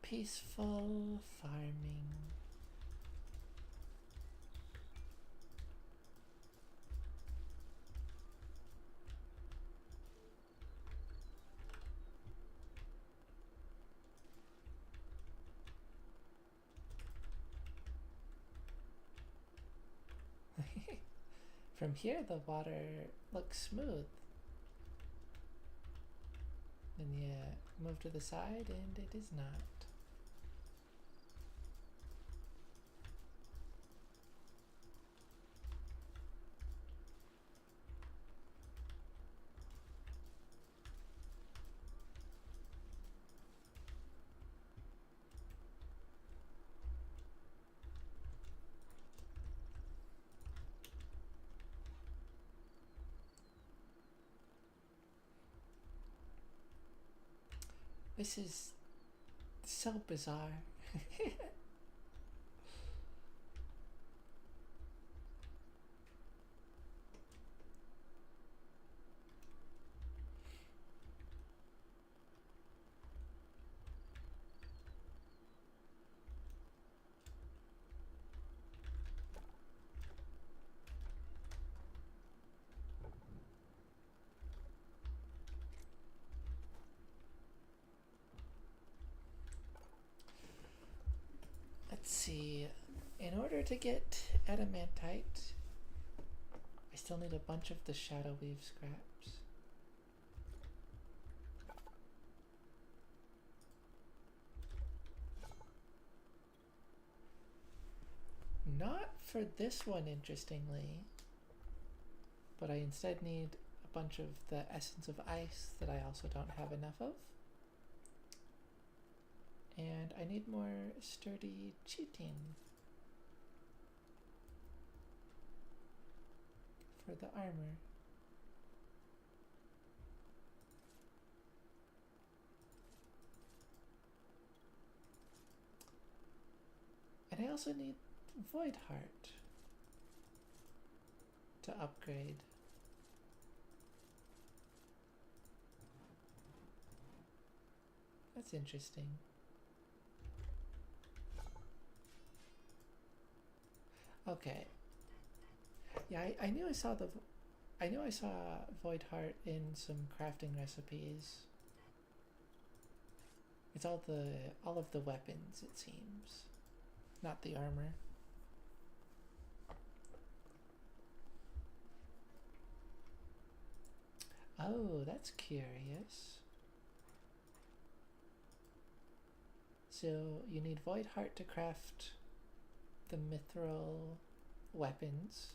Peaceful farming. From here, the water looks smooth. Then you move to the side, and it is not. This is so bizarre. Let's see. In order to get adamantite, I still need a bunch of the shadow weave scraps. Not for this one, interestingly, but I instead need a bunch of the essence of ice that I also don't have enough of. And I need more sturdy chitin for the armor. And I also need Void Heart to upgrade. That's interesting. Okay. Yeah, I knew I saw Void Heart in some crafting recipes. It's all of the weapons, it seems, not the armor. Oh, that's curious. So you need Void Heart to craft the mithril weapons,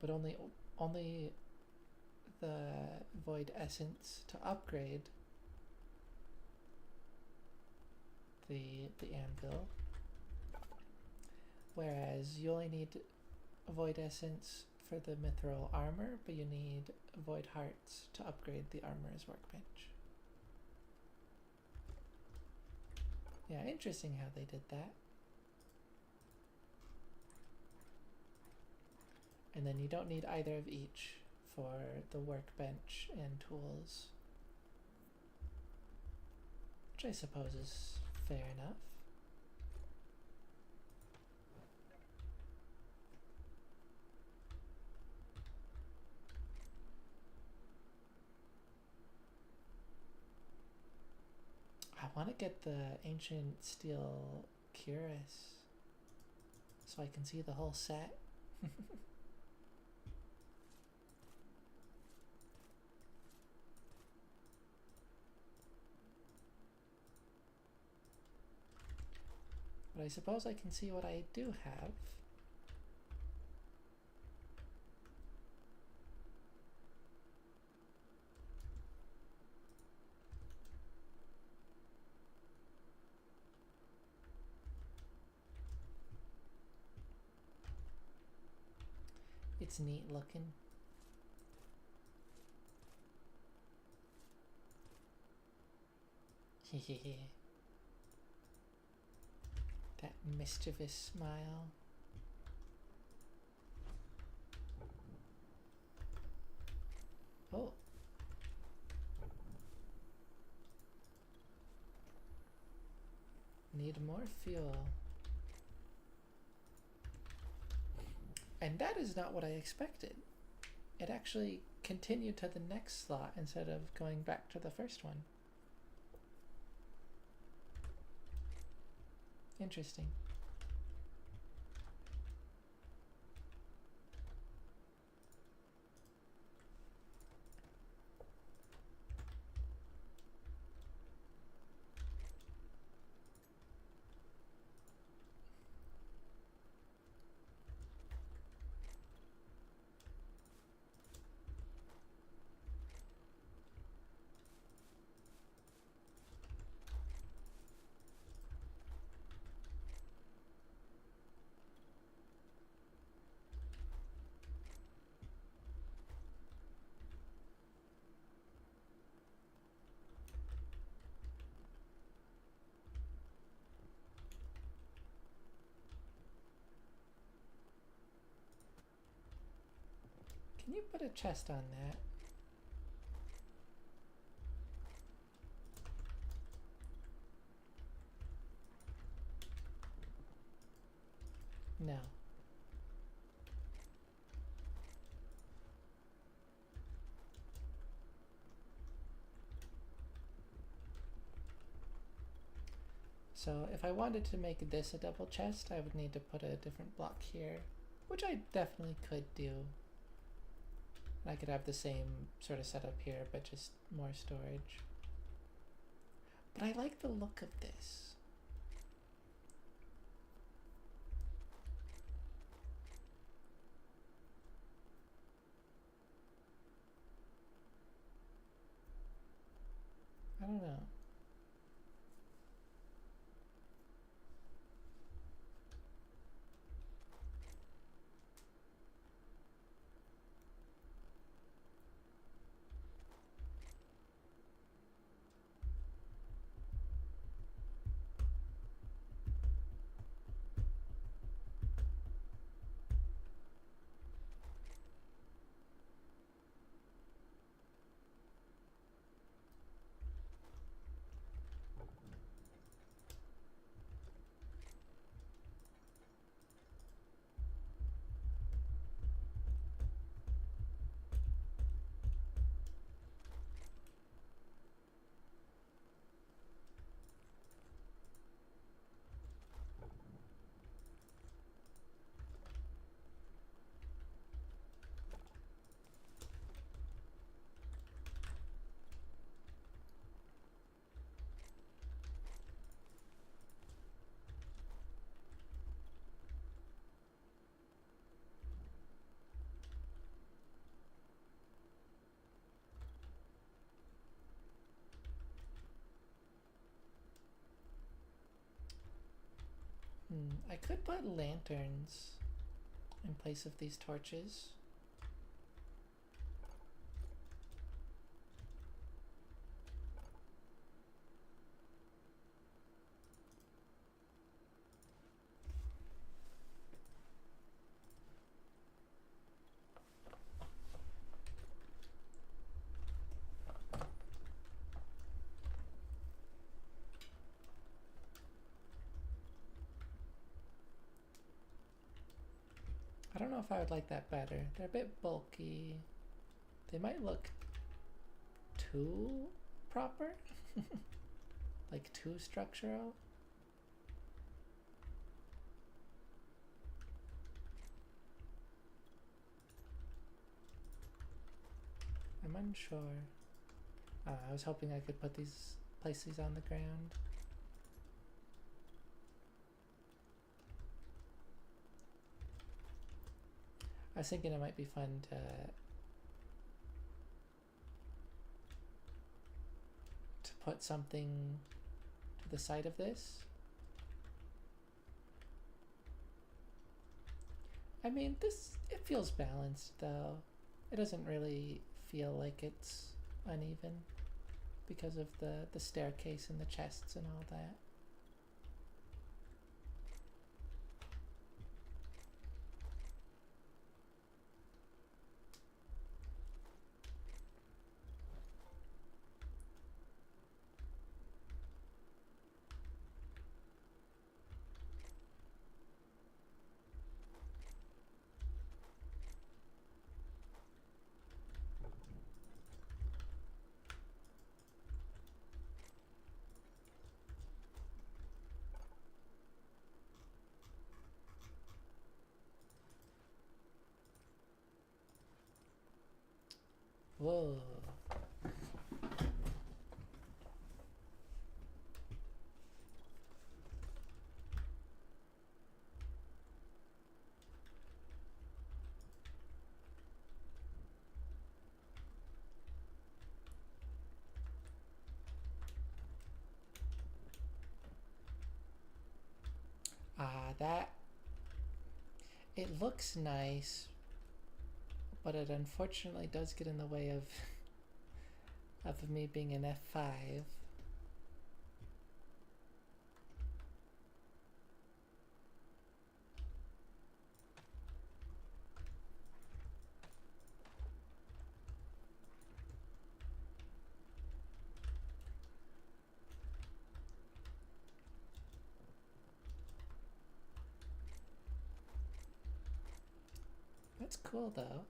but only the Void Essence to upgrade the anvil. Whereas you only need a Void Essence for the mithril armor, but you need Void Hearts to upgrade the armorer's workbench. Yeah, interesting how they did that. And then you don't need either of each for the workbench and tools, which I suppose is fair enough. I want to get the ancient steel cuirass so I can see the whole set. But I suppose I can see what I do have. It's neat looking. That mischievous smile. Oh. Need more fuel. And that is not what I expected. It actually continued to the next slot instead of going back to the first one. Interesting. Can you put a chest on that? No. So if I wanted to make this a double chest, I would need to put a different block here, which I definitely could do. I could have the same sort of setup here, but just more storage. But I like the look of this. I don't know. I could put lanterns in place of these torches. I don't know if I would like that better. They're a bit bulky. They might look too proper, like too structural. I'm unsure. I was hoping I could place these on the ground. I was thinking it might be fun to put something to the side of this. I mean, it feels balanced though. It doesn't really feel like it's uneven because of the staircase and the chests and all that. Whoa. That, it looks nice, but it unfortunately does get in the way of me being an F5. That's cool though.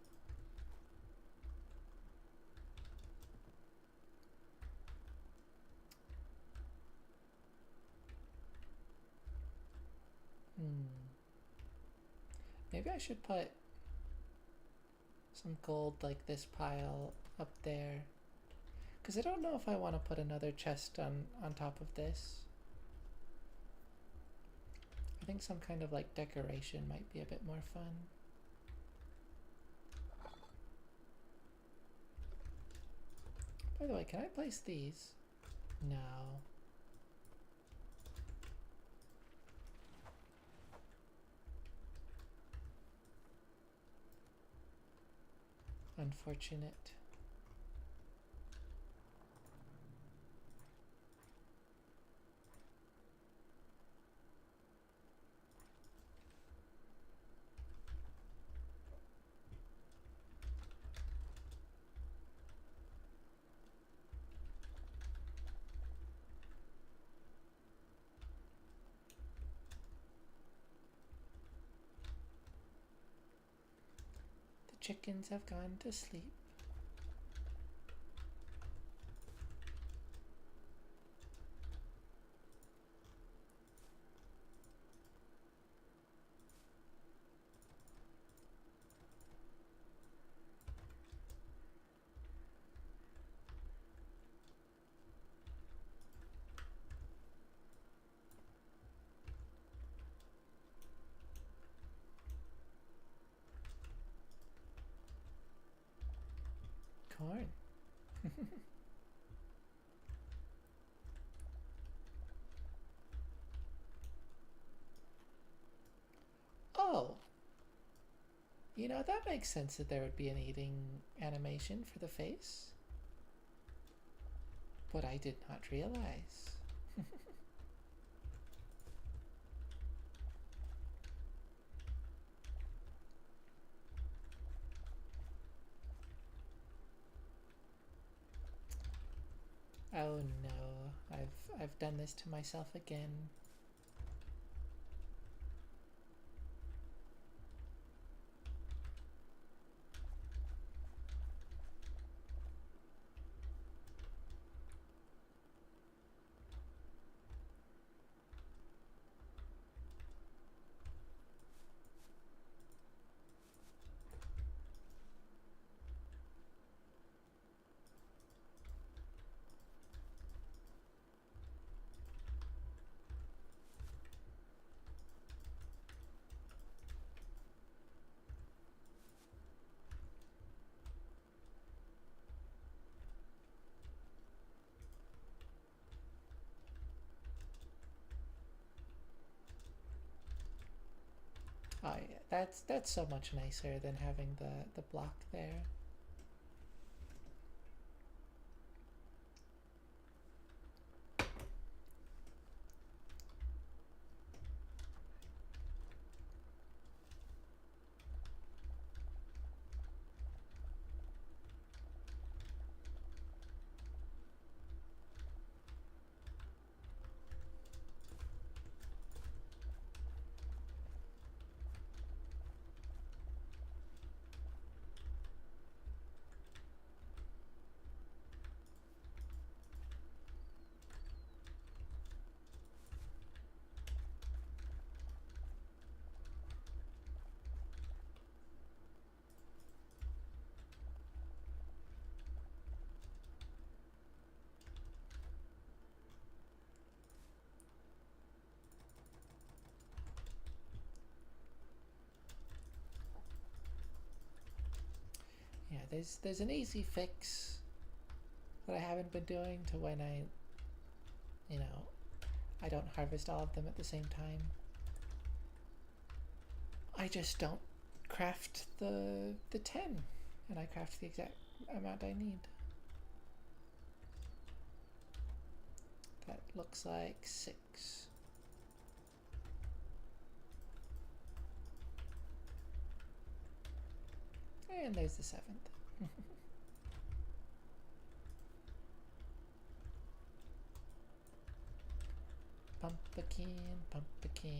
Maybe I should put some gold like this pile up there. Because I don't know if I want to put another chest on top of this. I think some kind of like decoration might be a bit more fun. By the way, can I place these? No. Unfortunate. The chickens have gone to sleep. Corn. You know, that makes sense that there would be an eating animation for the face. But I did not realize. Oh no, I've done this to myself again. Oh yeah, that's so much nicer than having the block there. Yeah, there's an easy fix that I haven't been doing to when you know, I don't harvest all of them at the same time. I just don't craft the 10, and I craft the exact amount I need. That looks like 6. And there's the 7th. Pumpkin, pumpkin.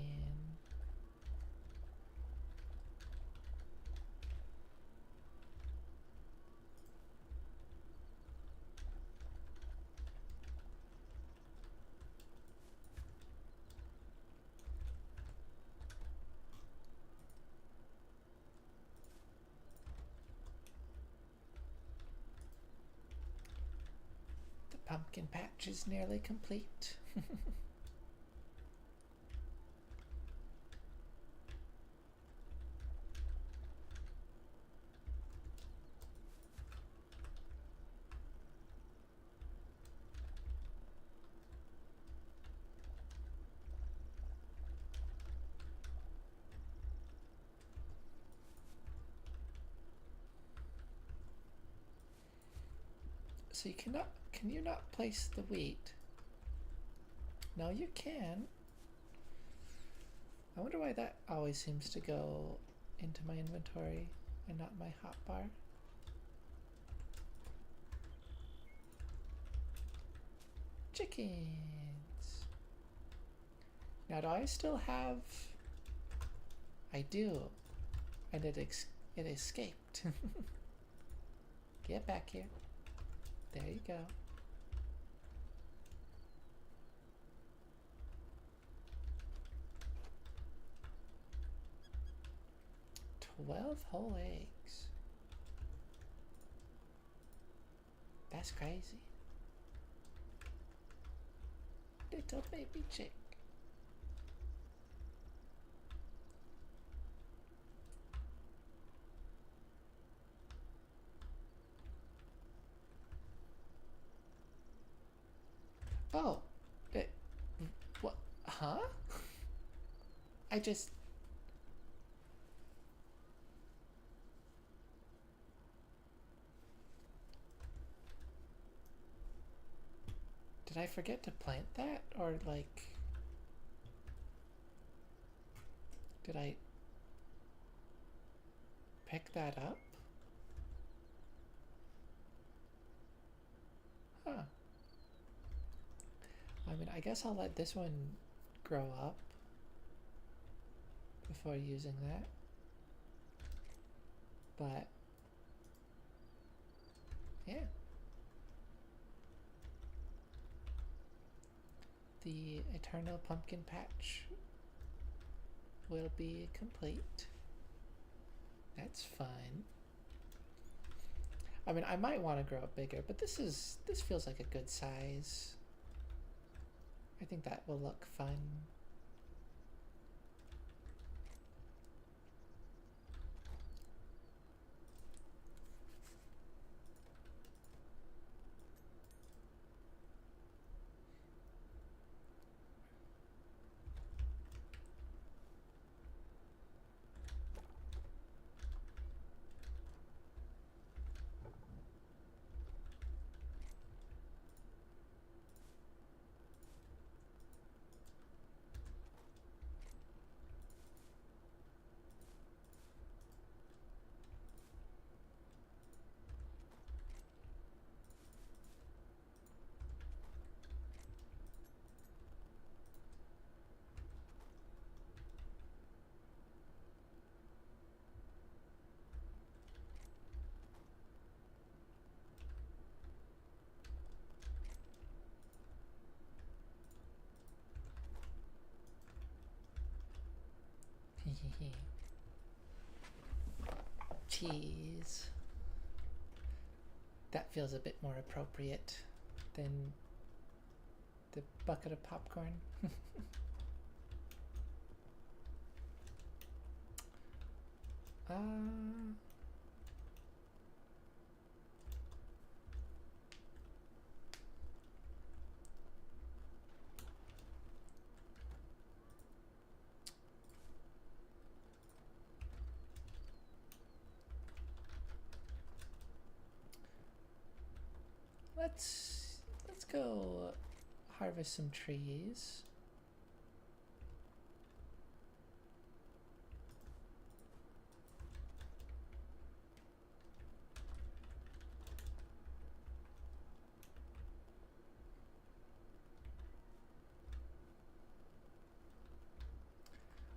The pumpkin patch is nearly complete. So can you not place the wheat? No, you can. I wonder why that always seems to go into my inventory and not my hotbar. Chickens. Now, do I still have... I do. And it escaped. Get back here. There you go. 12 whole eggs. That's crazy. Little baby chick. Oh, what? Huh? I just... Did I forget to plant that? Or like... Did I pick that up? Huh. I mean, I guess I'll let this one grow up before using that. But, yeah. The Eternal Pumpkin Patch will be complete. That's fun. I mean, I might want to grow it bigger, but this feels like a good size. I think that will look fun. Cheese. That feels a bit more appropriate than the bucket of popcorn. uh, let's go harvest some trees.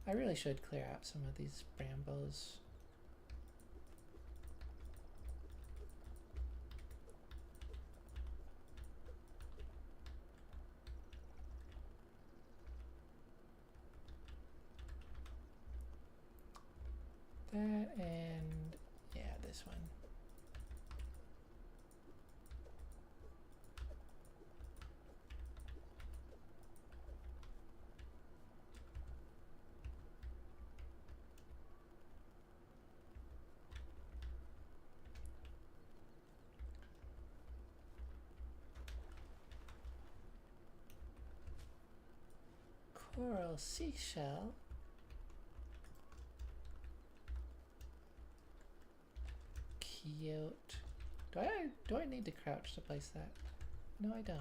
I really should clear out some of these brambles. That and yeah, this one. Coral seashell. Cute. Do I need to crouch to place that? No, I don't.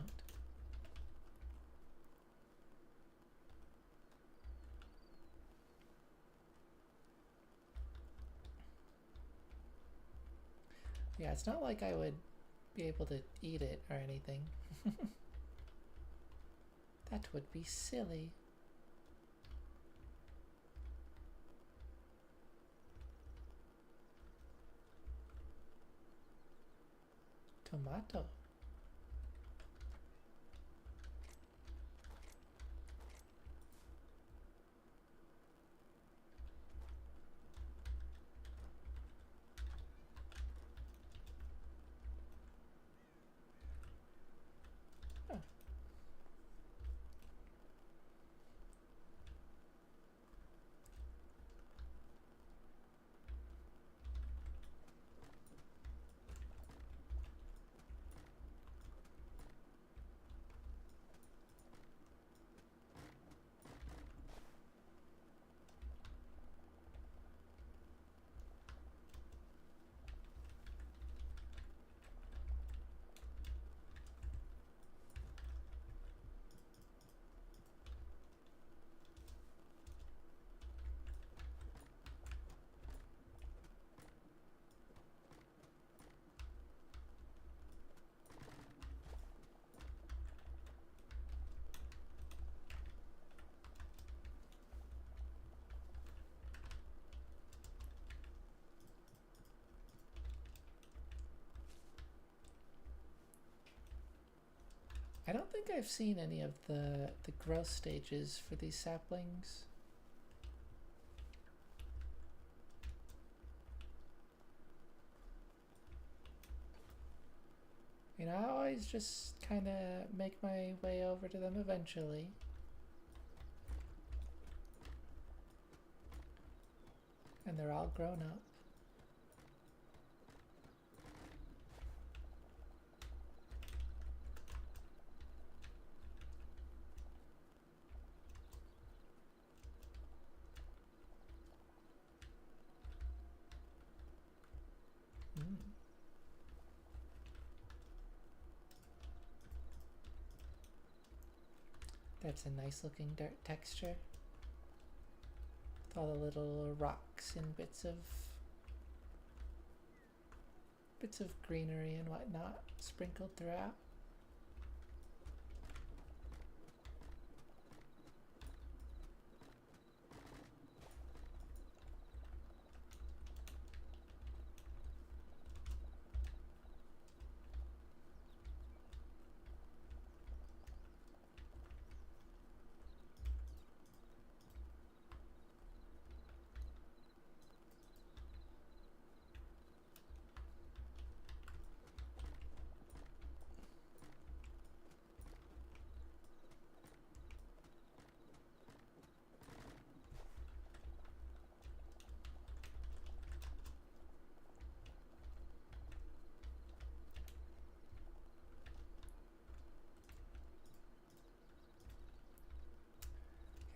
Yeah, it's not like I would be able to eat it or anything. That would be silly. Tomato. Oh. I don't think I've seen any of the growth stages for these saplings. You know, I always just kind of make my way over to them eventually. And they're all grown up. Mm. That's a nice looking dirt texture. With all the little rocks and bits of greenery and whatnot sprinkled throughout.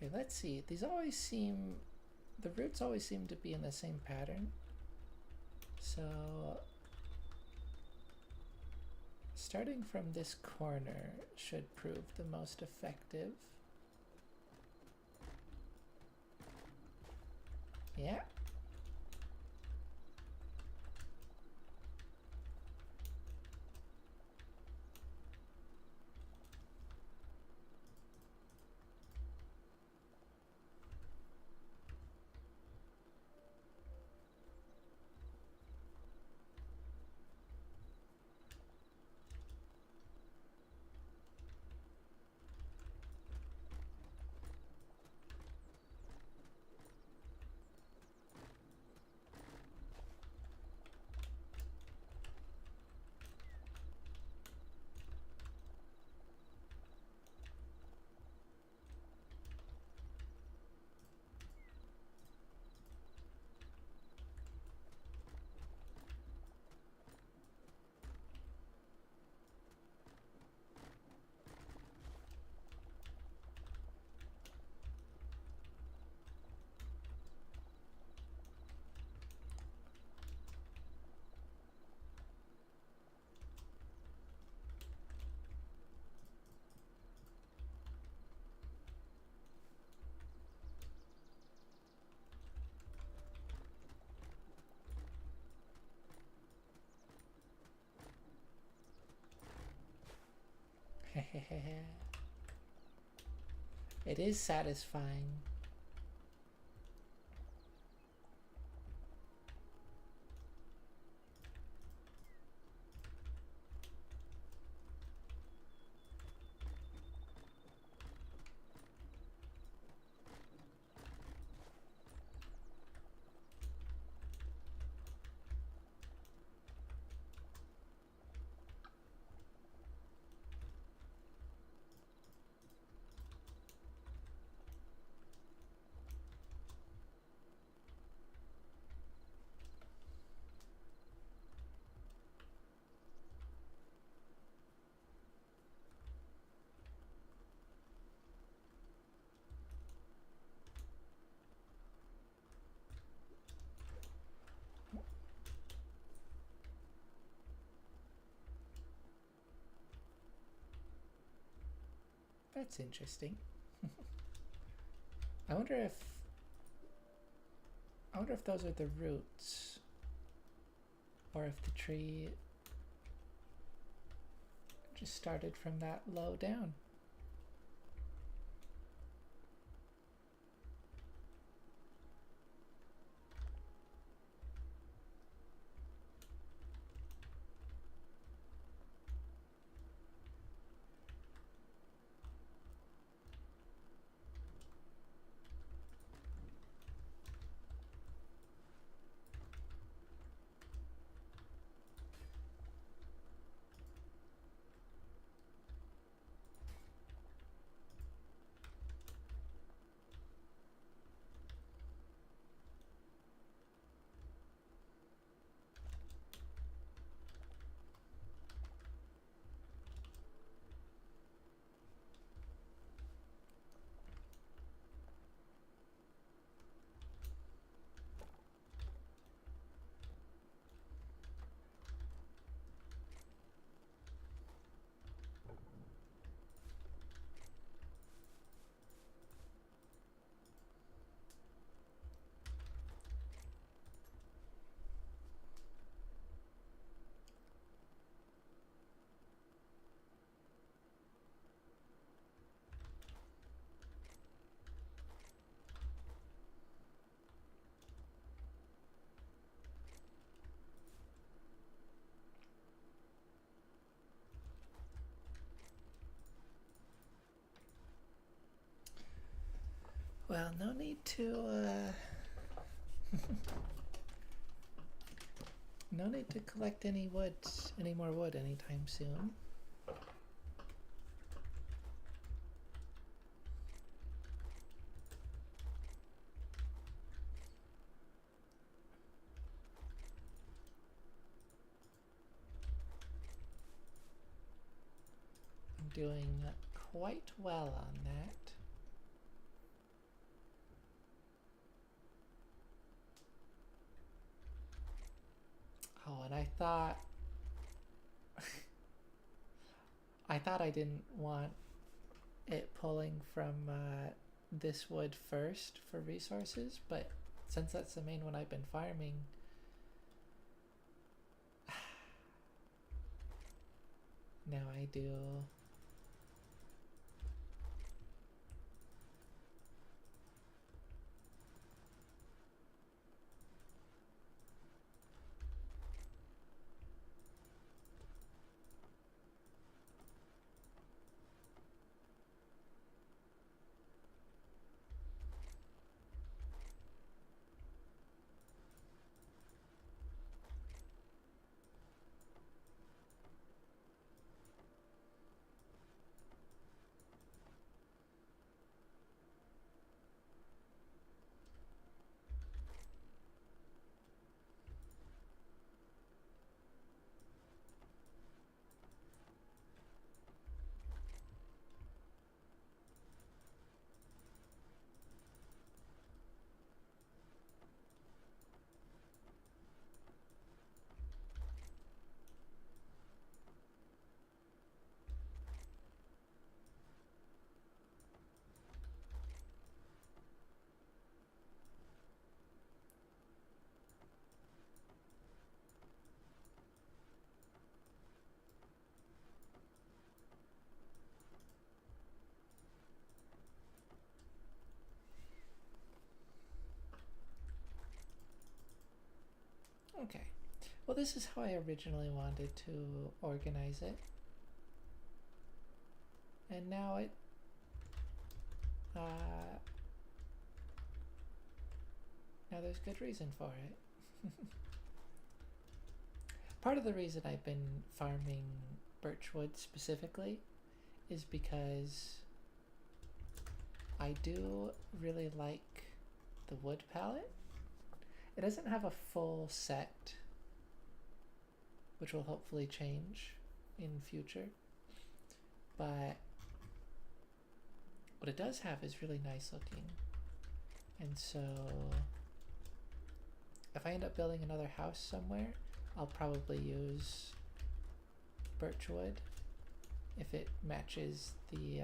Okay, let's see. These always seem, the roots always seem to be in the same pattern. So, starting from this corner should prove the most effective. Yeah. It is satisfying. That's interesting. I wonder if those are the roots, or if the tree just started from that low down. Well, no need to, no need to collect any more wood anytime soon. I'm doing quite well on that. Oh, and I thought I didn't want it pulling from this wood first for resources, but since that's the main one I've been farming, now I do. Okay. Well, this is how I originally wanted to organize it. And now now there's good reason for it. Part of the reason I've been farming birchwood specifically is because I do really like the wood palette. It doesn't have a full set, which will hopefully change in future, but what it does have is really nice looking. And so if I end up building another house somewhere, I'll probably use birchwood if it matches the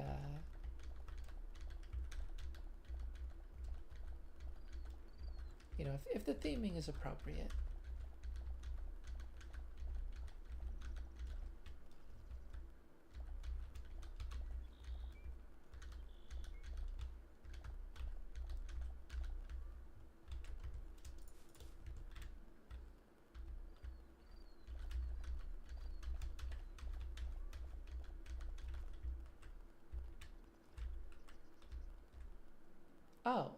you know, if the theming is appropriate. Oh.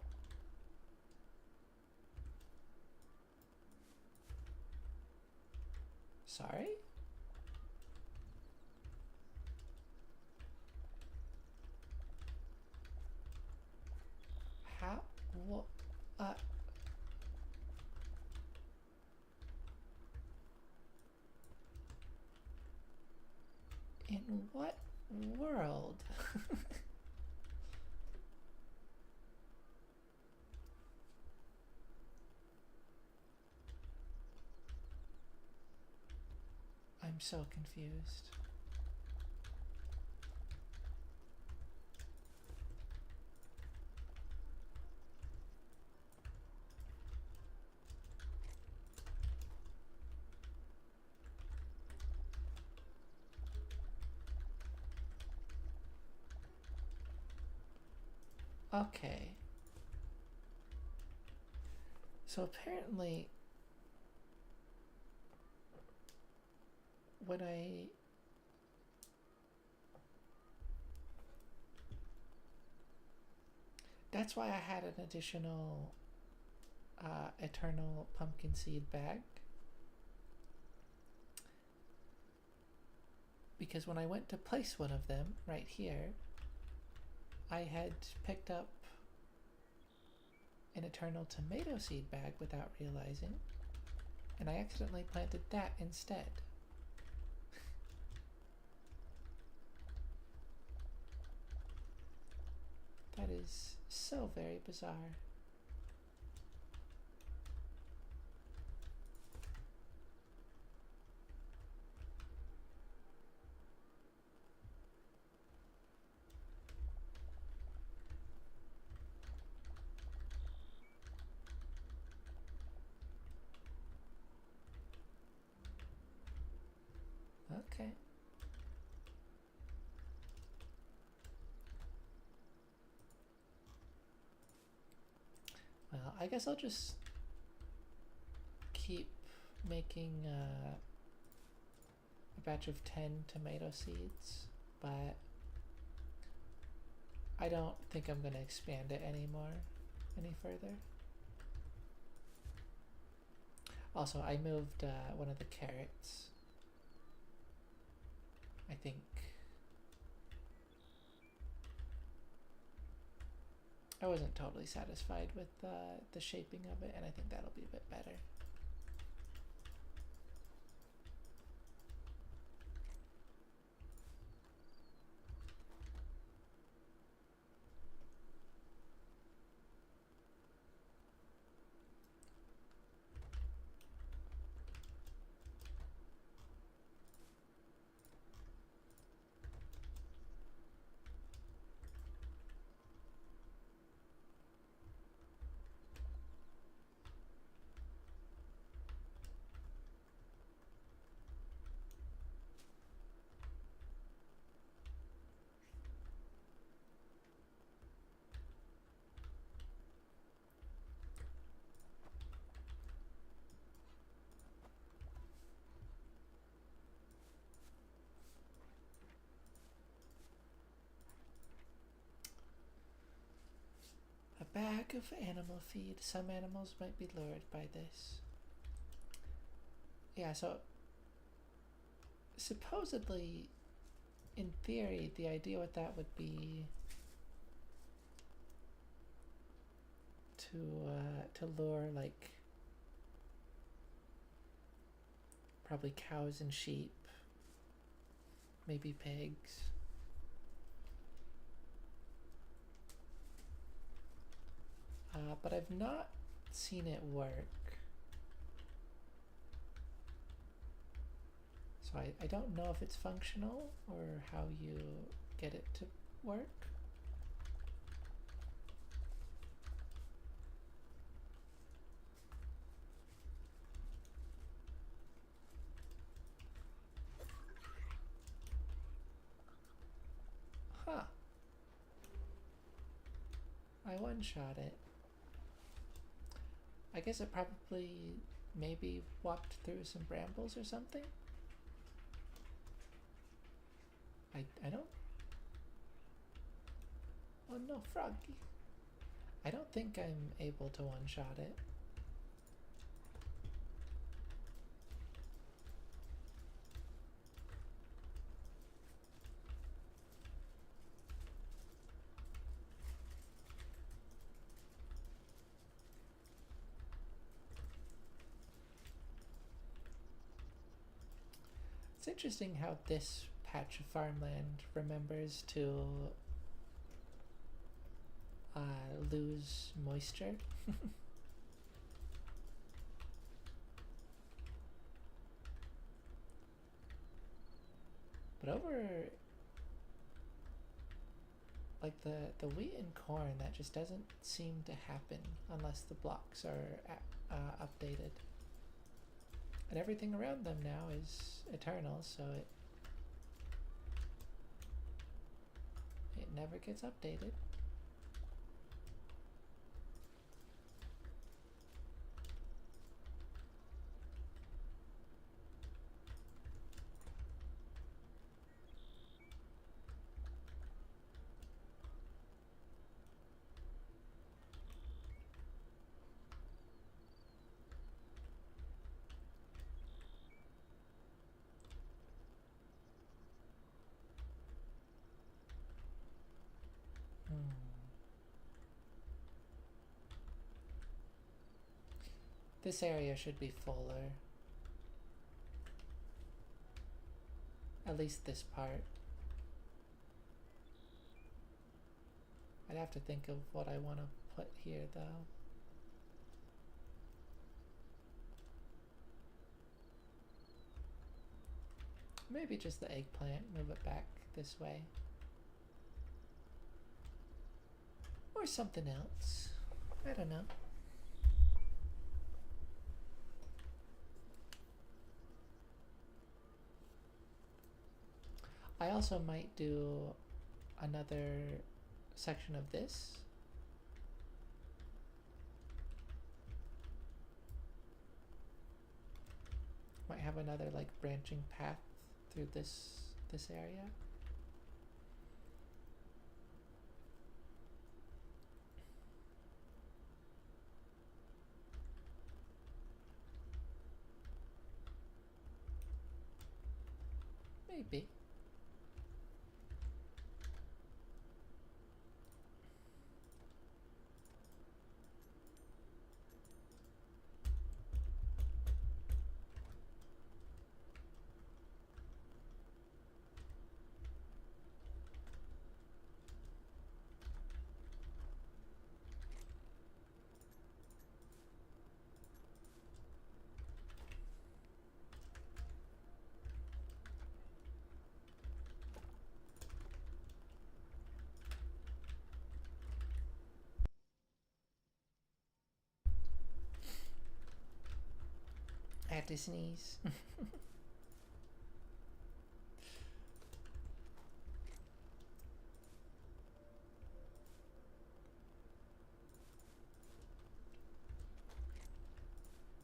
Sorry? How? What? In what world? I'm so confused. Okay. So apparently, when that's why I had an additional eternal pumpkin seed bag. Because when I went to place one of them right here, I had picked up an eternal tomato seed bag without realizing, and I accidentally planted that instead. That is so very bizarre. Okay. Well, I guess I'll just keep making a batch of 10 tomato seeds, but I don't think I'm gonna expand it any further. Also, I moved one of the carrots. I think I wasn't totally satisfied with the shaping of it, and I think that'll be a bit better. A bag of animal feed. Some animals might be lured by this. Yeah, so supposedly, in theory, the idea with that would be to lure like probably cows and sheep, maybe pigs. But I've not seen it work. So I don't know if it's functional or how you get it to work. Huh. I one-shot it. I guess it probably maybe walked through some brambles or something. I don't... Oh no, Froggy. I don't think I'm able to one-shot it. It's interesting how this patch of farmland remembers to lose moisture. But over like the wheat and corn, that just doesn't seem to happen unless the blocks are updated. And everything around them now is eternal, so it never gets updated. This area should be fuller. At least this part. I'd have to think of what I want to put here though. Maybe just the eggplant, move it back this way. Or something else. I don't know. I also might do another section of this. Might have another like branching path through this area. Maybe. I had to sneeze.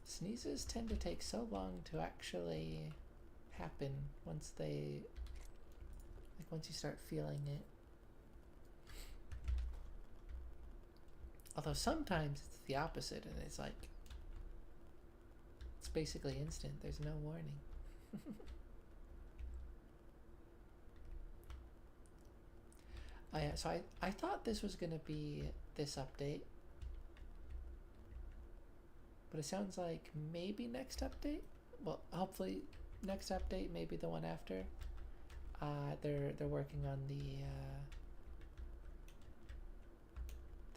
Sneezes tend to take so long to actually happen once you start feeling it. Although sometimes it's the opposite and it's like, it's basically instant, there's no warning. Oh yeah, so I thought this was gonna be this update. But it sounds like maybe next update? Well, hopefully next update, maybe the one after. They're working on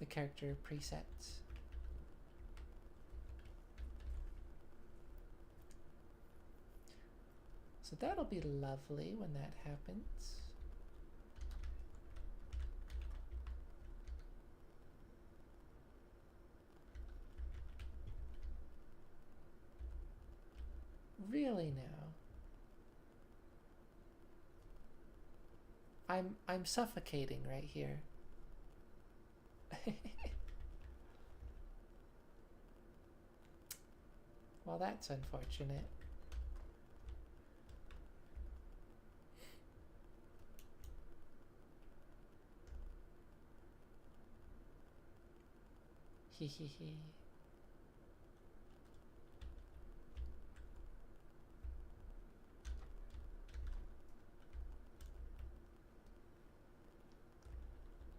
the character presets. So that'll be lovely when that happens. Really now? I'm suffocating right here. Well, that's unfortunate. Hee hee hee.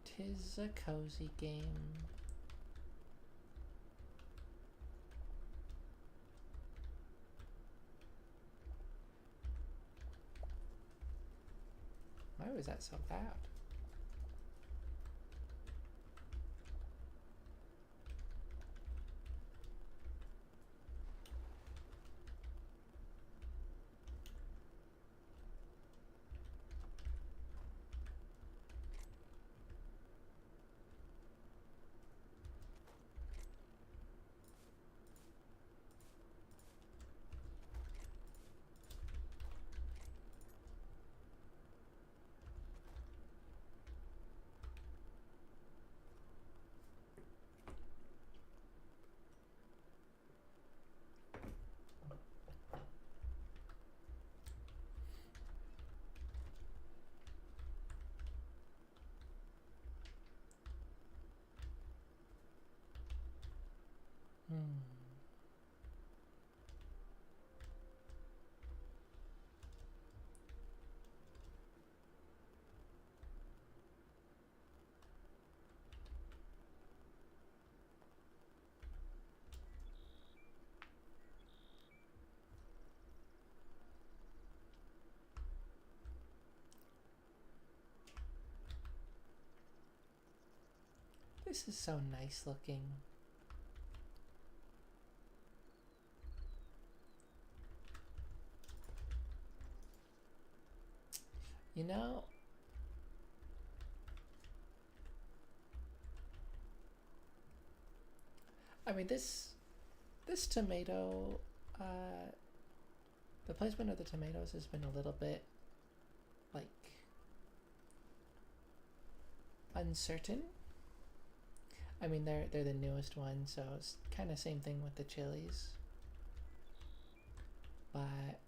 Tis a cozy game. Why was that so loud? This is so nice looking. You know, I mean this tomato, the placement of the tomatoes has been a little bit like uncertain. I mean they're the newest ones, so it's kind of same thing with the chilies. But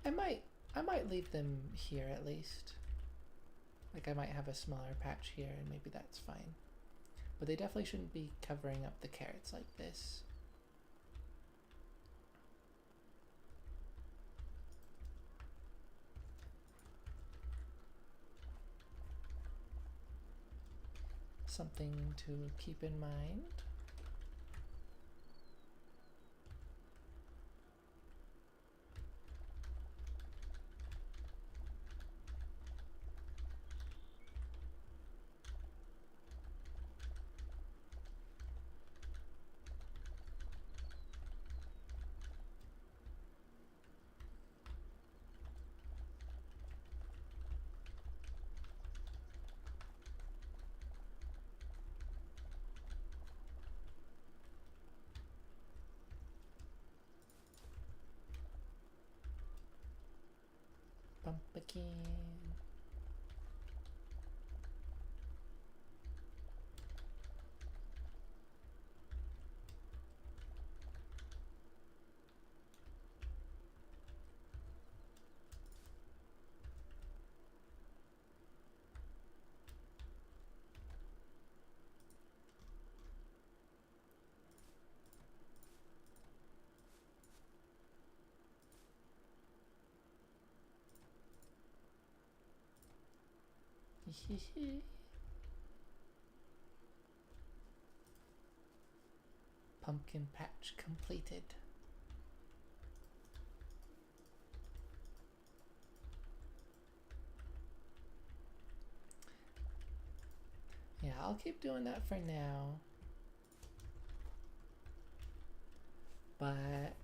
I might leave them here at least. Like I might have a smaller patch here and maybe that's fine. But they definitely shouldn't be covering up the carrots like this. Something to keep in mind. Pumpkin. Pumpkin patch completed. Yeah, I'll keep doing that for now. But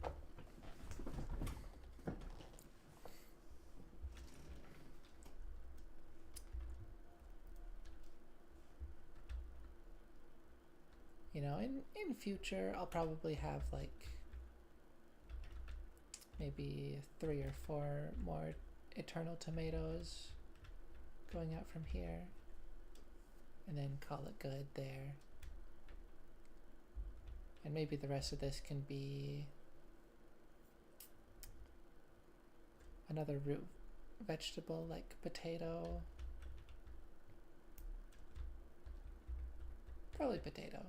you know, in future I'll probably have like maybe 3 or 4 more eternal tomatoes going out from here and then call it good there. And maybe the rest of this can be another root vegetable like potato. Probably potato.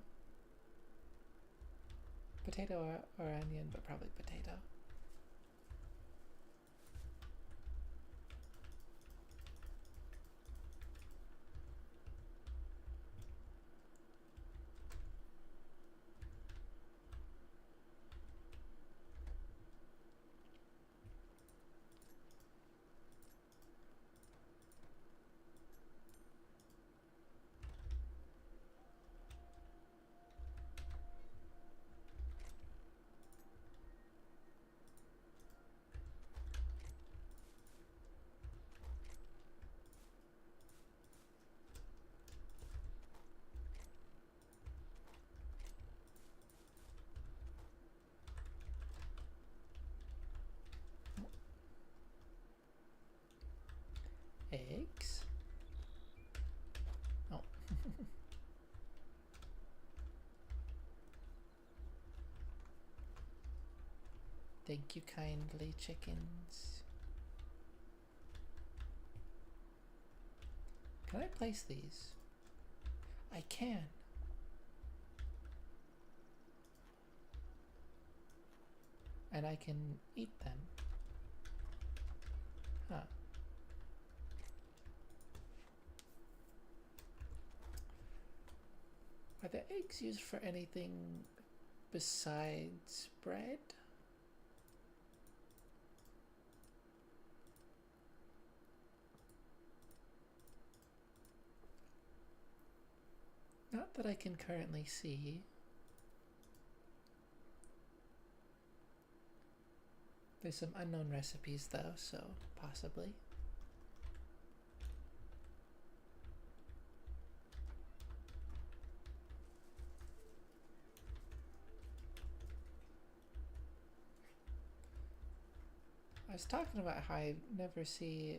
Potato or onion, but probably potato. Eggs. Oh. Thank you kindly, chickens. Can I place these? I can. And I can eat them. Huh. Are the eggs used for anything besides bread? that I can currently see. There's some unknown recipes though, so possibly. I was talking about how I never see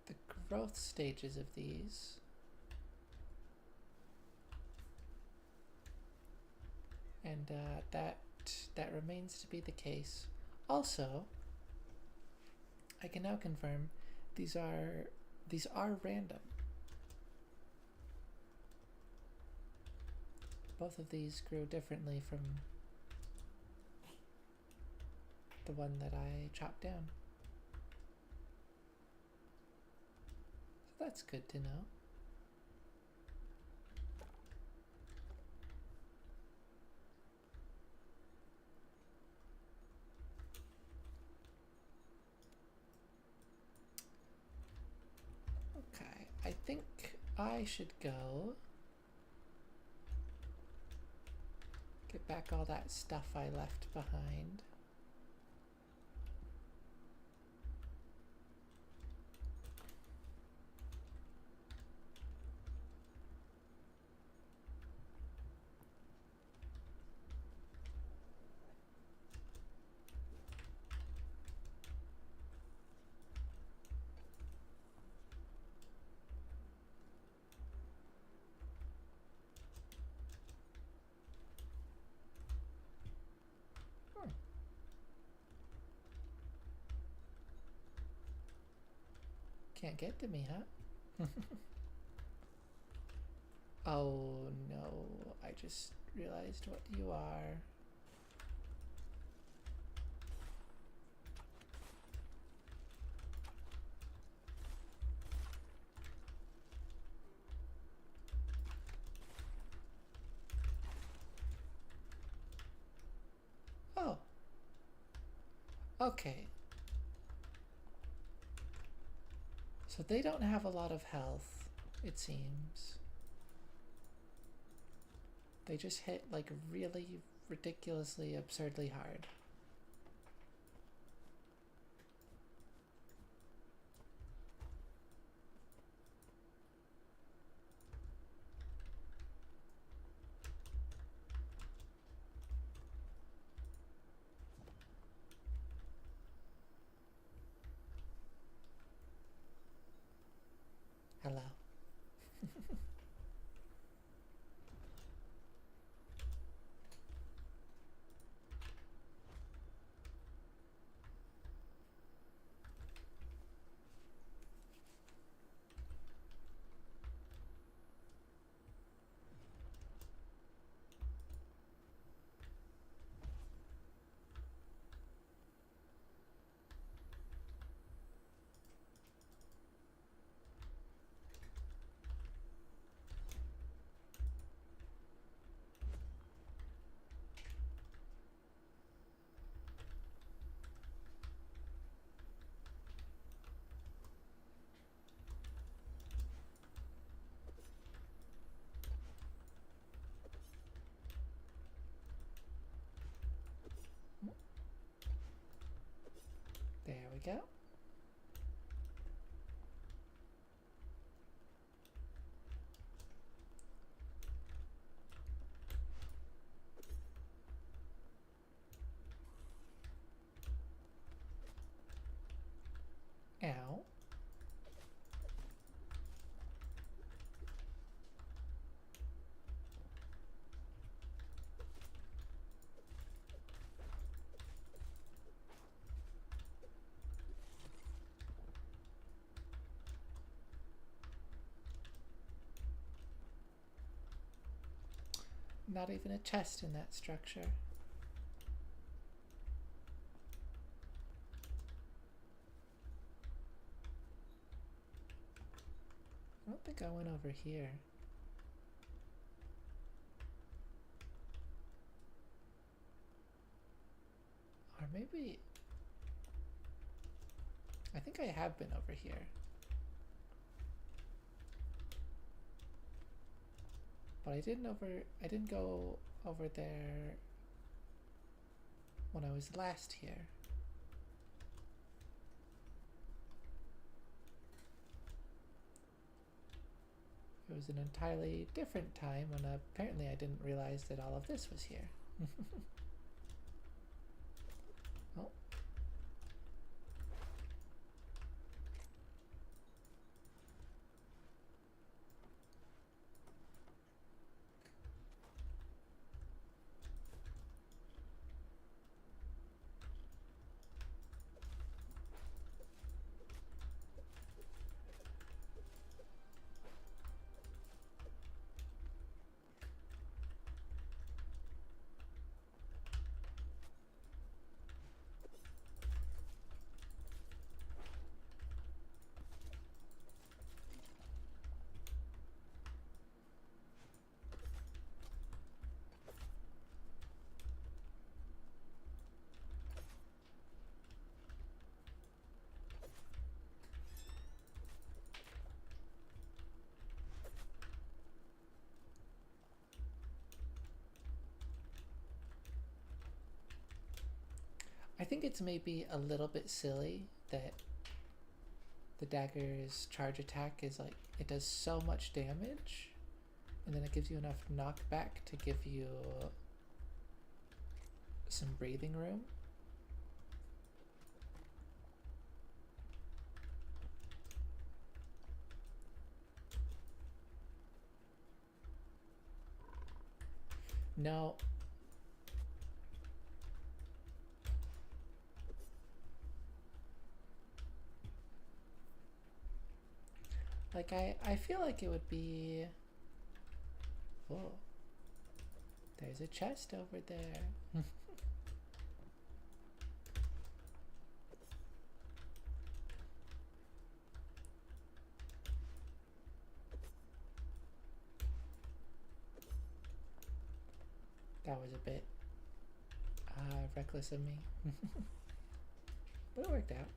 the growth stages of these. And that remains to be the case. Also, I can now confirm these are random. Both of these grew differently from the one that I chopped down. So that's good to know. Okay, I think I should go get back all that stuff I left behind. Can't get to me, huh? Oh no, I just realized what you are. Oh. Okay. So they don't have a lot of health, it seems. They just hit like really ridiculously absurdly hard. Hello. There we go. Ow. Not even a chest in that structure. I don't think I went over here. Or maybe... I think I have been over here. But I didn't go over there when I was last here. It was an entirely different time when apparently I didn't realize that all of this was here. Oh. I think it's maybe a little bit silly that the dagger's charge attack is like, it does so much damage, and then it gives you enough knockback to give you some breathing room. No. Like, I feel like it would be... Whoa. There's a chest over there. That was a bit reckless of me. But it worked out.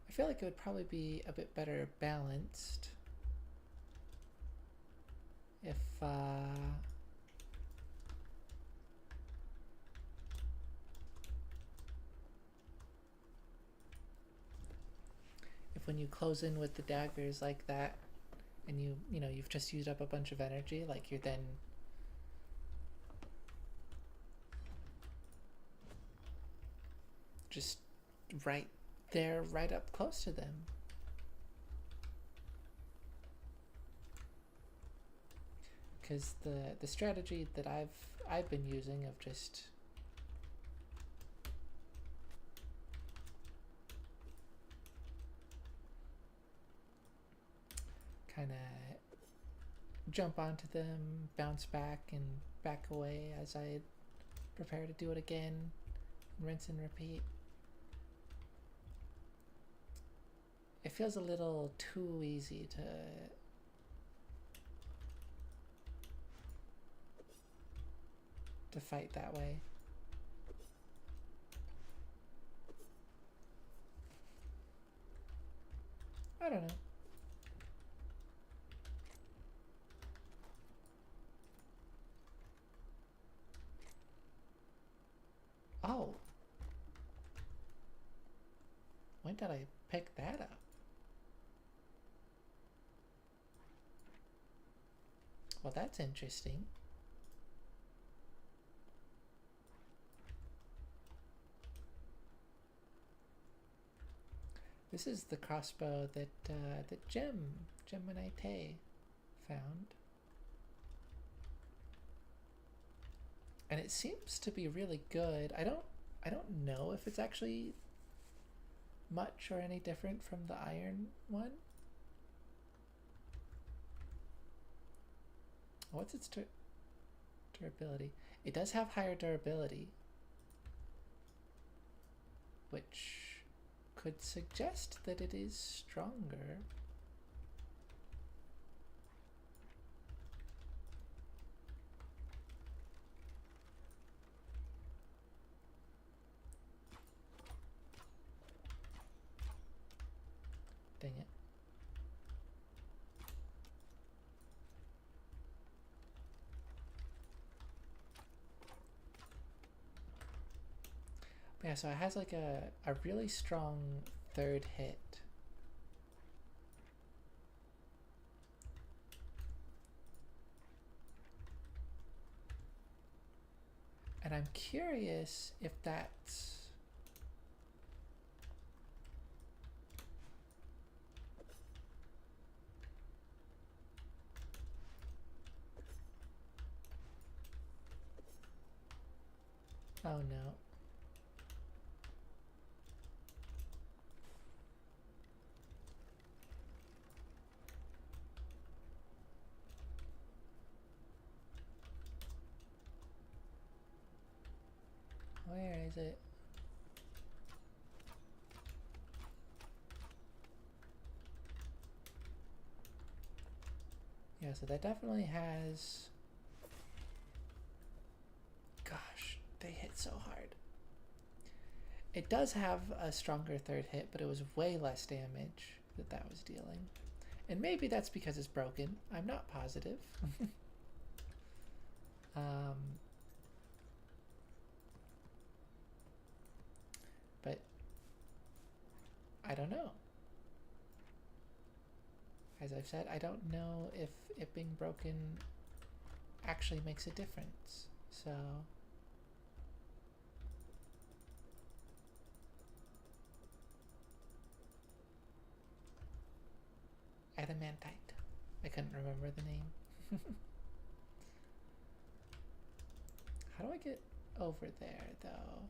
I feel like it would probably be a bit better balanced if when you close in with the daggers like that, and you know you've just used up a bunch of energy, like you're then just right there, right up close to them. Because the strategy that I've been using of just kind of jump onto them, bounce back, and back away as I prepare to do it again, rinse and repeat. It feels a little too easy to fight that way. I don't know. Oh. When did I pick that up? Well, that's interesting. This is the crossbow that Gem and Hytale found. And it seems to be really good. I don't know if it's actually much or any different from the iron one. What's its durability? It does have higher durability, which could suggest that it is stronger. Dang it. But yeah, so it has like a really strong third hit. And I'm curious if that's... Oh no. Where is it? Yeah, so that definitely has... Gosh, they hit so hard. It does have a stronger third hit, but it was way less damage that was dealing. And maybe that's because it's broken. I'm not positive. But I don't know. As I've said, I don't know if it being broken actually makes a difference. So... Adamantite. I couldn't remember the name. How do I get over there, though?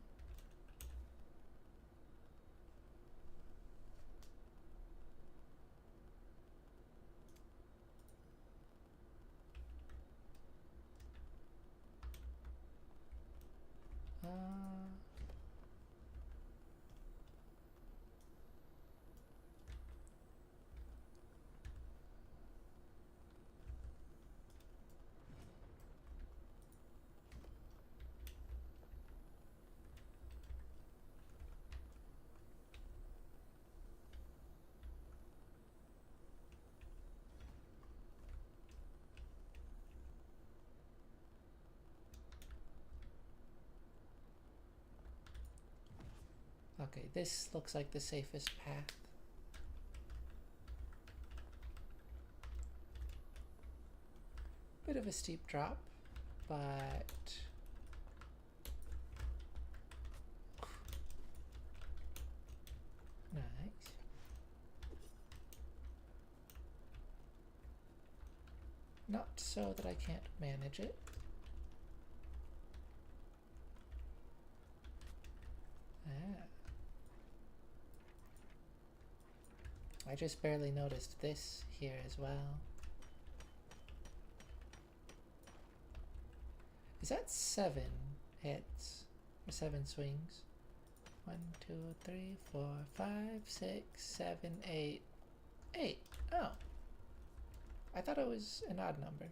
Okay, this looks like the safest path. Bit of a steep drop, but... Nice. Not so that I can't manage it. Ah. I just barely noticed this here as well. Is that 7 hits? Or 7 swings? 1, 2, 3, 4, 5, 6, 7, 8. 8. Oh. I thought it was an odd number.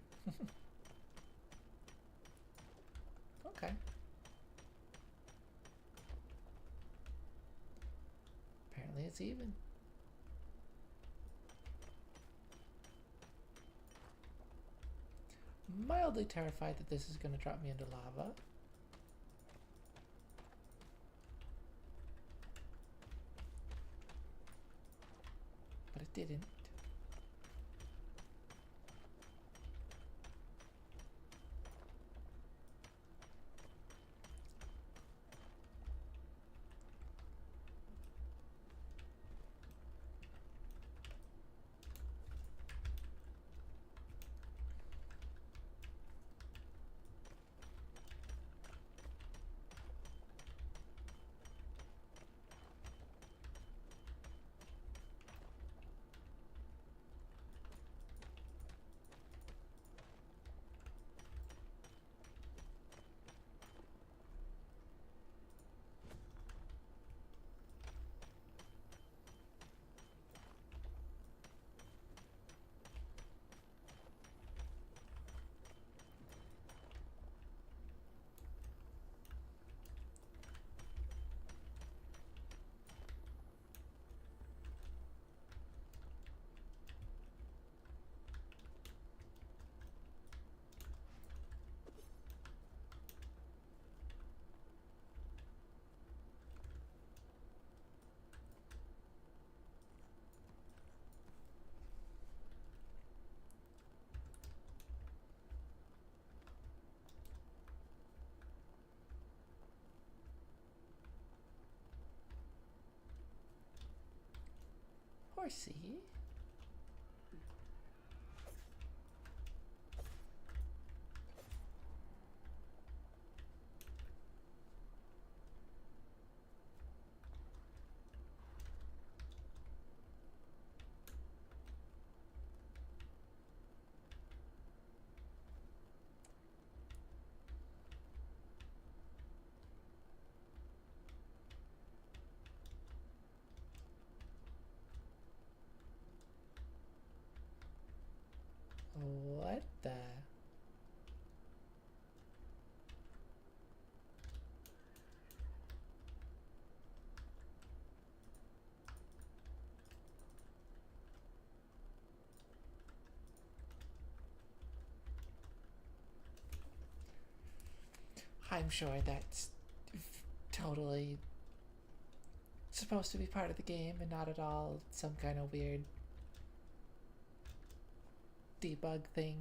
Okay. Apparently it's even. Mildly terrified that this is going to drop me into lava. But it didn't. horsey. What the? I'm sure that's totally supposed to be part of the game and not at all some kind of weird debug thing.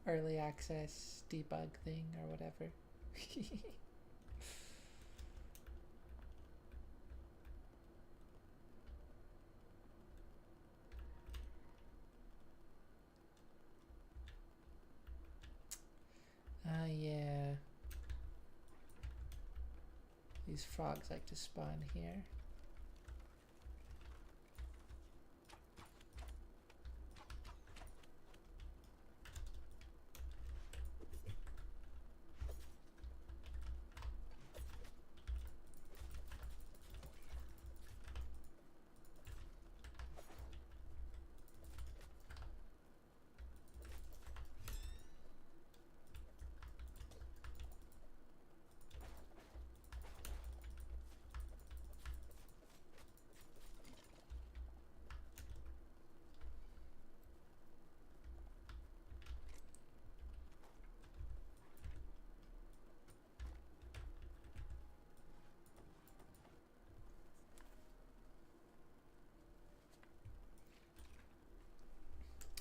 Early access debug thing or whatever. Yeah. These frogs like to spawn here.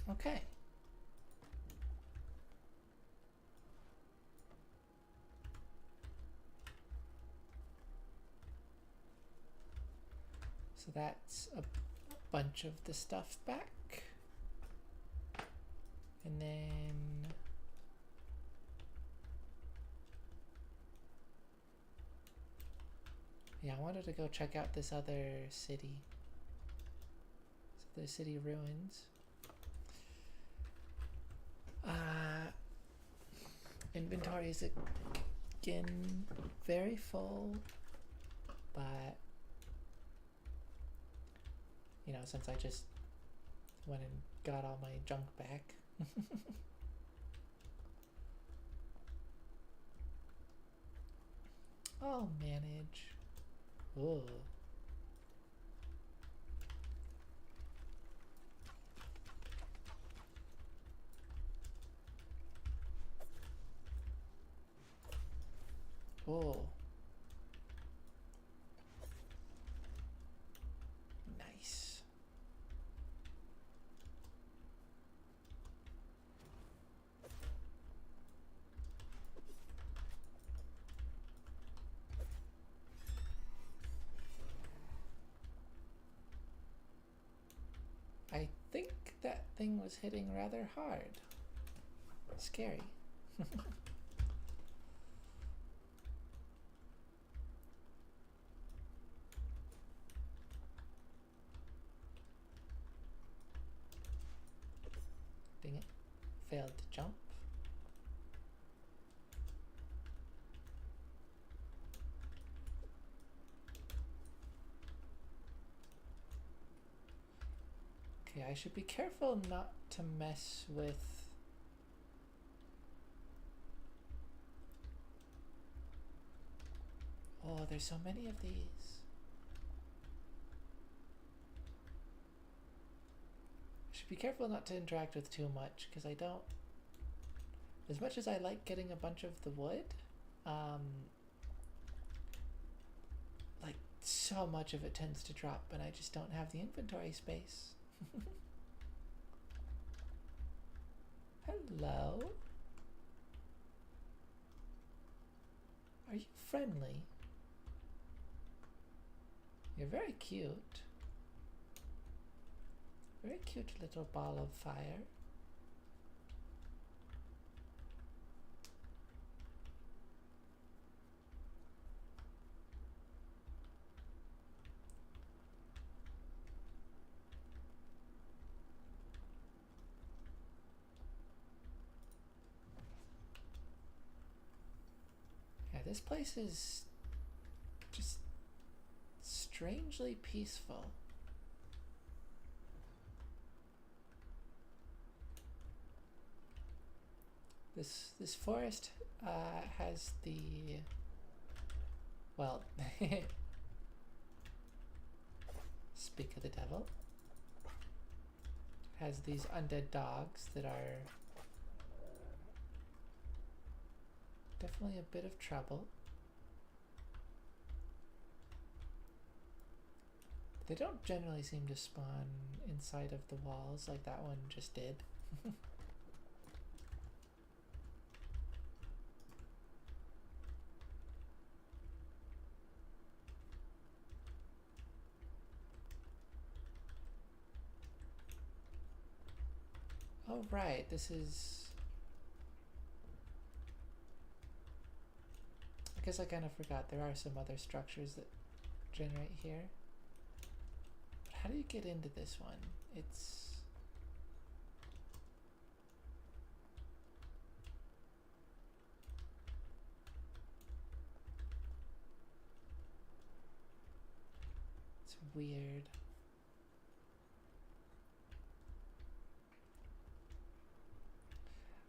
Okay. So that's a bunch of the stuff back. And then yeah, I wanted to go check out this other city. So the city ruins. Inventory is again very full, but you know, since I just went and got all my junk back. I'll manage. Ooh. Oh. Nice. I think that thing was hitting rather hard. Scary. Dang it. Failed to jump. Okay, I should be careful not to mess with... Oh, there's so many of these. I should be careful not to interact with too much, because I don't... As much as I like getting a bunch of the wood, like, so much of it tends to drop, and I just don't have the inventory space. Hello? Are you friendly? You're very cute. Very cute little ball of fire. Yeah, this place is just strangely peaceful. This forest has the, well, speak of the devil, has these undead dogs that are definitely a bit of trouble. They don't generally seem to spawn inside of the walls like that one just did. Oh right, this is... I guess I kind of forgot there are some other structures that generate here. But how do you get into this one? It's... it's weird.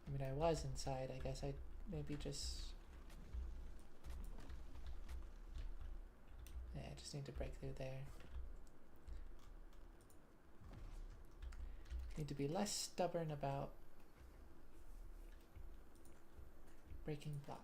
I mean, I was inside. I guess I maybe just... yeah, I just need to break through there. Need to be less stubborn about breaking blocks.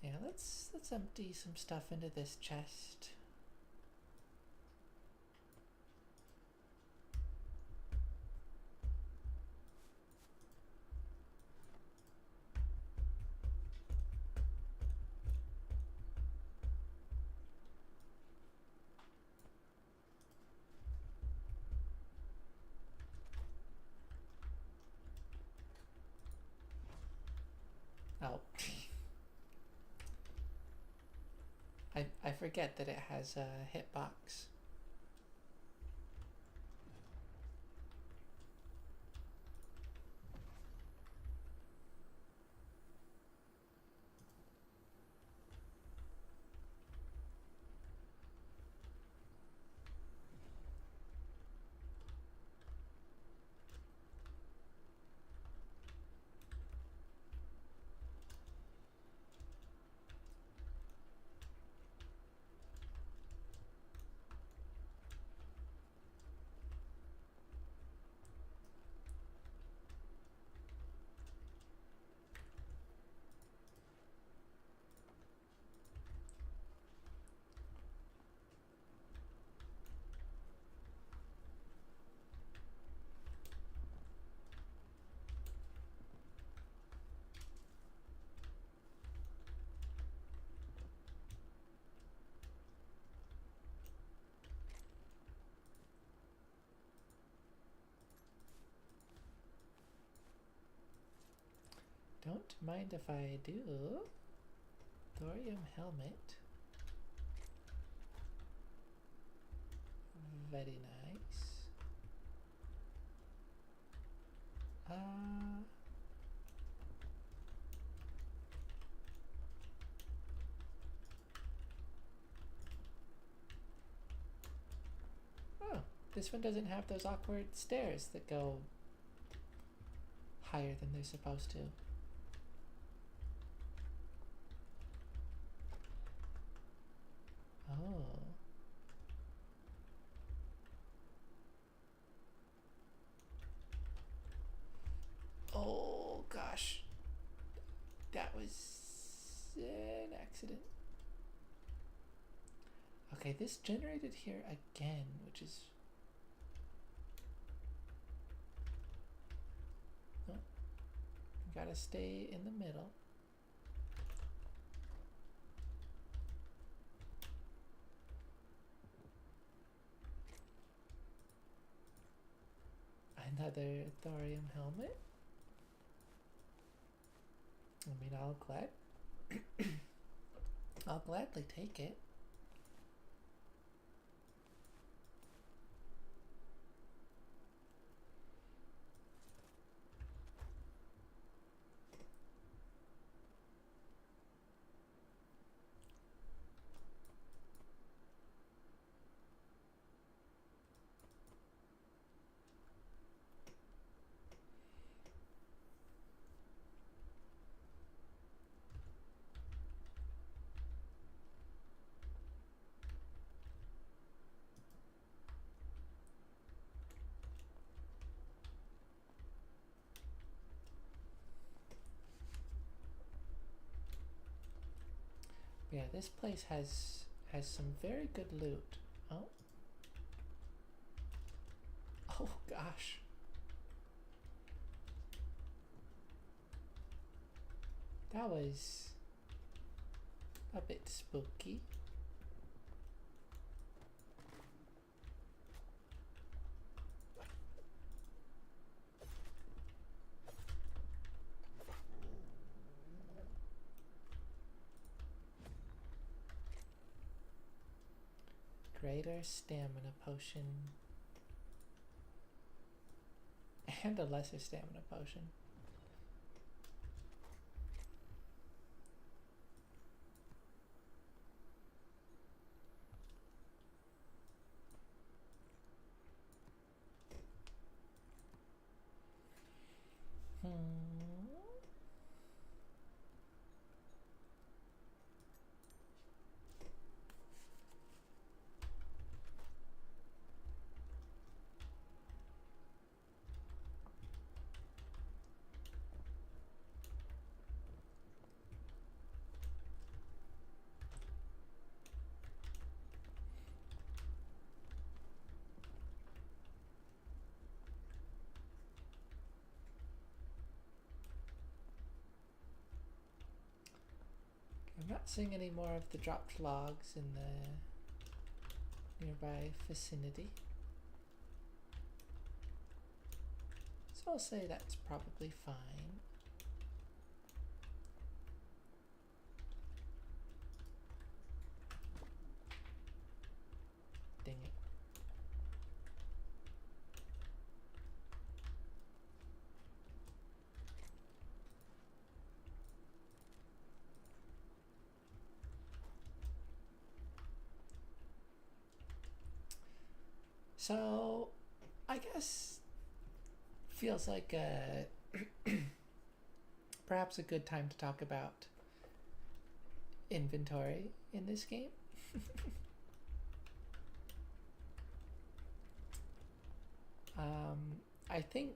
Yeah, let's empty some stuff into this chest. Oh. I forget that it has a hitbox. Don't mind if I do. Thorium helmet. Very nice. Oh, this one doesn't have those awkward stairs that go higher than they're supposed to. Oh. That was an accident. Okay, this generated here again, which is... Oh, gotta stay in the middle. Another thorium helmet. I mean, I'll gladly take it. Yeah, this place has some very good loot. Oh. Oh gosh. That was a bit spooky. Greater stamina potion. And a lesser stamina potion. I'm not seeing any more of the dropped logs in the nearby vicinity. So I'll say that's probably fine. Dang it. So, I guess feels like perhaps a good time to talk about inventory in this game. I think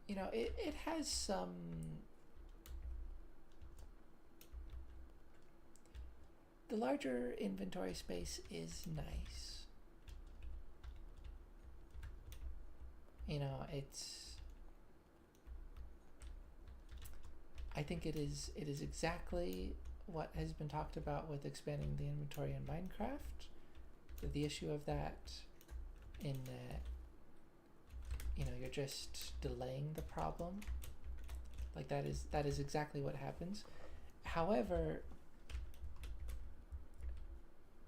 you know, it has some the larger inventory space is nice. You know, I think it is exactly what has been talked about with expanding the inventory in Minecraft. The issue of that in that, you know, you're just delaying the problem. Like that is exactly what happens. However,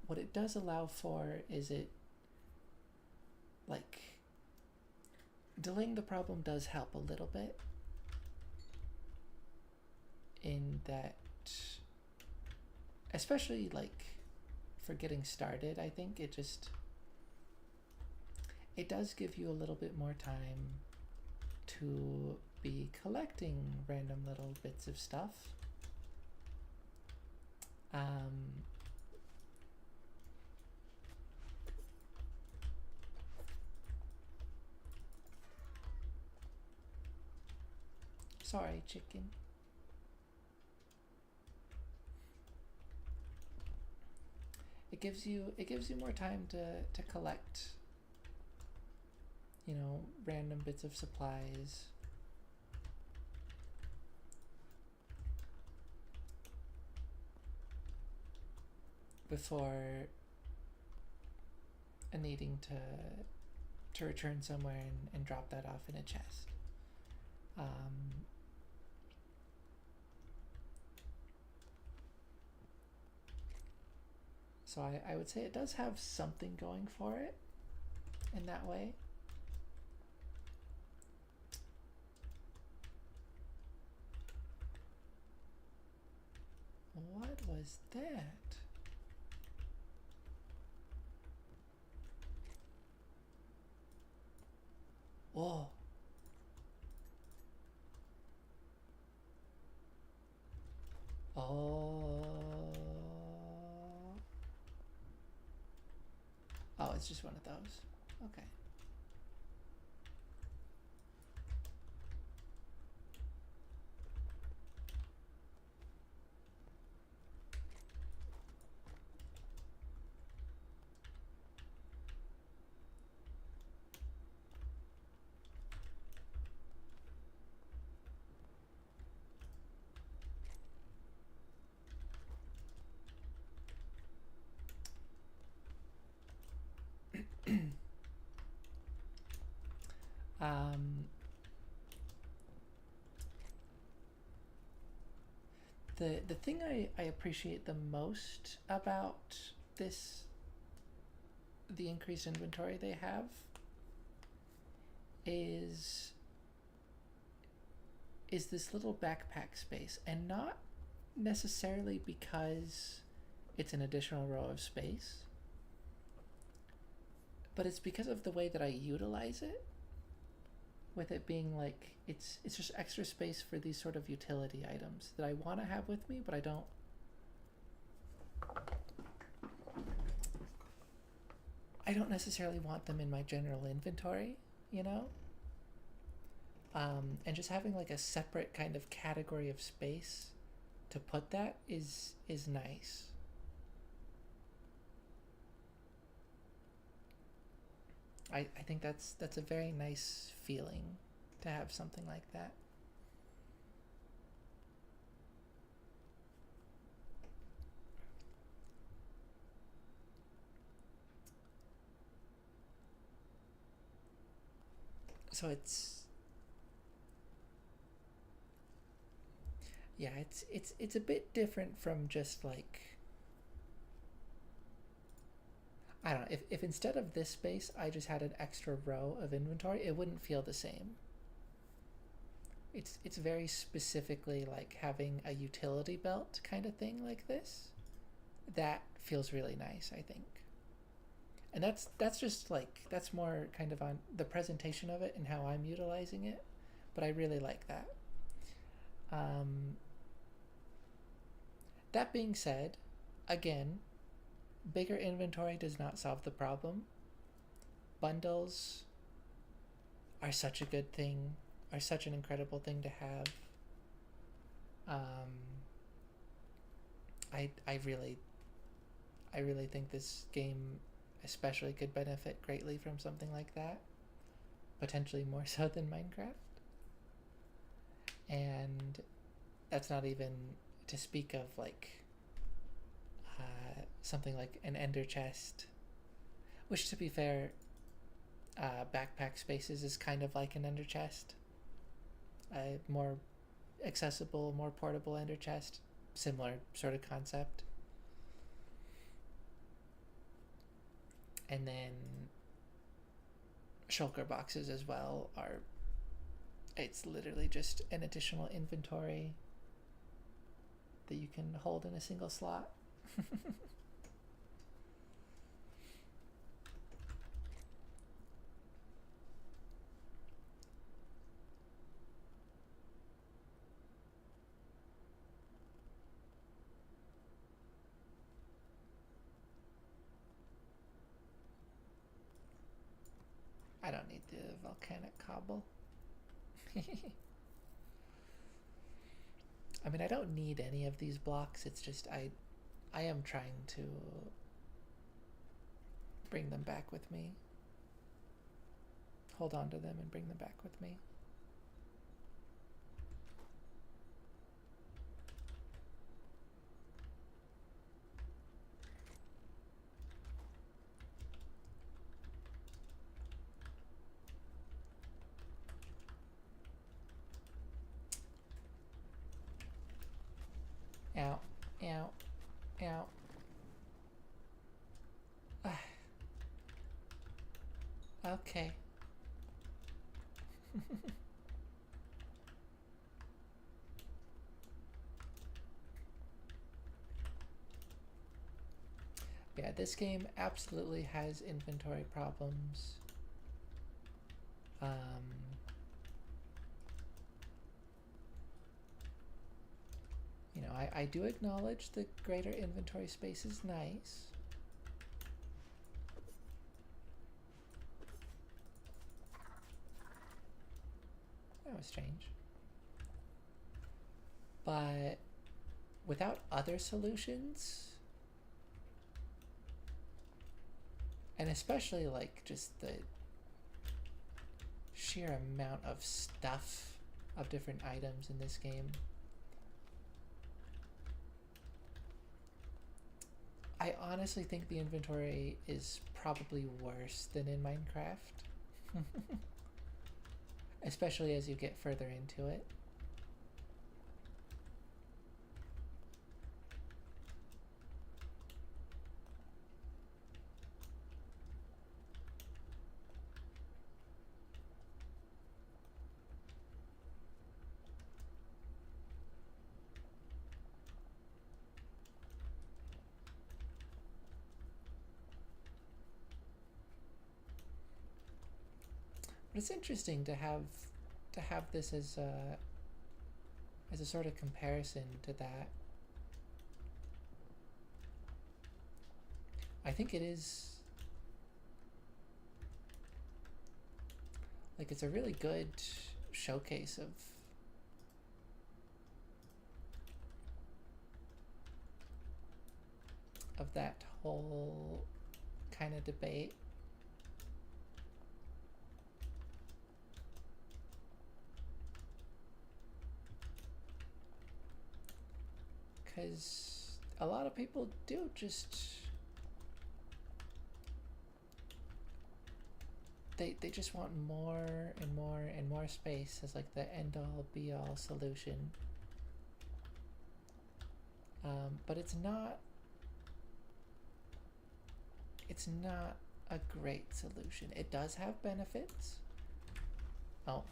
what it does allow for is it, like, delaying the problem does help a little bit in that, especially like for getting started, I think it does give you a little bit more time to be collecting random little bits of stuff. Um, sorry, chicken. It gives you more time to collect, random bits of supplies. Before needing to return somewhere and drop that off in a chest. Um, so I would say it does have something going for it in that way. What was that? Whoa. Oh. Oh, it's just one of those. Okay. um, the thing I appreciate the most about this the increased inventory they have is this little backpack space, and not necessarily because it's an additional row of space, but it's because of the way that I utilize it, with it being like it's just extra space for these sort of utility items that I want to have with me, but I don't necessarily want them in my general inventory, you know? And just having like a separate kind of category of space to put that is nice. I think that's a very nice feeling to have something like that. So it's a bit different from just like, I don't know, if instead of this space I just had an extra row of inventory, it wouldn't feel the same. It's very specifically like having a utility belt kind of thing like this. That feels really nice, I think. And that's just like, that's more kind of on the presentation of it and how I'm utilizing it, but I really like that. Um, that being said, again, bigger inventory does not solve the problem. Bundles are such a good thing, are such an incredible thing to have. Um, I really think this game especially could benefit greatly from something like that, potentially more so than Minecraft. And that's not even to speak of like something like an ender chest, which, to be fair, backpack spaces is kind of like an ender chest, a more accessible, more portable ender chest, similar sort of concept. And then shulker boxes as well are, it's literally just an additional inventory that you can hold in a single slot. I don't need the volcanic cobble. I mean, I don't need any of these blocks. It's just I am trying to bring them back with me. Hold on to them and bring them back with me. Ow, ow, ow. Okay. Yeah, this game absolutely has inventory problems. You know, I do acknowledge the greater inventory space is nice. That was strange. But without other solutions, and especially like just the sheer amount of stuff of different items in this game, I honestly think the inventory is probably worse than in Minecraft. Especially as you get further into it. But it's interesting to have this as a sort of comparison to that. I think it is like it's a really good showcase of that whole kind of debate. Because a lot of people do just they just want more and more and more space as like the end all be all solution. But it's not a great solution. It does have benefits. Oh.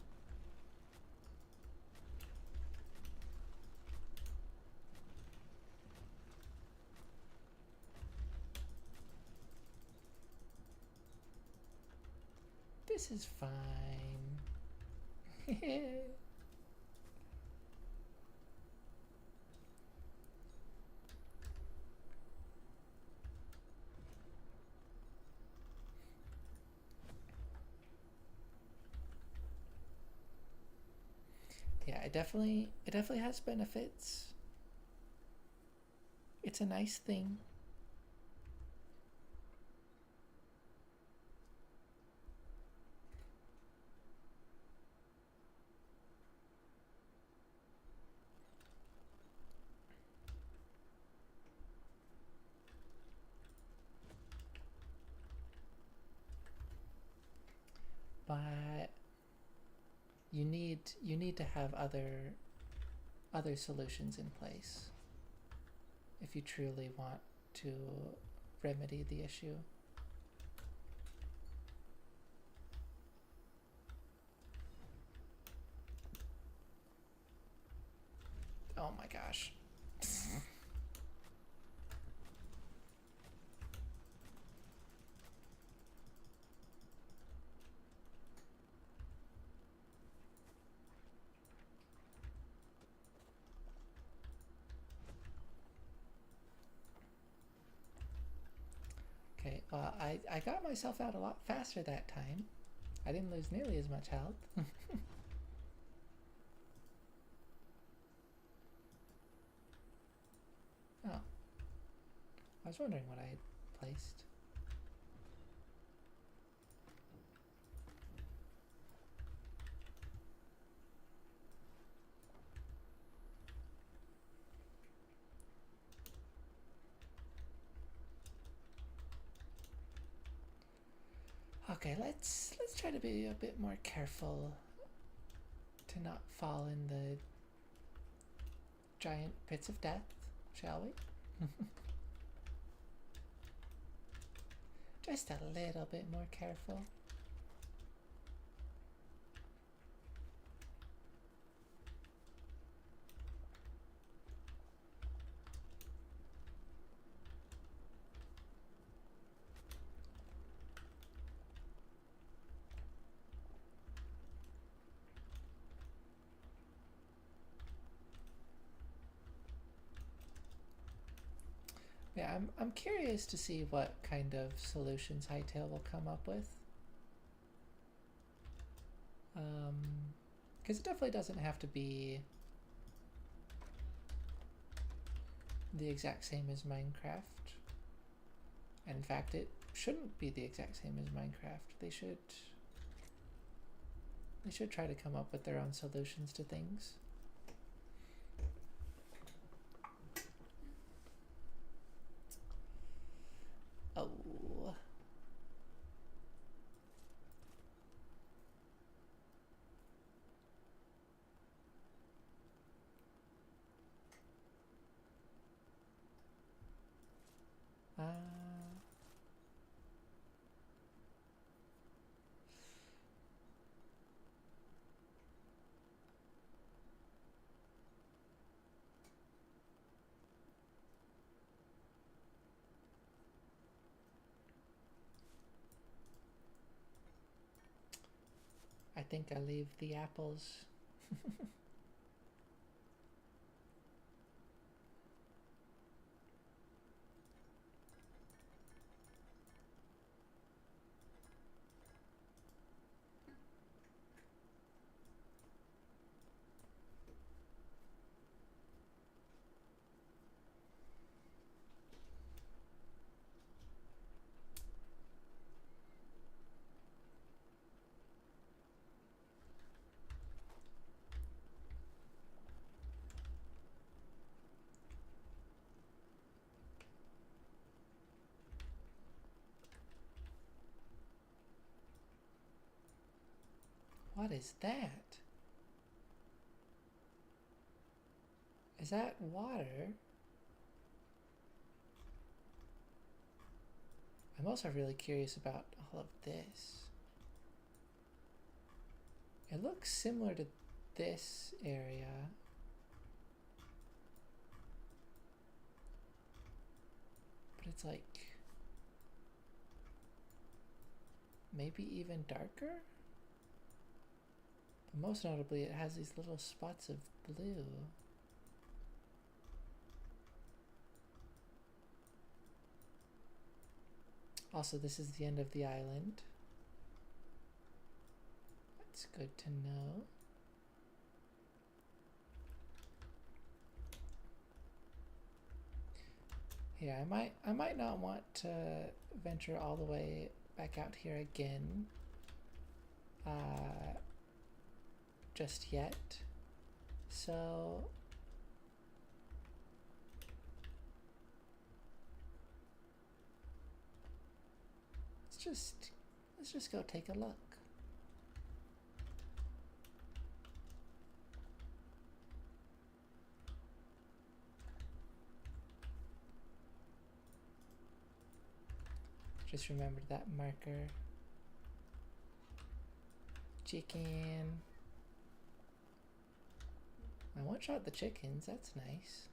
This is fine. Yeah, it definitely has benefits. It's a nice thing. But you need to have other solutions in place if you truly want to remedy the issue. Oh my gosh. Okay, I got myself out a lot faster that time. I didn't lose nearly as much health. Oh. I was wondering what I had placed. Okay, let's try to be a bit more careful to not fall in the giant pits of death, shall we? Just a little bit more careful. Yeah, I'm curious to see what kind of solutions Hytale will come up with. Because it definitely doesn't have to be the exact same as Minecraft. And in fact, it shouldn't be the exact same as Minecraft. They should try to come up with their own solutions to things. Oh. I think I'll leave the apples. What is that? Is that water? I'm also really curious about all of this. It looks similar to this area. But it's like maybe even darker? But most notably, it has these little spots of blue. Also, this is the end of the island. That's good to know. Yeah, I might not want to venture all the way back out here again just yet. So let's just go take a look. Just remembered that marker. Chicken. I one-shot the chickens, that's nice.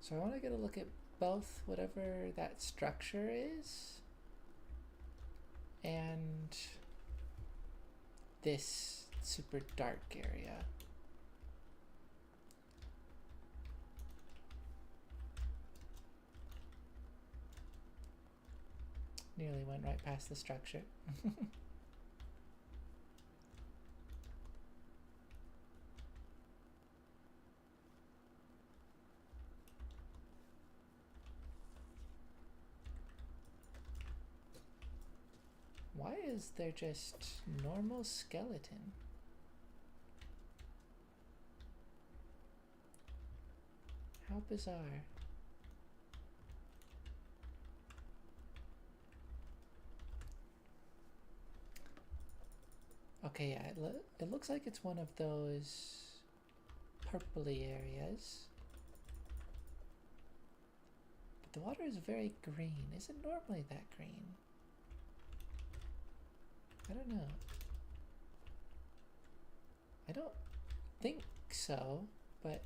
So I want to get a look at both whatever that structure is and this super dark area. Nearly went right past the structure. Why is there just normal skeleton? How bizarre. Okay, yeah, it looks like it's one of those purpley areas. But the water is very green. Is it normally that green? I don't know. I don't think so, but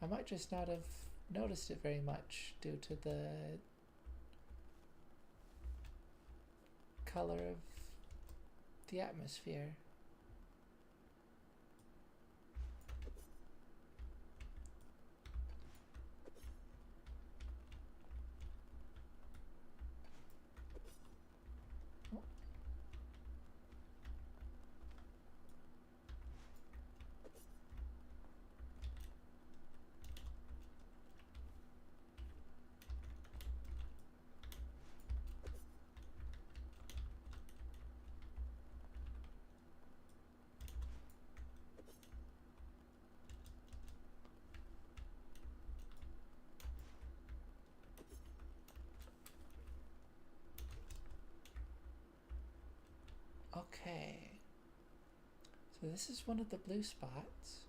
I might just not have noticed it very much due to the color of the atmosphere. Okay, so this is one of the blue spots.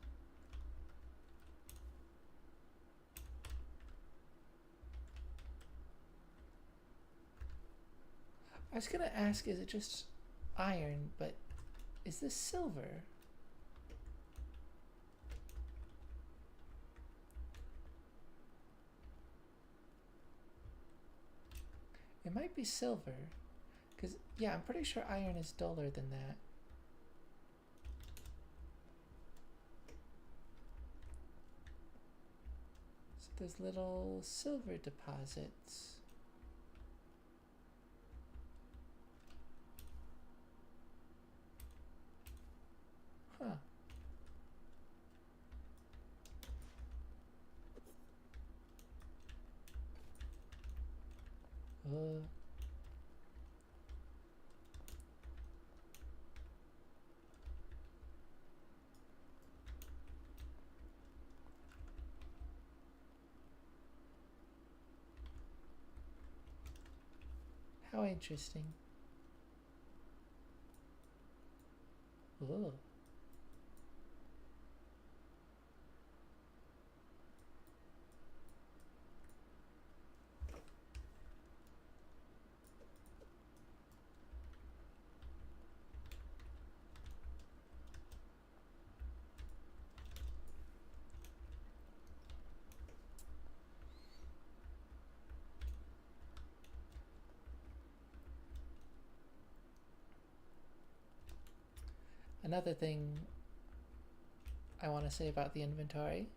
I was gonna ask, is it just iron, but is this silver? It might be silver, because, yeah, I'm pretty sure iron is duller than that. So there's little silver deposits. Huh. How interesting. Oh. Another thing I want to say about the inventory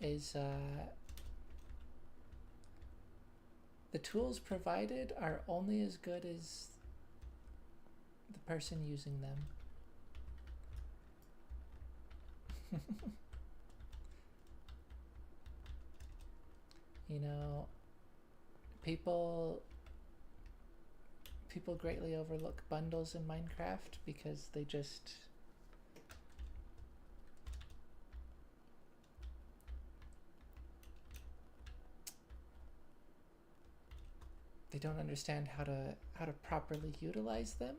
is the tools provided are only as good as the person using them. You know, people greatly overlook bundles in Minecraft because they don't understand how to properly utilize them.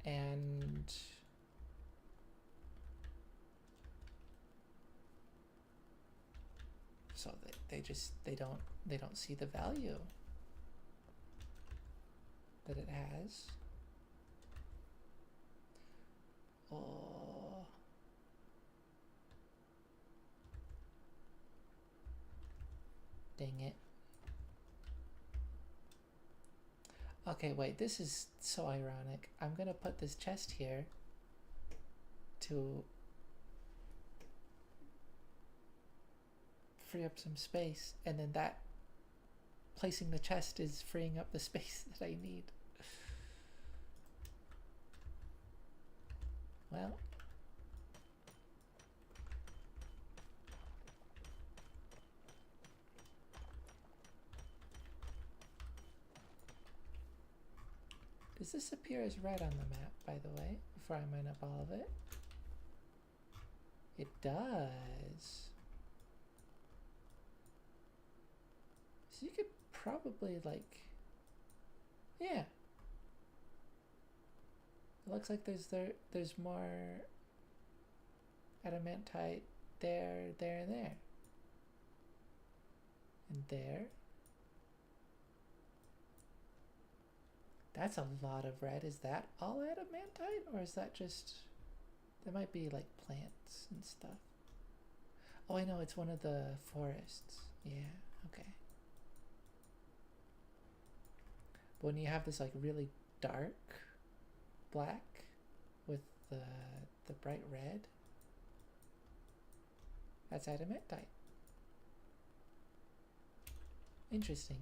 And so they don't see the value that it has. Oh, Dang it. Okay, wait, this is so ironic. I'm gonna put this chest here to free up some space, and then that placing the chest is freeing up the space that I need. Well, does this appear as red on the map, by the way, before I mine up all of it? It does. So you could probably, like, yeah. It looks like there's more adamantite there, there, and there. And there. That's a lot of red. Is that all adamantite? Or is that just... There might be like plants and stuff. Oh, I know, it's one of the forests. Yeah, okay. But when you have this like really dark black with the bright red, that's adamantite. Interesting.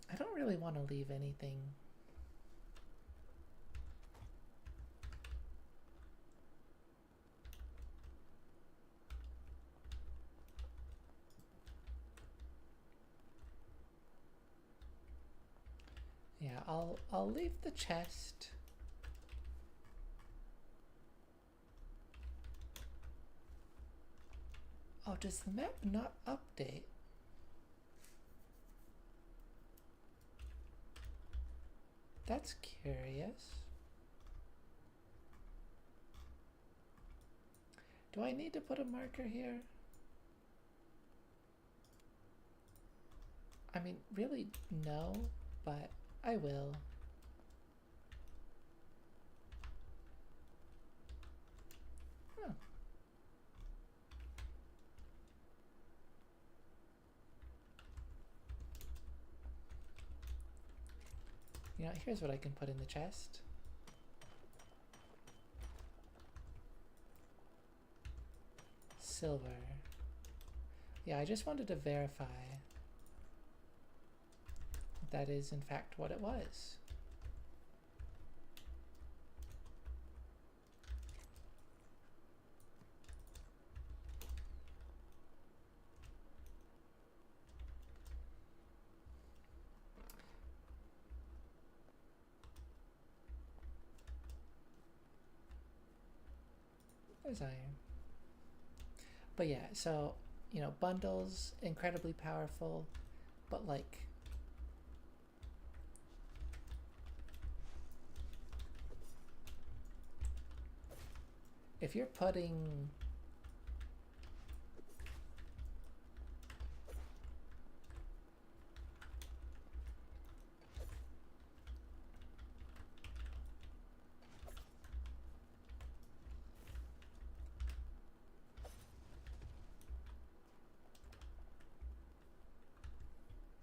I don't really want to leave anything. Yeah, I'll leave the chest. Oh, does the map not update? That's curious. Do I need to put a marker here? I mean, really, no, but I will. Huh. You know, here's what I can put in the chest. Silver. Yeah, I just wanted to verify that is in fact what it was. There's iron. But yeah, so, you know, bundles, incredibly powerful, but like, if you're putting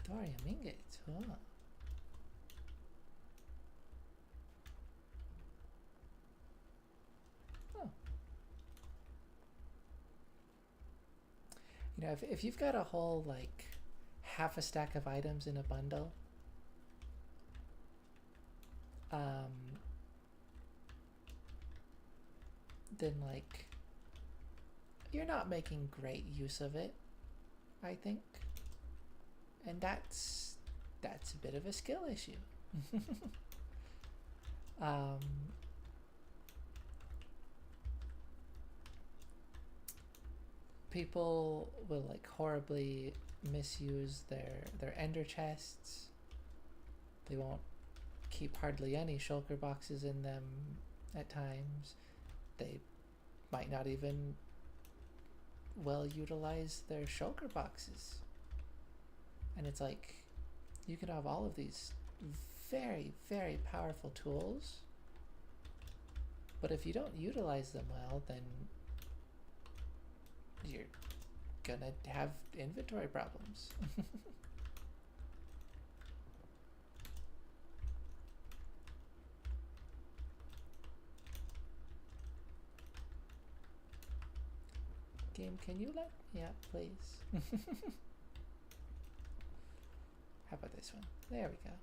thorium ingots, huh? Oh. You know, if you've got a whole, like, half a stack of items in a bundle, then, like, you're not making great use of it, I think. And that's a bit of a skill issue. Um, People will like horribly misuse their ender chests. They won't keep hardly any shulker boxes in them at times. They might not even well utilize their shulker boxes. And it's like you can have all of these very, very powerful tools, but if you don't utilize them well, then you're gonna have inventory problems. Game, can you let me up, please? How about this one? There we go.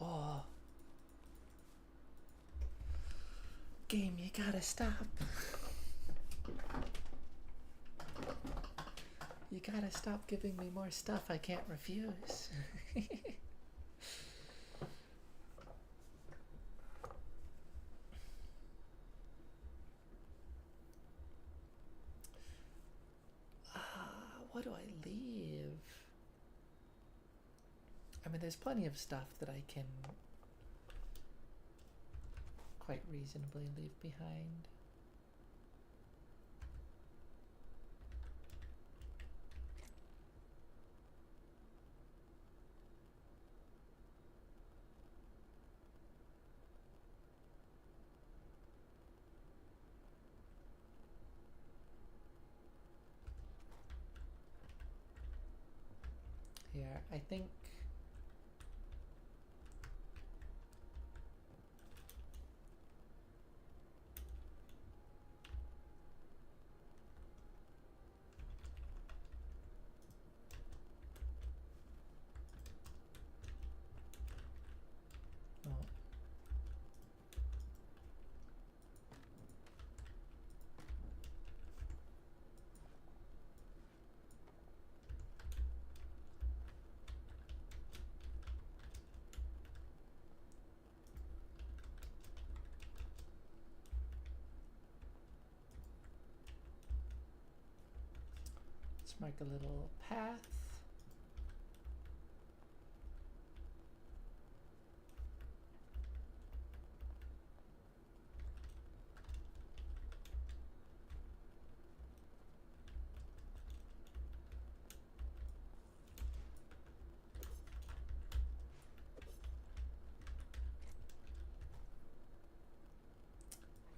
Oh. Game, you gotta stop. You gotta stop giving me more stuff I can't refuse. What do I leave? I mean, there's plenty of stuff that I can quite reasonably leave behind. Here, I think oh, let's mark a little path.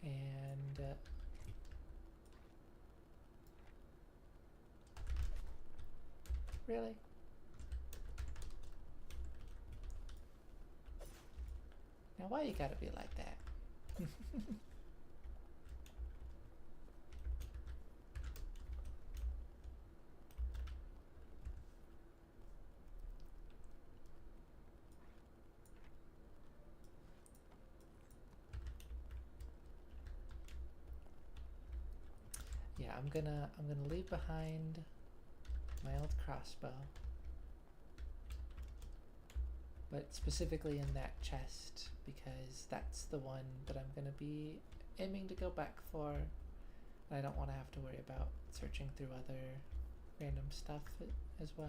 And really? Now why you gotta be like that? Yeah, I'm gonna leave behind my old crossbow. But specifically in that chest, because that's the one that I'm gonna be aiming to go back for. And I don't want to have to worry about searching through other random stuff as well.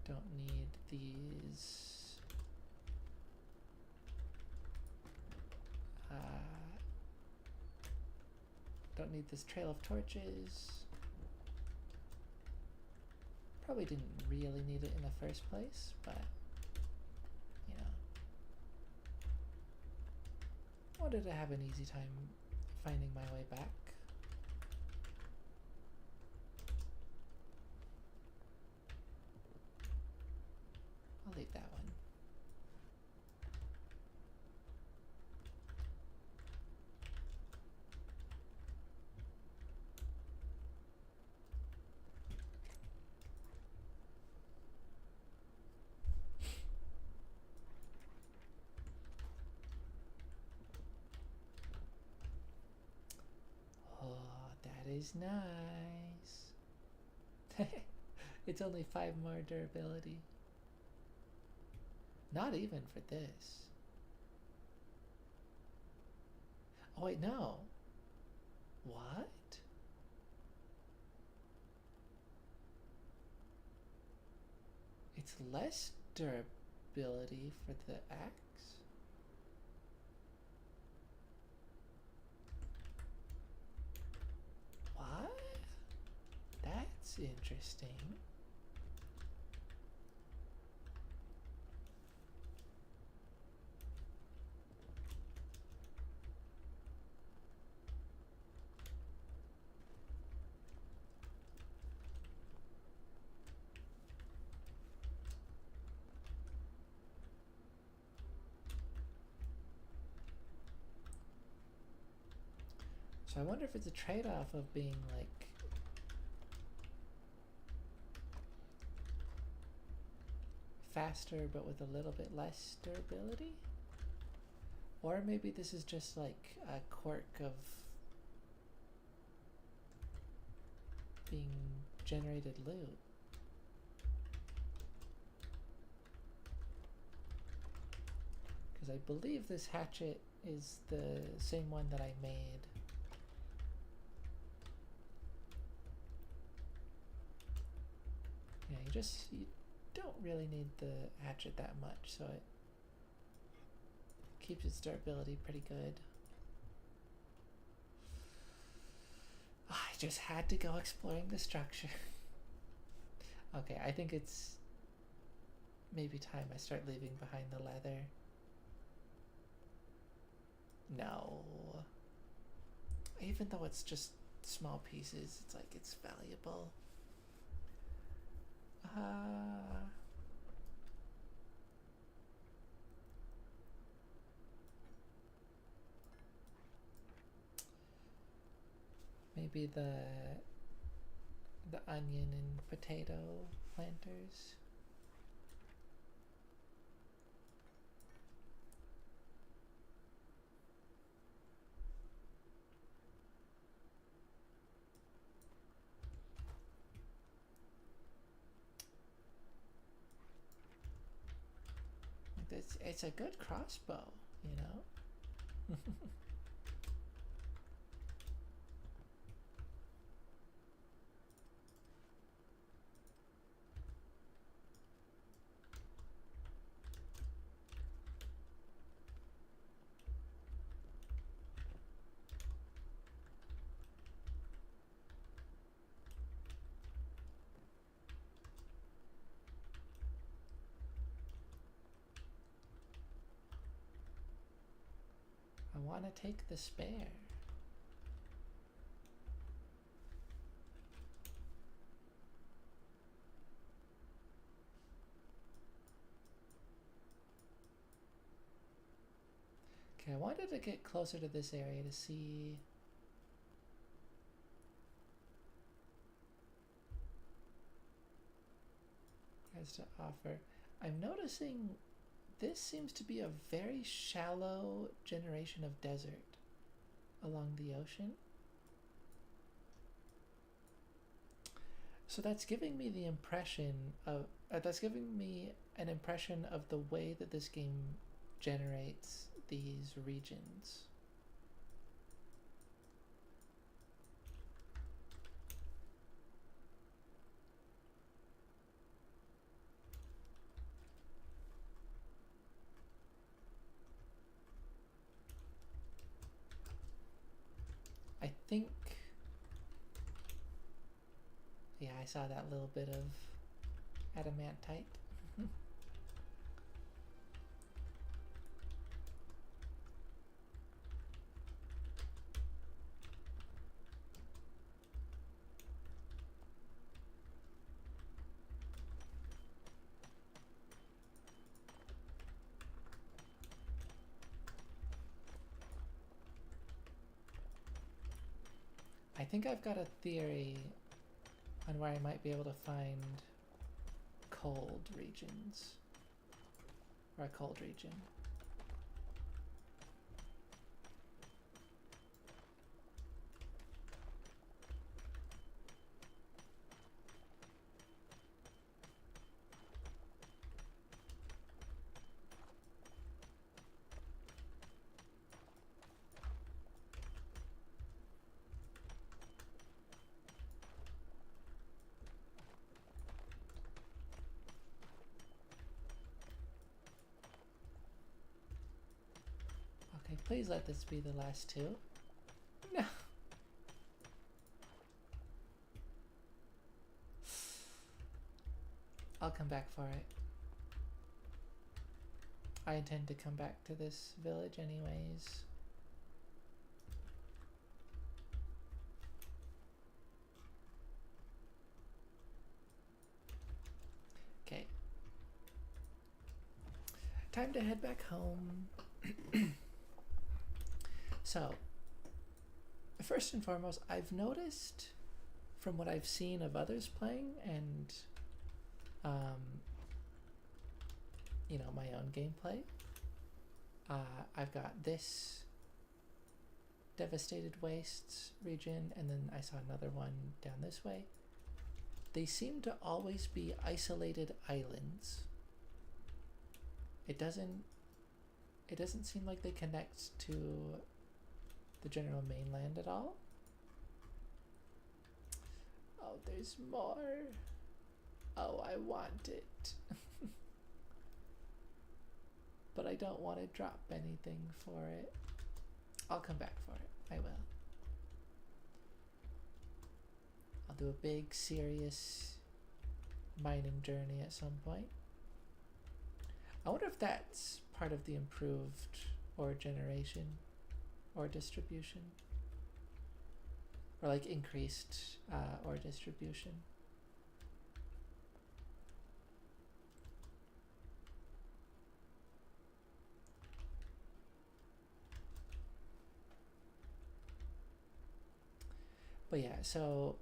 Don't need these. Don't need this trail of torches. Probably didn't really need it in the first place, but you know, wanted to have an easy time finding my way back. I'll leave that one. is nice. It's only 5 more durability. Not even for this. Oh wait, no. What? It's less durability for the axe? What? That's interesting. So I wonder if it's a trade-off of being like faster but with a little bit less durability? Or maybe this is just like a quirk of being generated loot. Because I believe this hatchet is the same one that I made. Yeah, you don't really need the hatchet that much, so it keeps its durability pretty good. Oh, I just had to go exploring the structure. Okay, I think it's maybe time I start leaving behind the leather. No. Even though it's just small pieces, it's like it's valuable. Maybe the onion and potato planters. It's a good crossbow, you know? I want to take the spare. Okay, I wanted to get closer to this area to see has to offer. I'm noticing this seems to be a very shallow generation of desert along the ocean. So that's giving me the impression of that's giving me an impression of the way that this game generates these regions. I think, yeah, I saw that little bit of adamantite. I think I've got a theory on where I might be able to find cold regions, or a cold region. Please let this be the last two. No. I'll come back for it. I intend to come back to this village anyways. Okay. Time to head back home. So, first and foremost, I've noticed from what I've seen of others playing and you know, my own gameplay, I've got this Devastated Wastes region, and then I saw another one down this way. They seem to always be isolated islands. It doesn't seem like they connect to the general mainland at all. Oh, there's more. Oh, I want it. But I don't want to drop anything for it. I'll come back for it. I will. I'll do a big, serious mining journey at some point. I wonder if that's part of the improved ore generation or distribution. Or like increased ore distribution. But yeah, so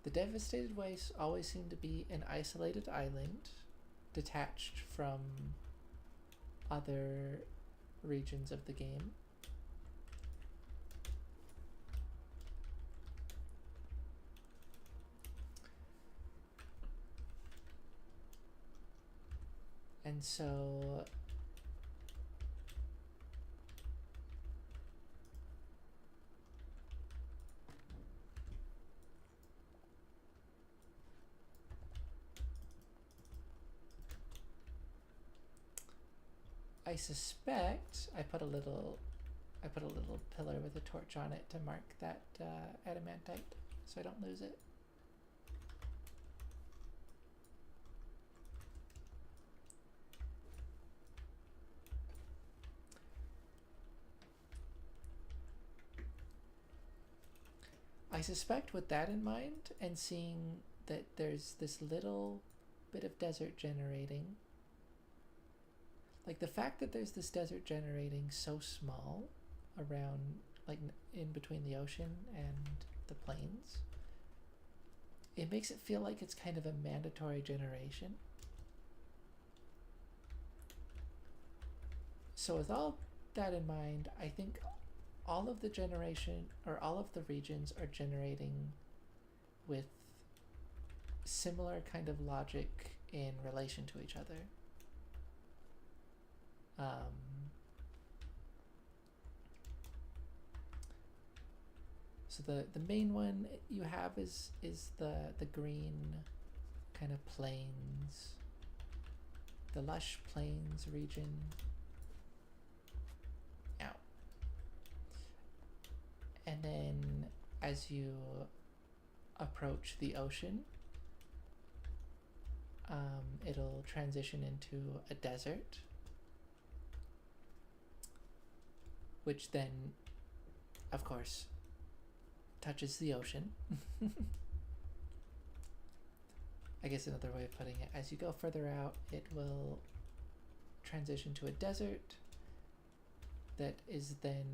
the Devastated Wastes always seem to be an isolated island, detached from other regions of the game. And so I suspect I put a little pillar with a torch on it to mark that adamantite so I don't lose it. I suspect with that in mind and seeing that there's this little bit of desert generating, like the fact that there's this desert generating so small around, like in between the ocean and the plains, it makes it feel like it's kind of a mandatory generation. So with all that in mind, I think all of the generation, or all of the regions, are generating with similar kind of logic in relation to each other. So the main one you have is the green kind of plains, the lush plains region. Ow. And then as you approach the ocean, it'll transition into a desert, which then, of course, touches the ocean. I guess another way of putting it, as you go further out, it will transition to a desert that is then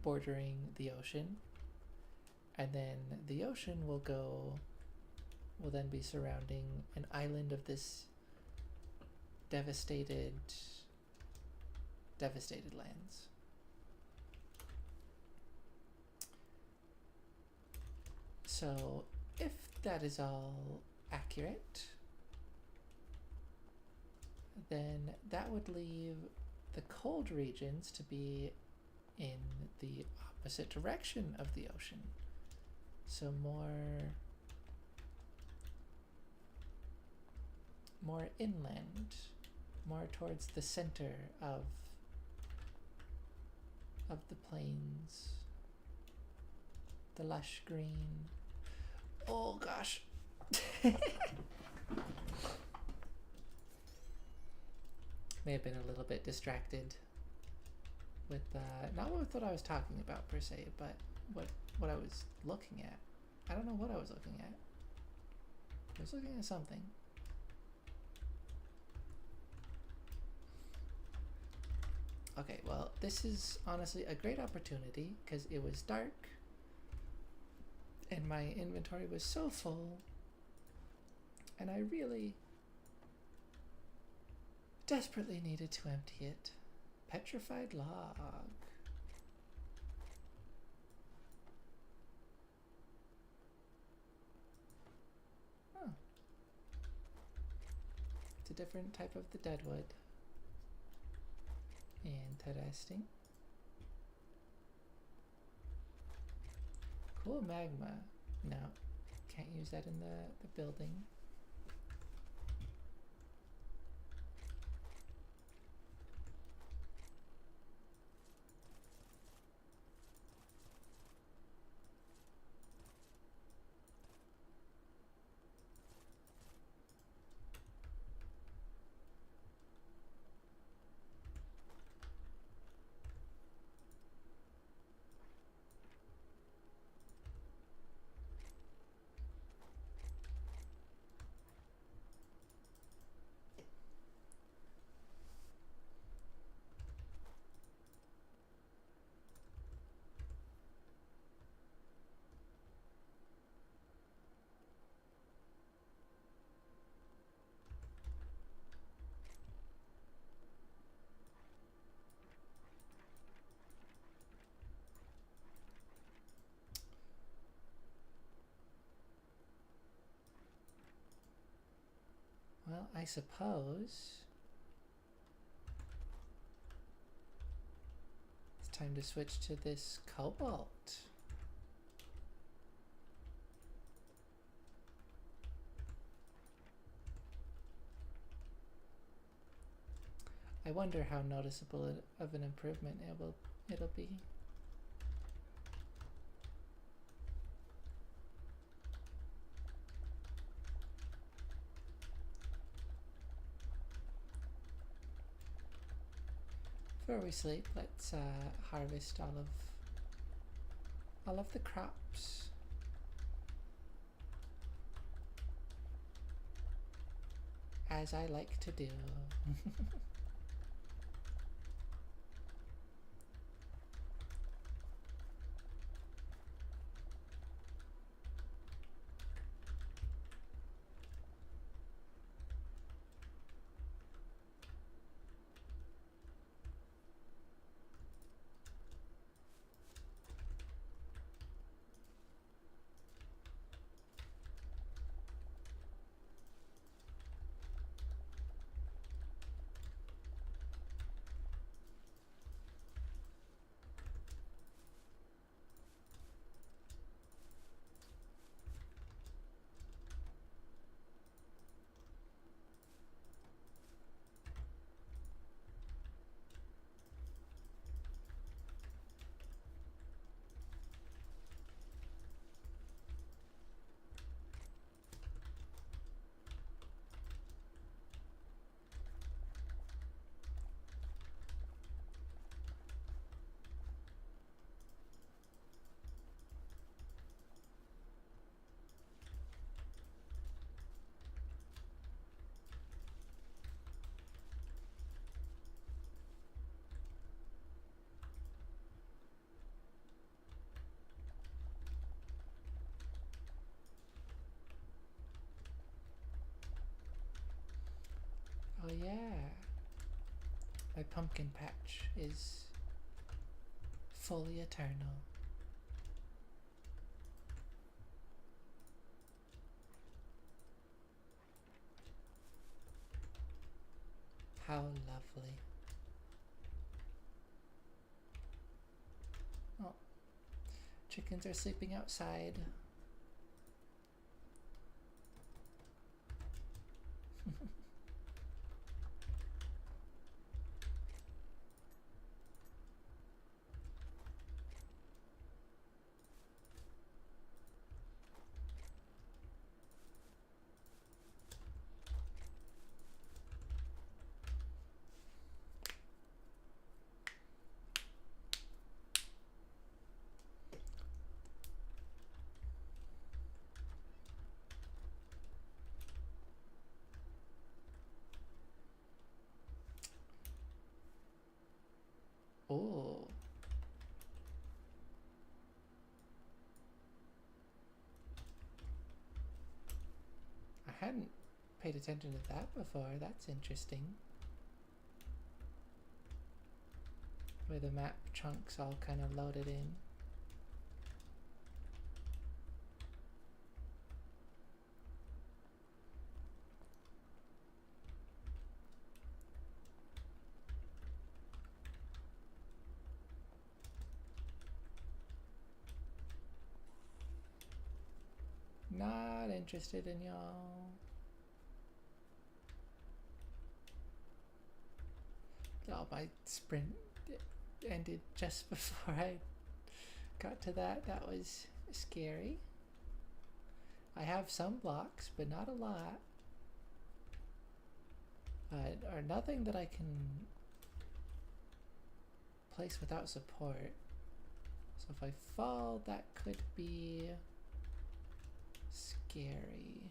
bordering the ocean, and then the ocean will then be surrounding an island of this devastated lands. So if that is all accurate, then that would leave the cold regions to be in the opposite direction of the ocean. more inland, more towards the center of the plains. The lush green. Oh gosh. May have been a little bit distracted with not with what I was talking about per se, but what I was looking at. I don't know what I was looking at. I was looking at something. Okay, well, this is honestly a great opportunity because it was dark and my inventory was so full, and I really desperately needed to empty it. Petrified log. Huh. It's a different type of the deadwood. Interesting. Cool magma. No, can't use that in the building. Well, I suppose it's time to switch to this cobalt. I wonder how noticeable of an improvement it'll be. Before we sleep, let's harvest all of the crops. As I like to do. Oh yeah, my pumpkin patch is fully eternal. How lovely. Oh, chickens are sleeping outside. hadn't paid attention to that before. That's interesting. Where the map chunks all kind of loaded in. Not interested in y'all. Oh, my sprint ended just before I got to that. That was scary. I have some blocks, but not a lot. Or nothing that I can place without support. So if I fall, that could be scary.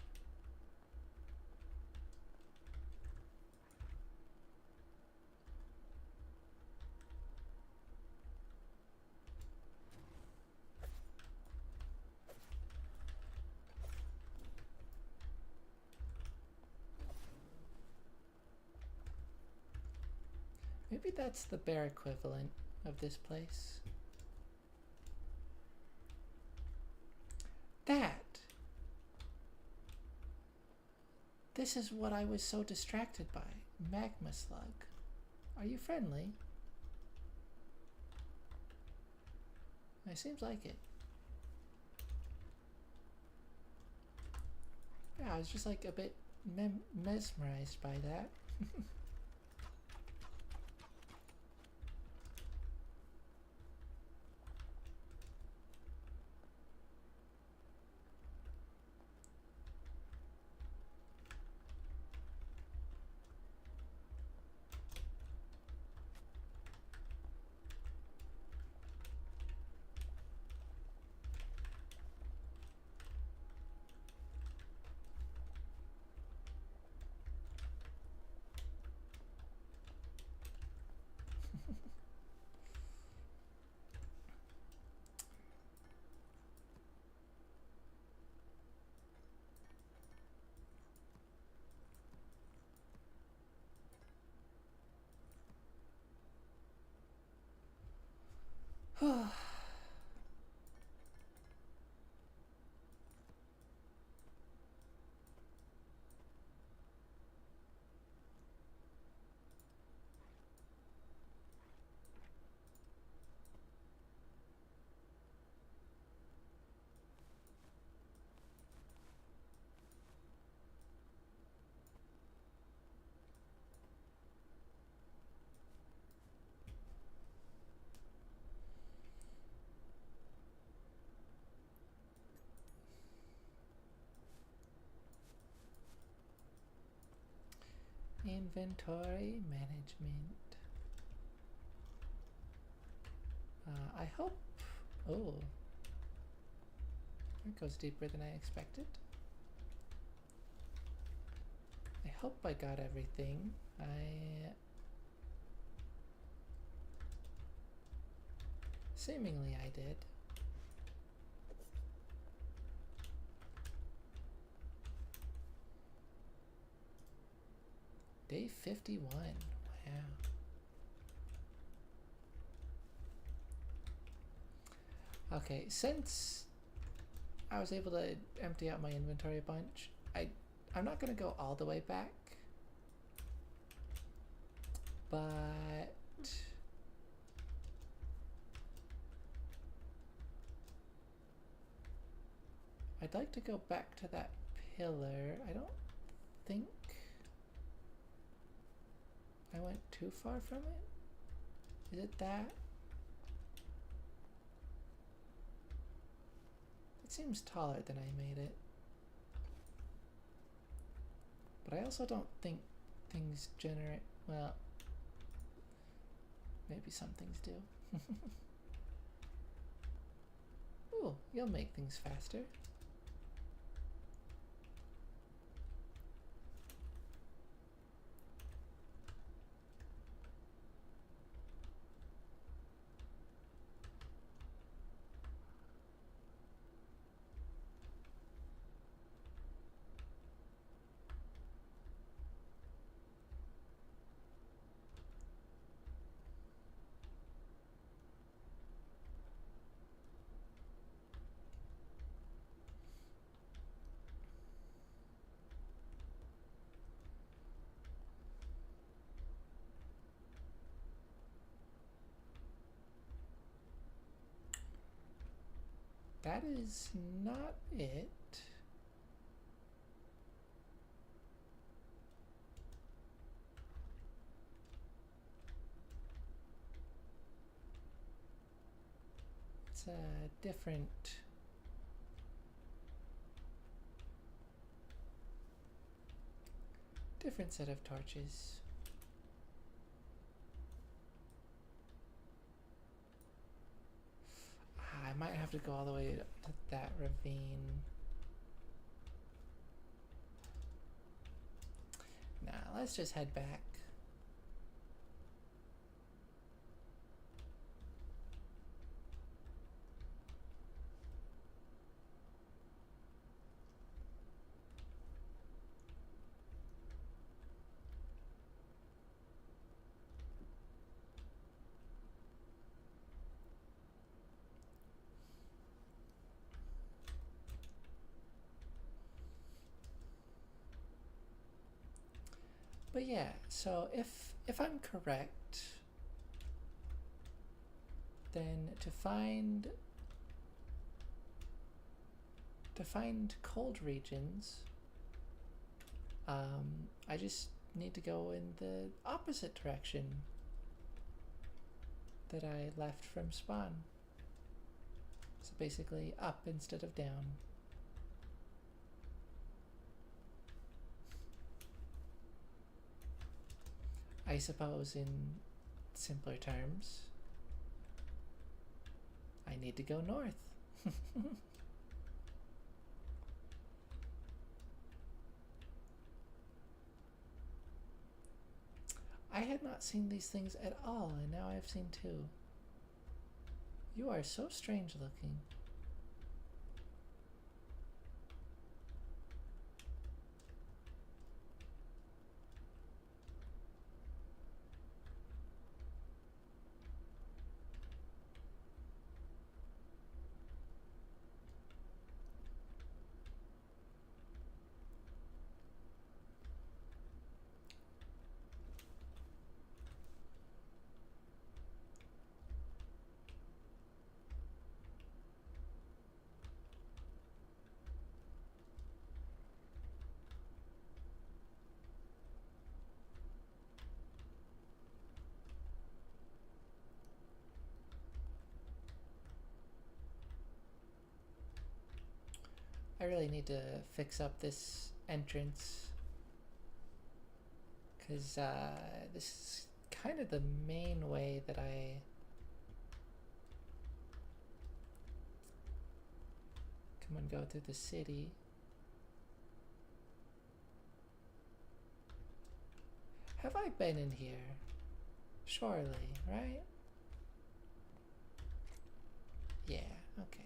Maybe that's the bear equivalent of this place. That! This is what I was so distracted by. Magma slug. Are you friendly? It seems like it. Yeah, I was just like a bit mesmerized by that. Inventory management. I hope... Oh. It goes deeper than I expected. I hope I got everything. Seemingly I did. Day 51. Wow. Okay, since I was able to empty out my inventory a bunch, I'm not gonna go all the way back, but I'd like to go back to that pillar. I don't think I went too far from it. Is it that? It seems taller than I made it. But I also don't think things generate, well, maybe some things do. Ooh, you'll make things faster. That is not it. It's a different set of torches. I might have to go all the way to that ravine. Nah, let's just head back. But yeah, so if I'm correct, then to find cold regions, I just need to go in the opposite direction that I left from spawn. So basically up instead of down. I suppose in simpler terms, I need to go north. I had not seen these things at all, and now I've seen two. You are so strange looking. I really need to fix up this entrance, because this is kind of the main way that I come and go through the city. Have I been in here? Surely, right? Yeah, okay.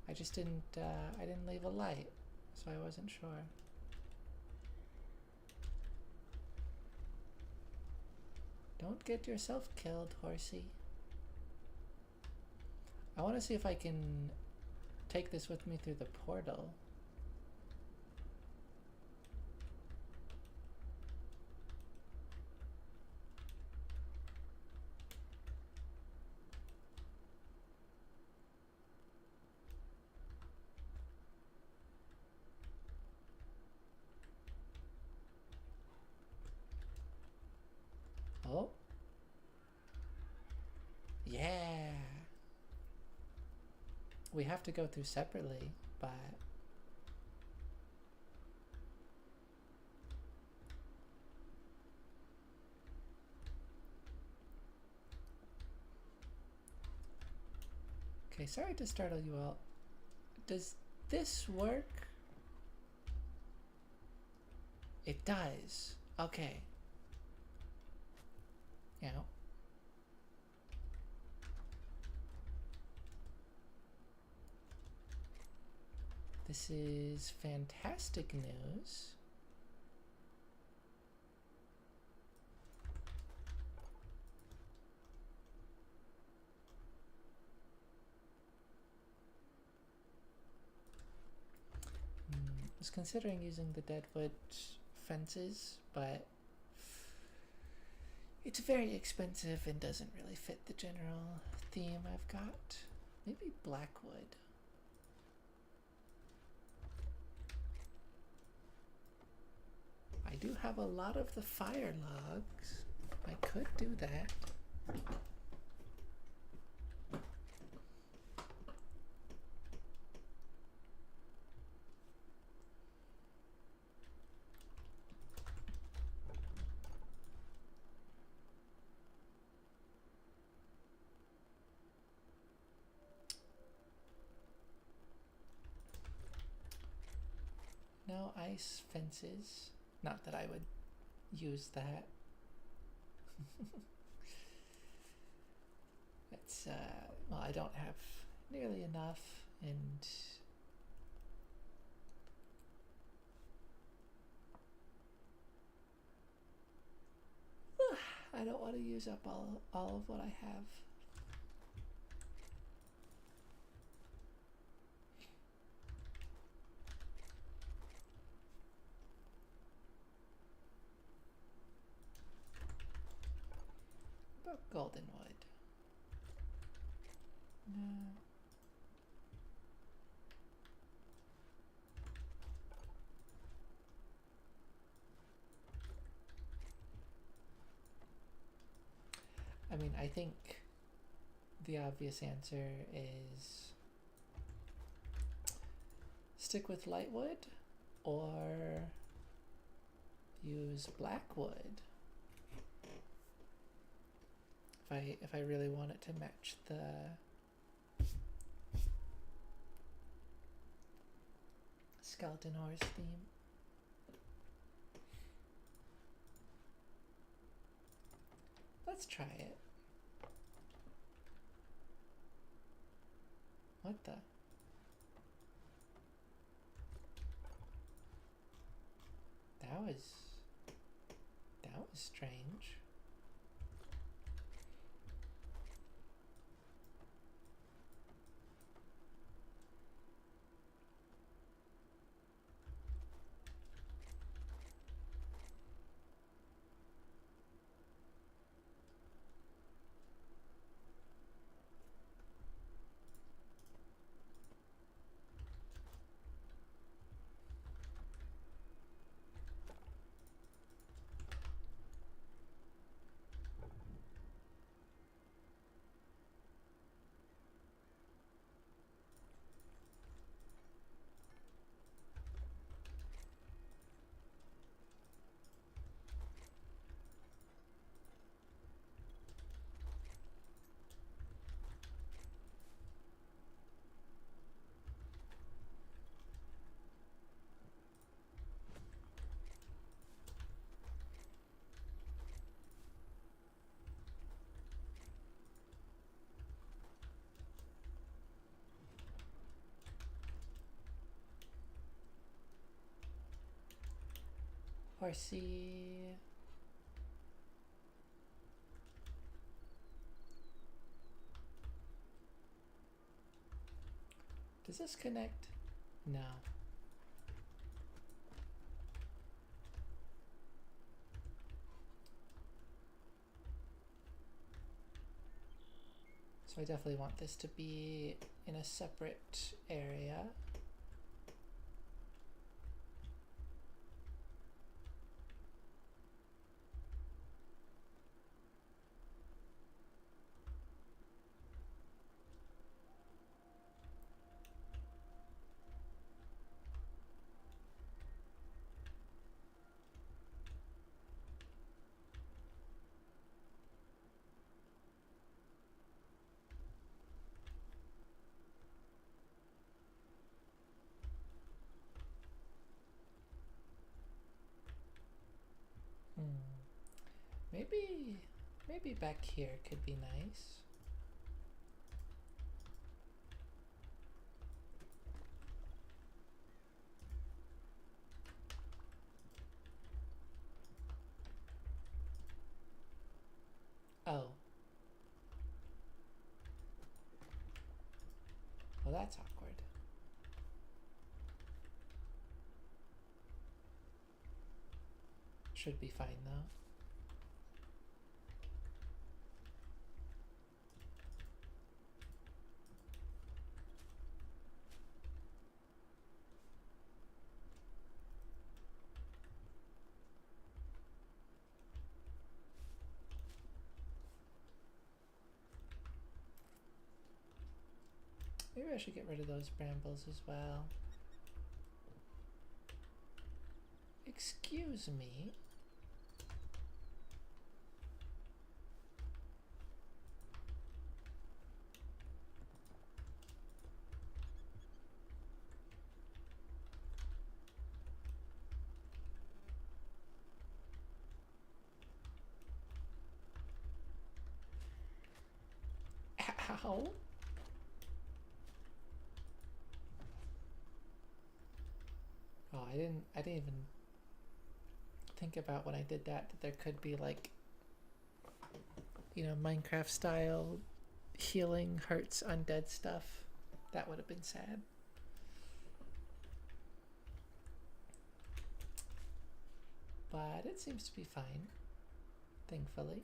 I just didn't, I didn't leave a light, so I wasn't sure. Don't get yourself killed, horsey. I want to see if I can take this with me through the portal. Oh. Yeah. We have to go through separately, but okay, sorry to startle you all. Does this work? It does. Okay. Yeah. This is fantastic news. I was considering using the deadwood fences, but It's very expensive and doesn't really fit the general theme I've got. Maybe Blackwood. I do have a lot of the fire logs. I could do that. No ice fences. Not that I would use that. It's, well, I don't have nearly enough, and I don't want to use up all of what I have. What about Goldenwood? No. I mean, I think the obvious answer is stick with Lightwood or use Blackwood. If I really want it to match the skeleton horse theme. Let's try it. What the? That was strange. Horsey. Does this connect? No. So I definitely want this to be in a separate area. Maybe back here could be nice. Oh. Well, that's awkward. Should be fine though. Maybe I should get rid of those brambles as well. Excuse me. Ow. Oh, I didn't even think about when I did that there could be like, you know, Minecraft style healing hurts undead stuff. That would have been sad. But it seems to be fine, thankfully.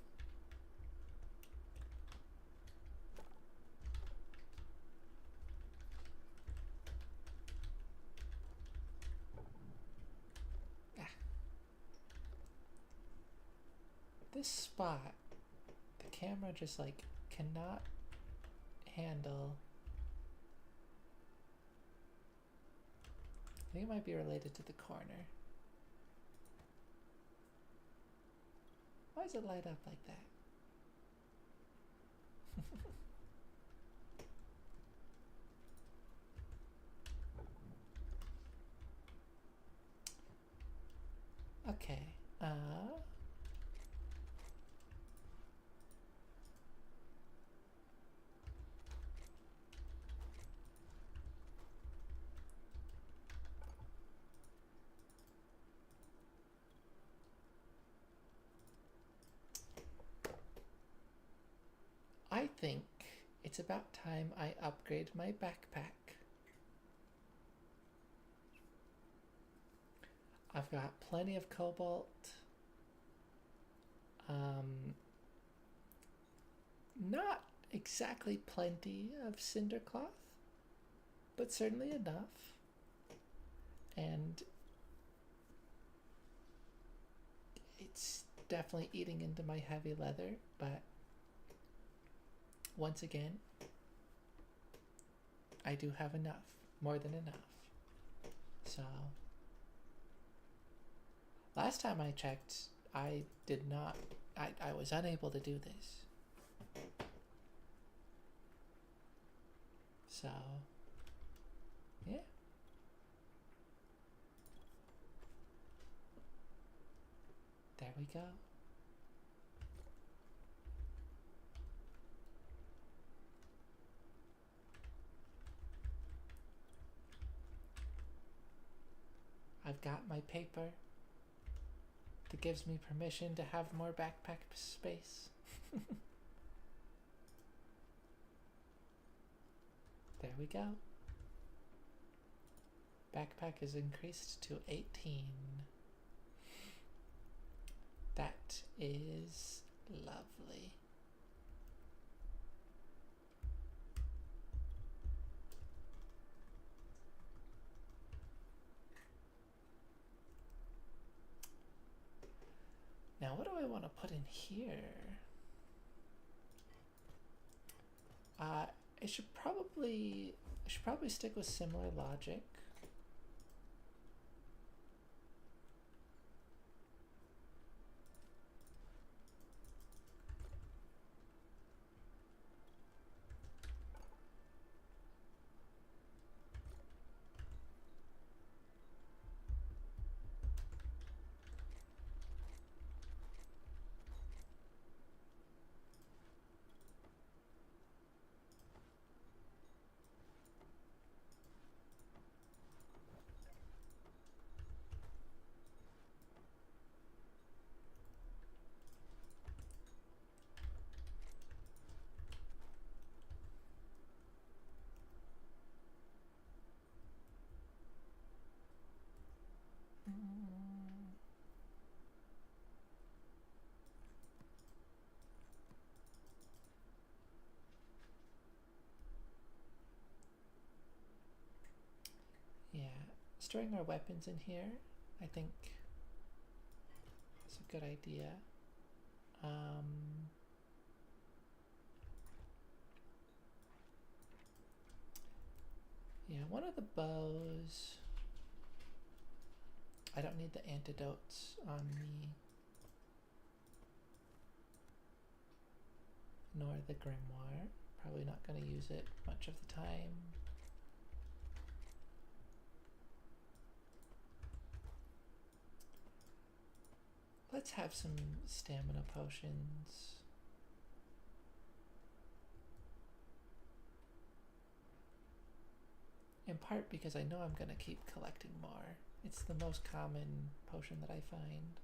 This spot, the camera just like cannot handle. I think it might be related to the corner. Why does it light up like that? Okay. I think it's about time I upgrade my backpack. I've got plenty of cobalt. Not exactly plenty of cinder cloth, but certainly enough. And it's definitely eating into my heavy leather, but once again, I do have enough, more than enough. So, last time I checked, I was unable to do this. So, yeah. There we go. I've got my paper that gives me permission to have more backpack space. There we go. Backpack is increased to 18. That is lovely. Now, what do I want to put in here? I should probably stick with similar logic. Yeah, storing our weapons in here, I think, is a good idea. one of the bows. I don't need the antidotes on me. Nor the grimoire. Probably not going to use it much of the time. Let's have some stamina potions. In part because I know I'm going to keep collecting more. It's the most common potion that I find.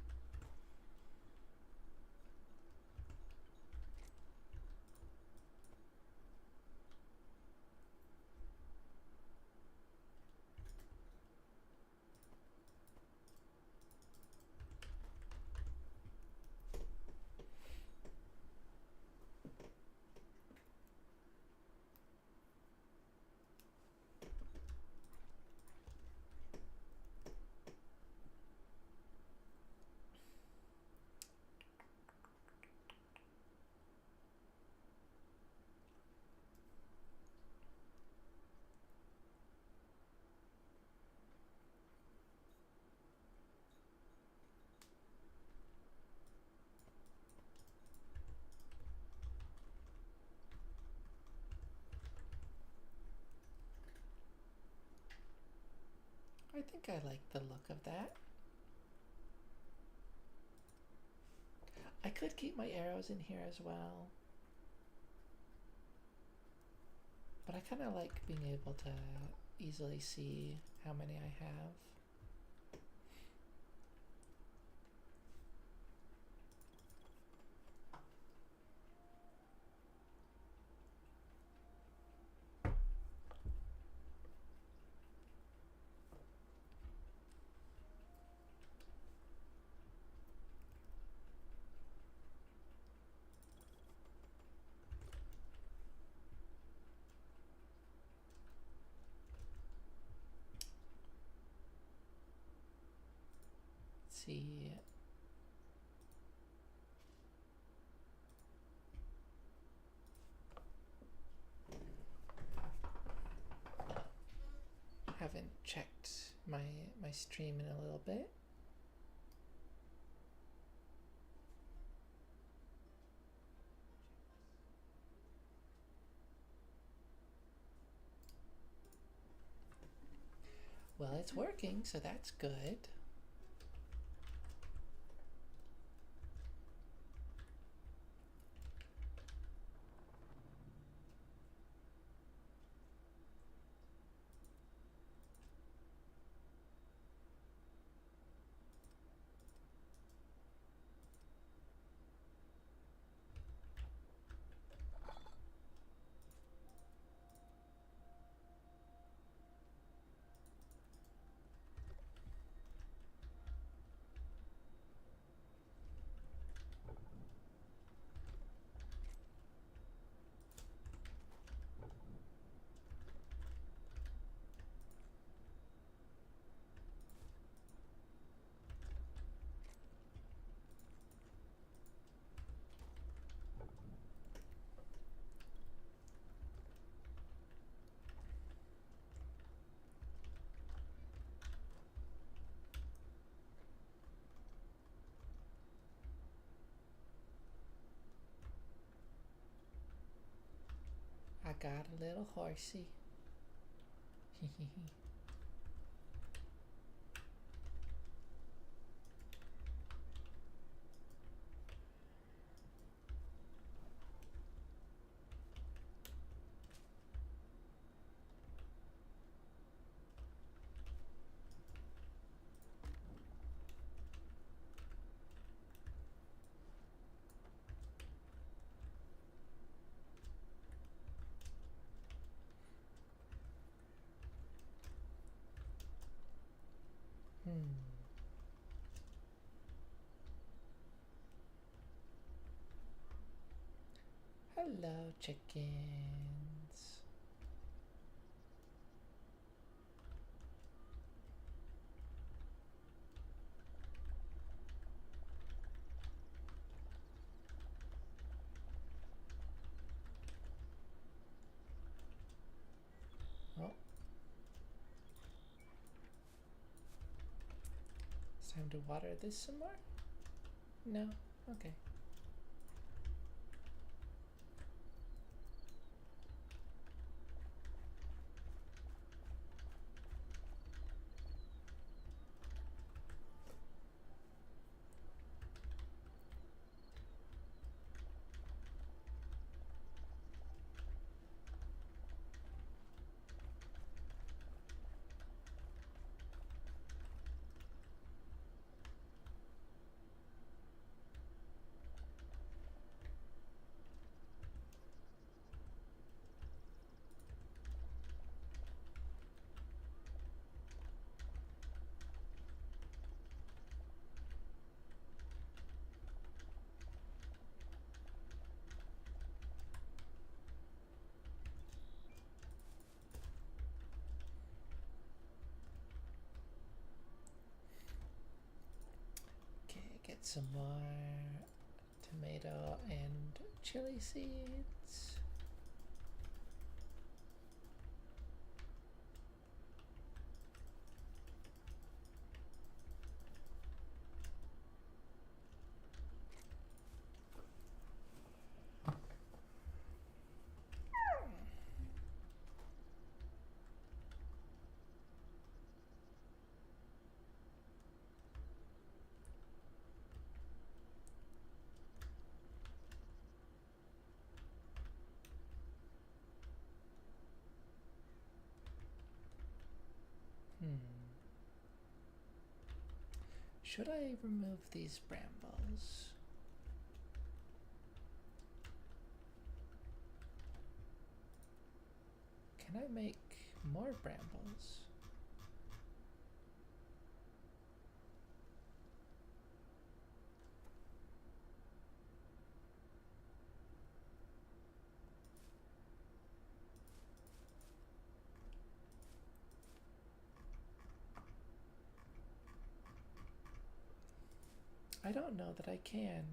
I think I like the look of that. I could keep my arrows in here as well. But I kind of like being able to easily see how many I have. See. Haven't checked my stream in a little bit. Well, it's working, so that's good. I got a little horsey. Hello, chickens. Oh, Time to water this some more? No? Okay. Get some more tomato and chili seeds. Should I remove these brambles? Can I make more brambles? I don't know that I can.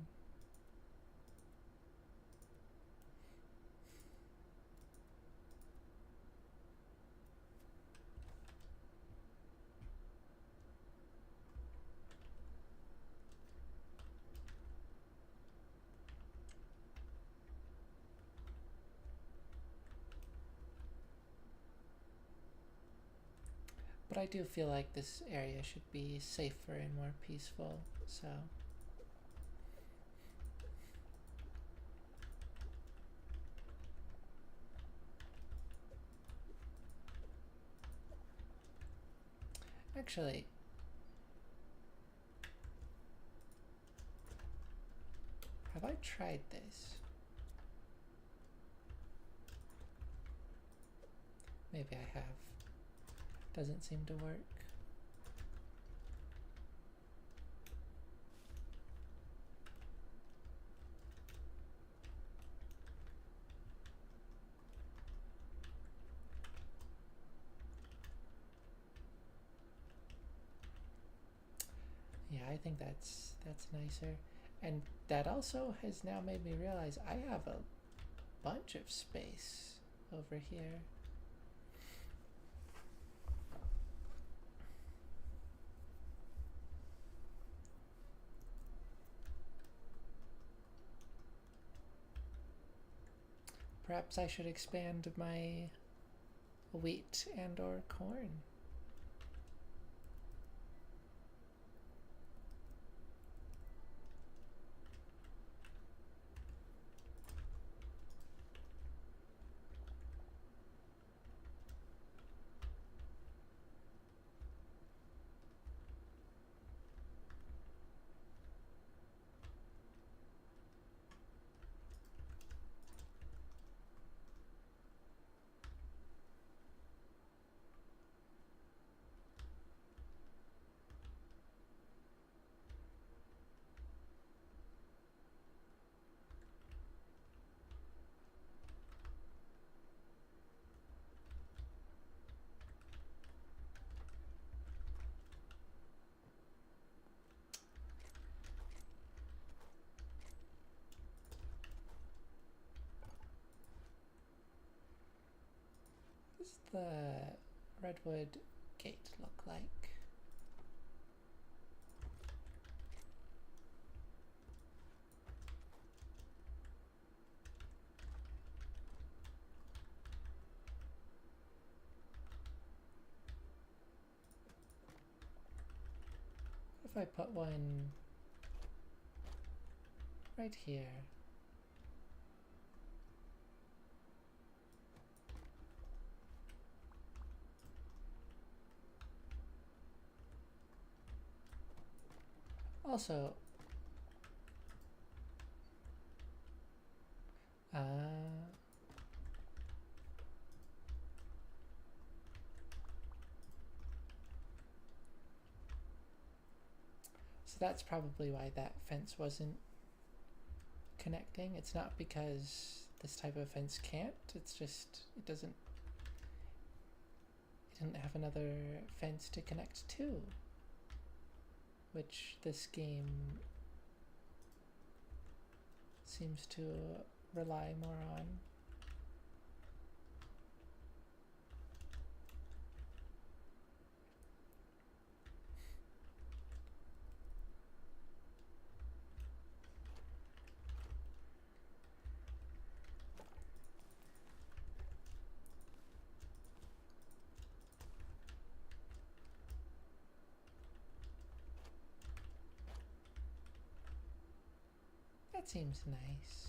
But I do feel like this area should be safer and more peaceful, so... Actually, have I tried this? Maybe I have. Doesn't seem to work. Yeah, I think that's nicer. And that also has now made me realize I have a bunch of space over here. Perhaps I should expand my wheat and or corn. What does the redwood gate look like? if I put one right here? Also, so that's probably why that fence wasn't connecting. It's not because this type of fence can't, it's just it didn't have another fence to connect to, which this game seems to rely more on. That seems nice.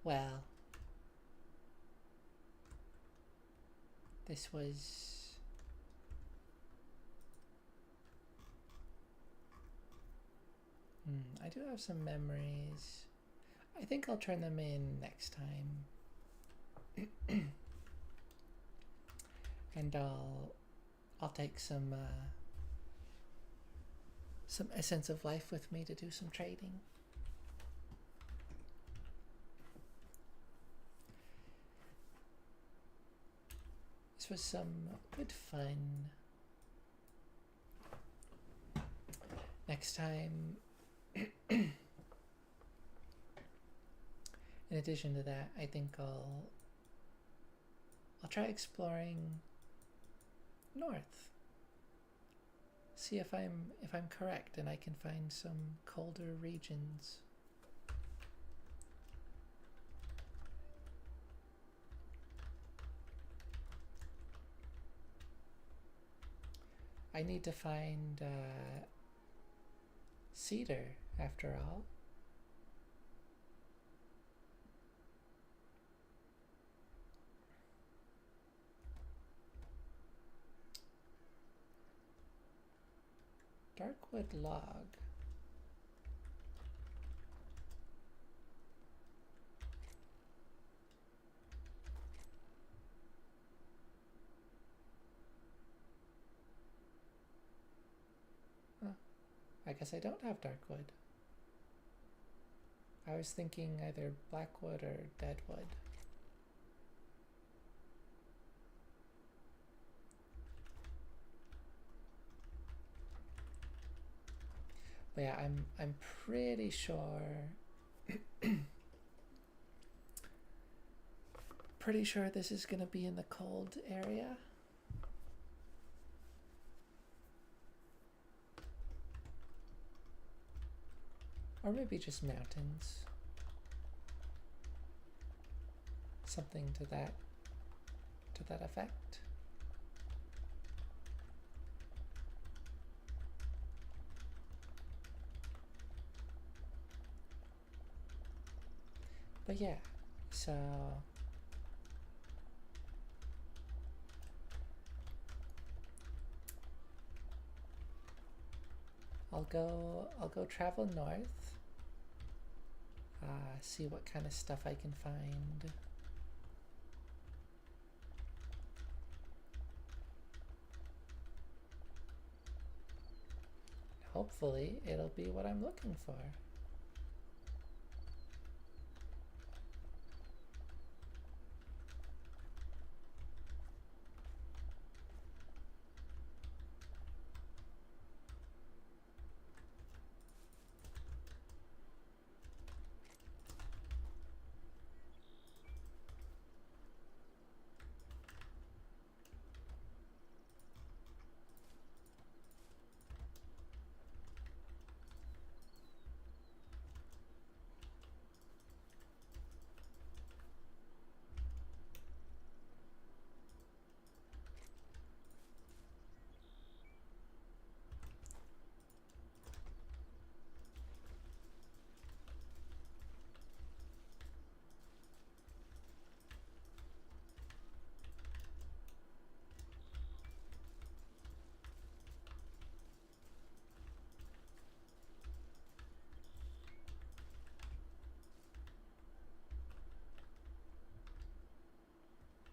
Well, this was I do have some memories. I think I'll turn them in next time. And I'll take some essence of life with me to do some trading. This was some good fun. Next time, in addition to that, I think I'll try exploring north. See if I'm correct and I can find some colder regions. I need to find cedar, after all. Darkwood log. I guess I don't have darkwood. I was thinking either blackwood or deadwood. But yeah, I'm pretty sure this is gonna be in the cold area. Or maybe just mountains. Something to that effect. But yeah, so I'll go travel north, see what kind of stuff I can find. Hopefully it'll be what I'm looking for.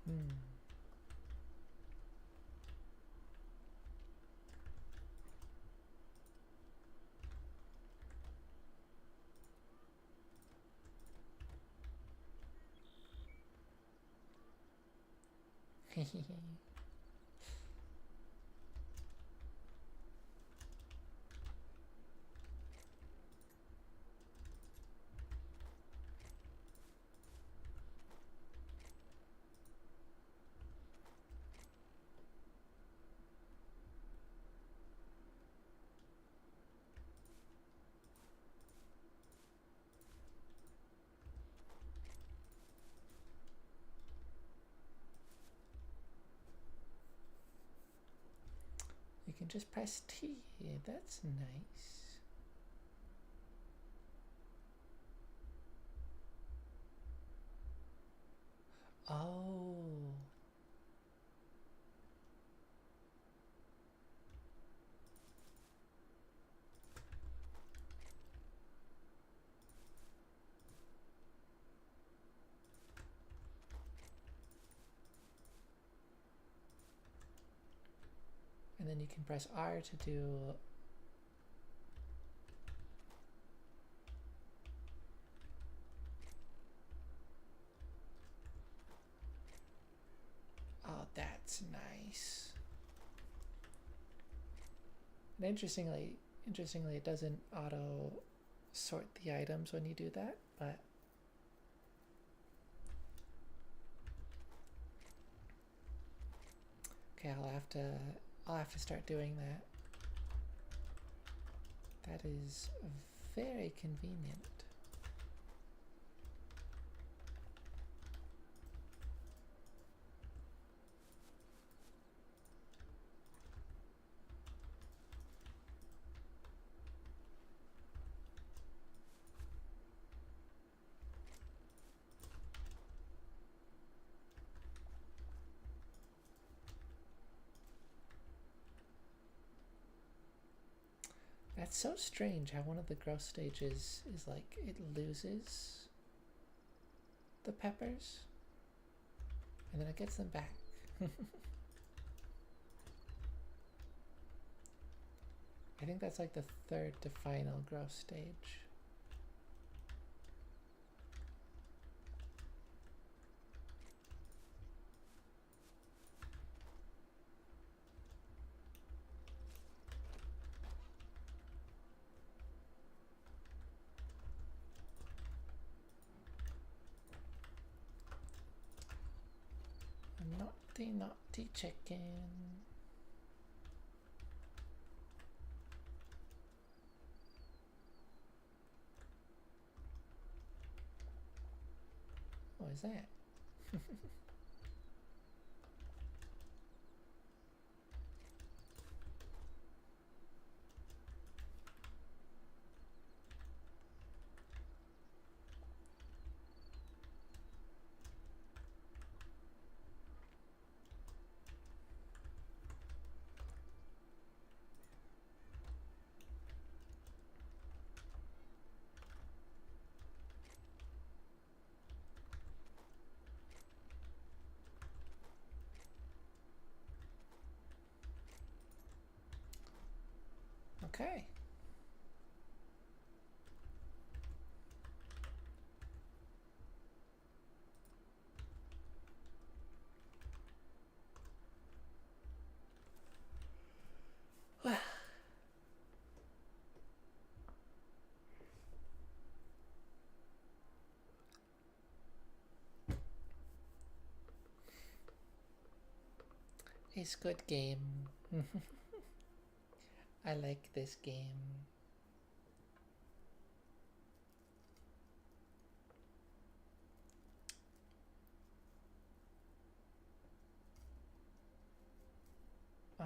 Hmm. You can just press T. That's nice. Oh. And then you can press R to do oh, that's nice. And interestingly, it doesn't auto sort the items when you do that, but okay, I'll have to start doing that. That is very convenient. That's so strange how one of the growth stages is like it loses the peppers and then it gets them back. I think that's like the third to final growth stage. Naughty, naughty chicken. was that? Okay. Well, it's good game. I like this game. Ah.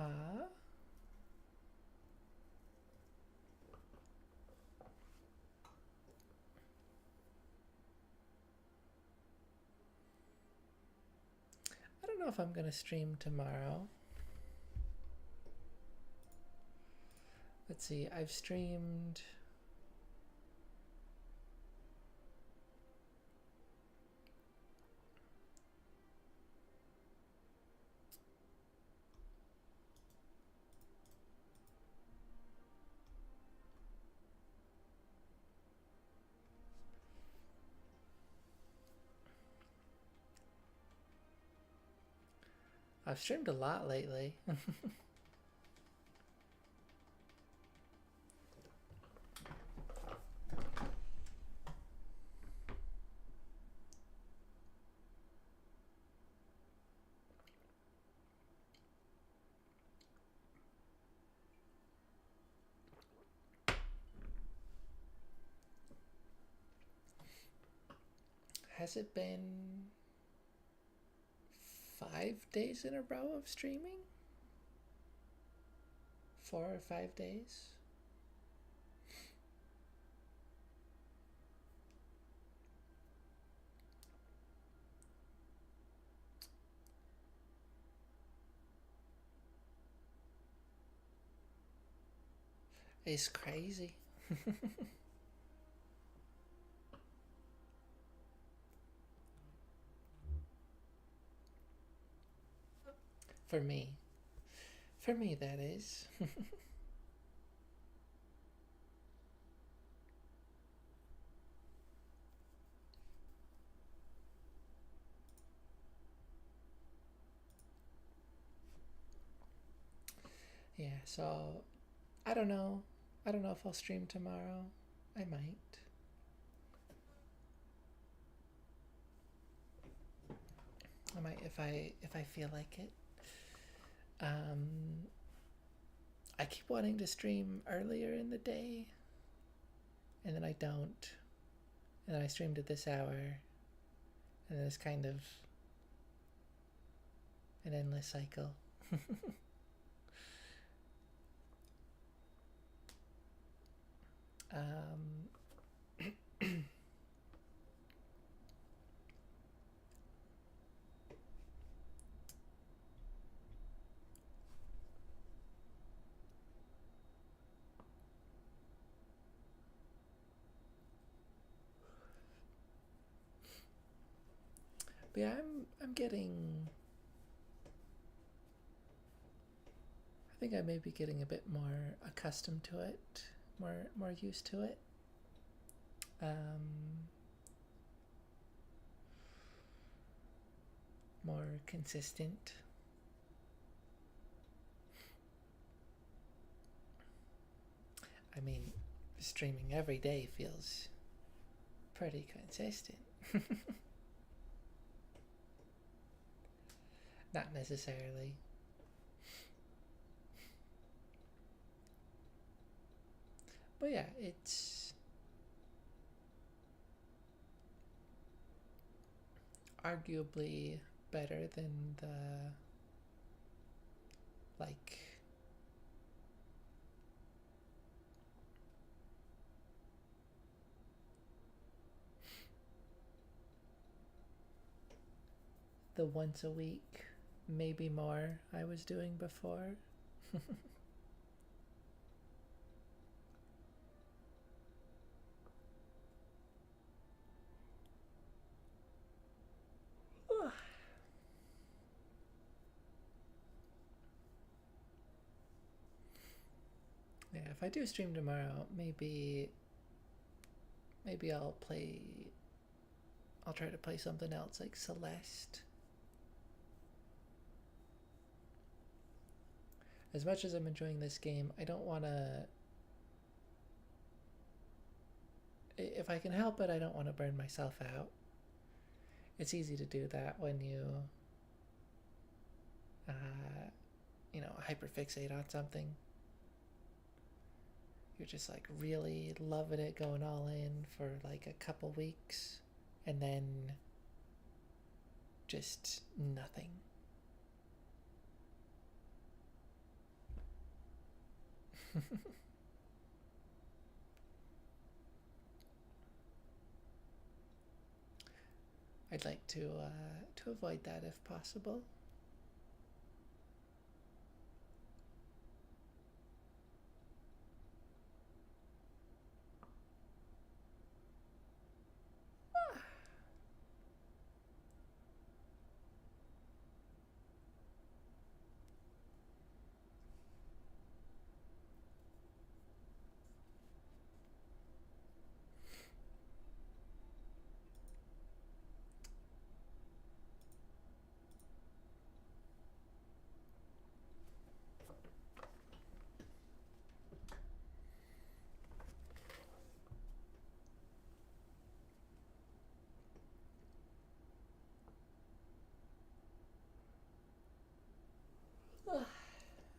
I don't know if I'm gonna stream tomorrow. Let's see, I've streamed a lot lately. Has it been 5 days in a row of streaming? 4 or 5 days? It's crazy. For me. For me, that is. Yeah, so I don't know. I don't know if I'll stream tomorrow. I might. I might if I feel like it. Um I keep wanting to stream earlier in the day and then I don't. And then I streamed at this hour and then it's kind of an endless cycle. um But yeah, I'm getting. I think I may be getting a bit more accustomed to it, more used to it. More consistent. I mean, streaming every day feels pretty consistent. Not necessarily. But yeah, it's arguably better than like the once a week, maybe more, I was doing before. Yeah, if I do stream tomorrow, maybe I'll try to play something else like Celeste. As much as I'm enjoying this game, I don't want to, if I can help it, I don't want to burn myself out. It's easy to do that when uh, hyperfixate on something. You're just like really loving it, going all in for like a couple weeks, and then just nothing. I'd like to avoid that if possible.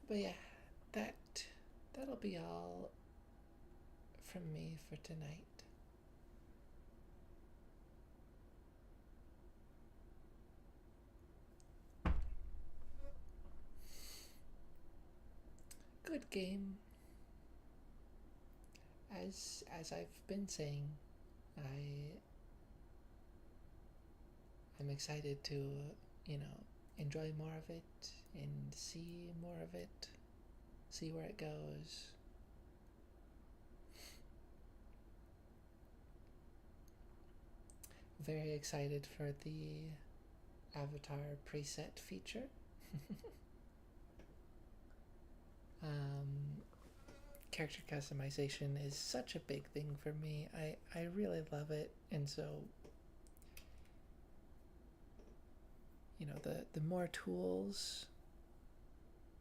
But yeah, that that'll be all from me for tonight. Good game. As I've been saying, I I'm excited to, enjoy more of it and see more of it, see where it goes. Very excited for the avatar preset feature. um, Character customization is such a big thing for me. I really love it, and so the more tools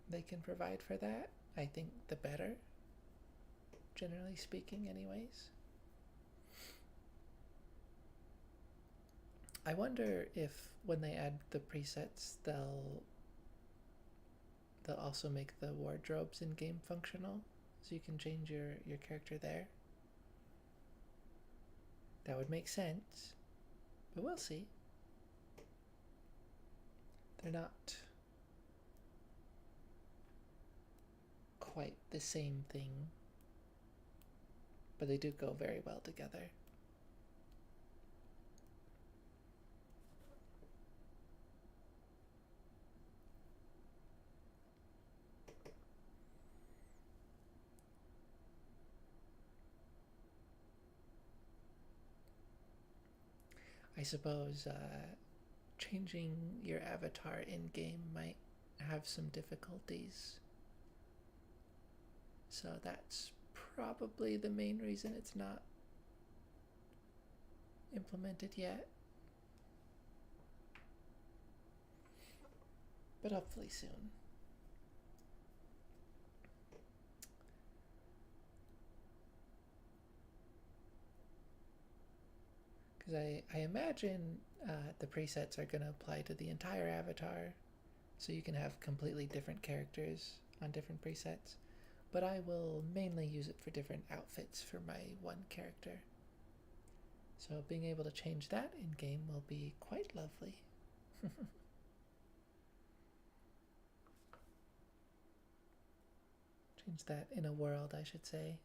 they can provide for that, I think the better. Generally speaking, anyways. I wonder if when they add the presets, they'll also make the wardrobes in game functional, so you can change your character there. That would make sense, but we'll see. They're not quite the same thing, but they do go very well together. I suppose changing your avatar in game might have some difficulties, so that's probably the main reason it's not implemented yet. But hopefully soon. Because I imagine the presets are going to apply to the entire avatar, so you can have completely different characters on different presets. But I will mainly use it for different outfits for my one character. So being able to change that in game will be quite lovely. Change that in a world, I should say.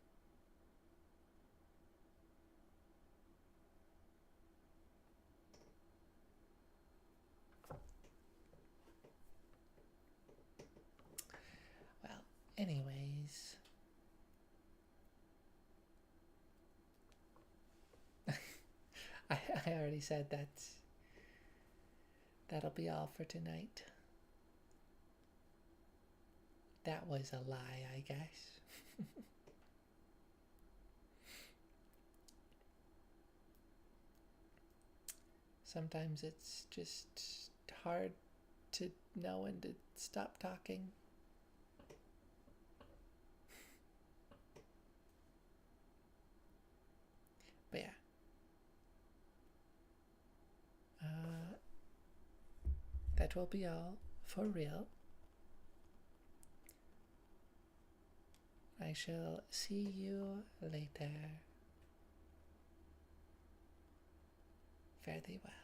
Well, anyways. I already said that'll be all for tonight. That was a lie, I guess. Sometimes it's just hard to know when to stop talking. But yeah. That will be all for real. I shall see you later. Fare thee well.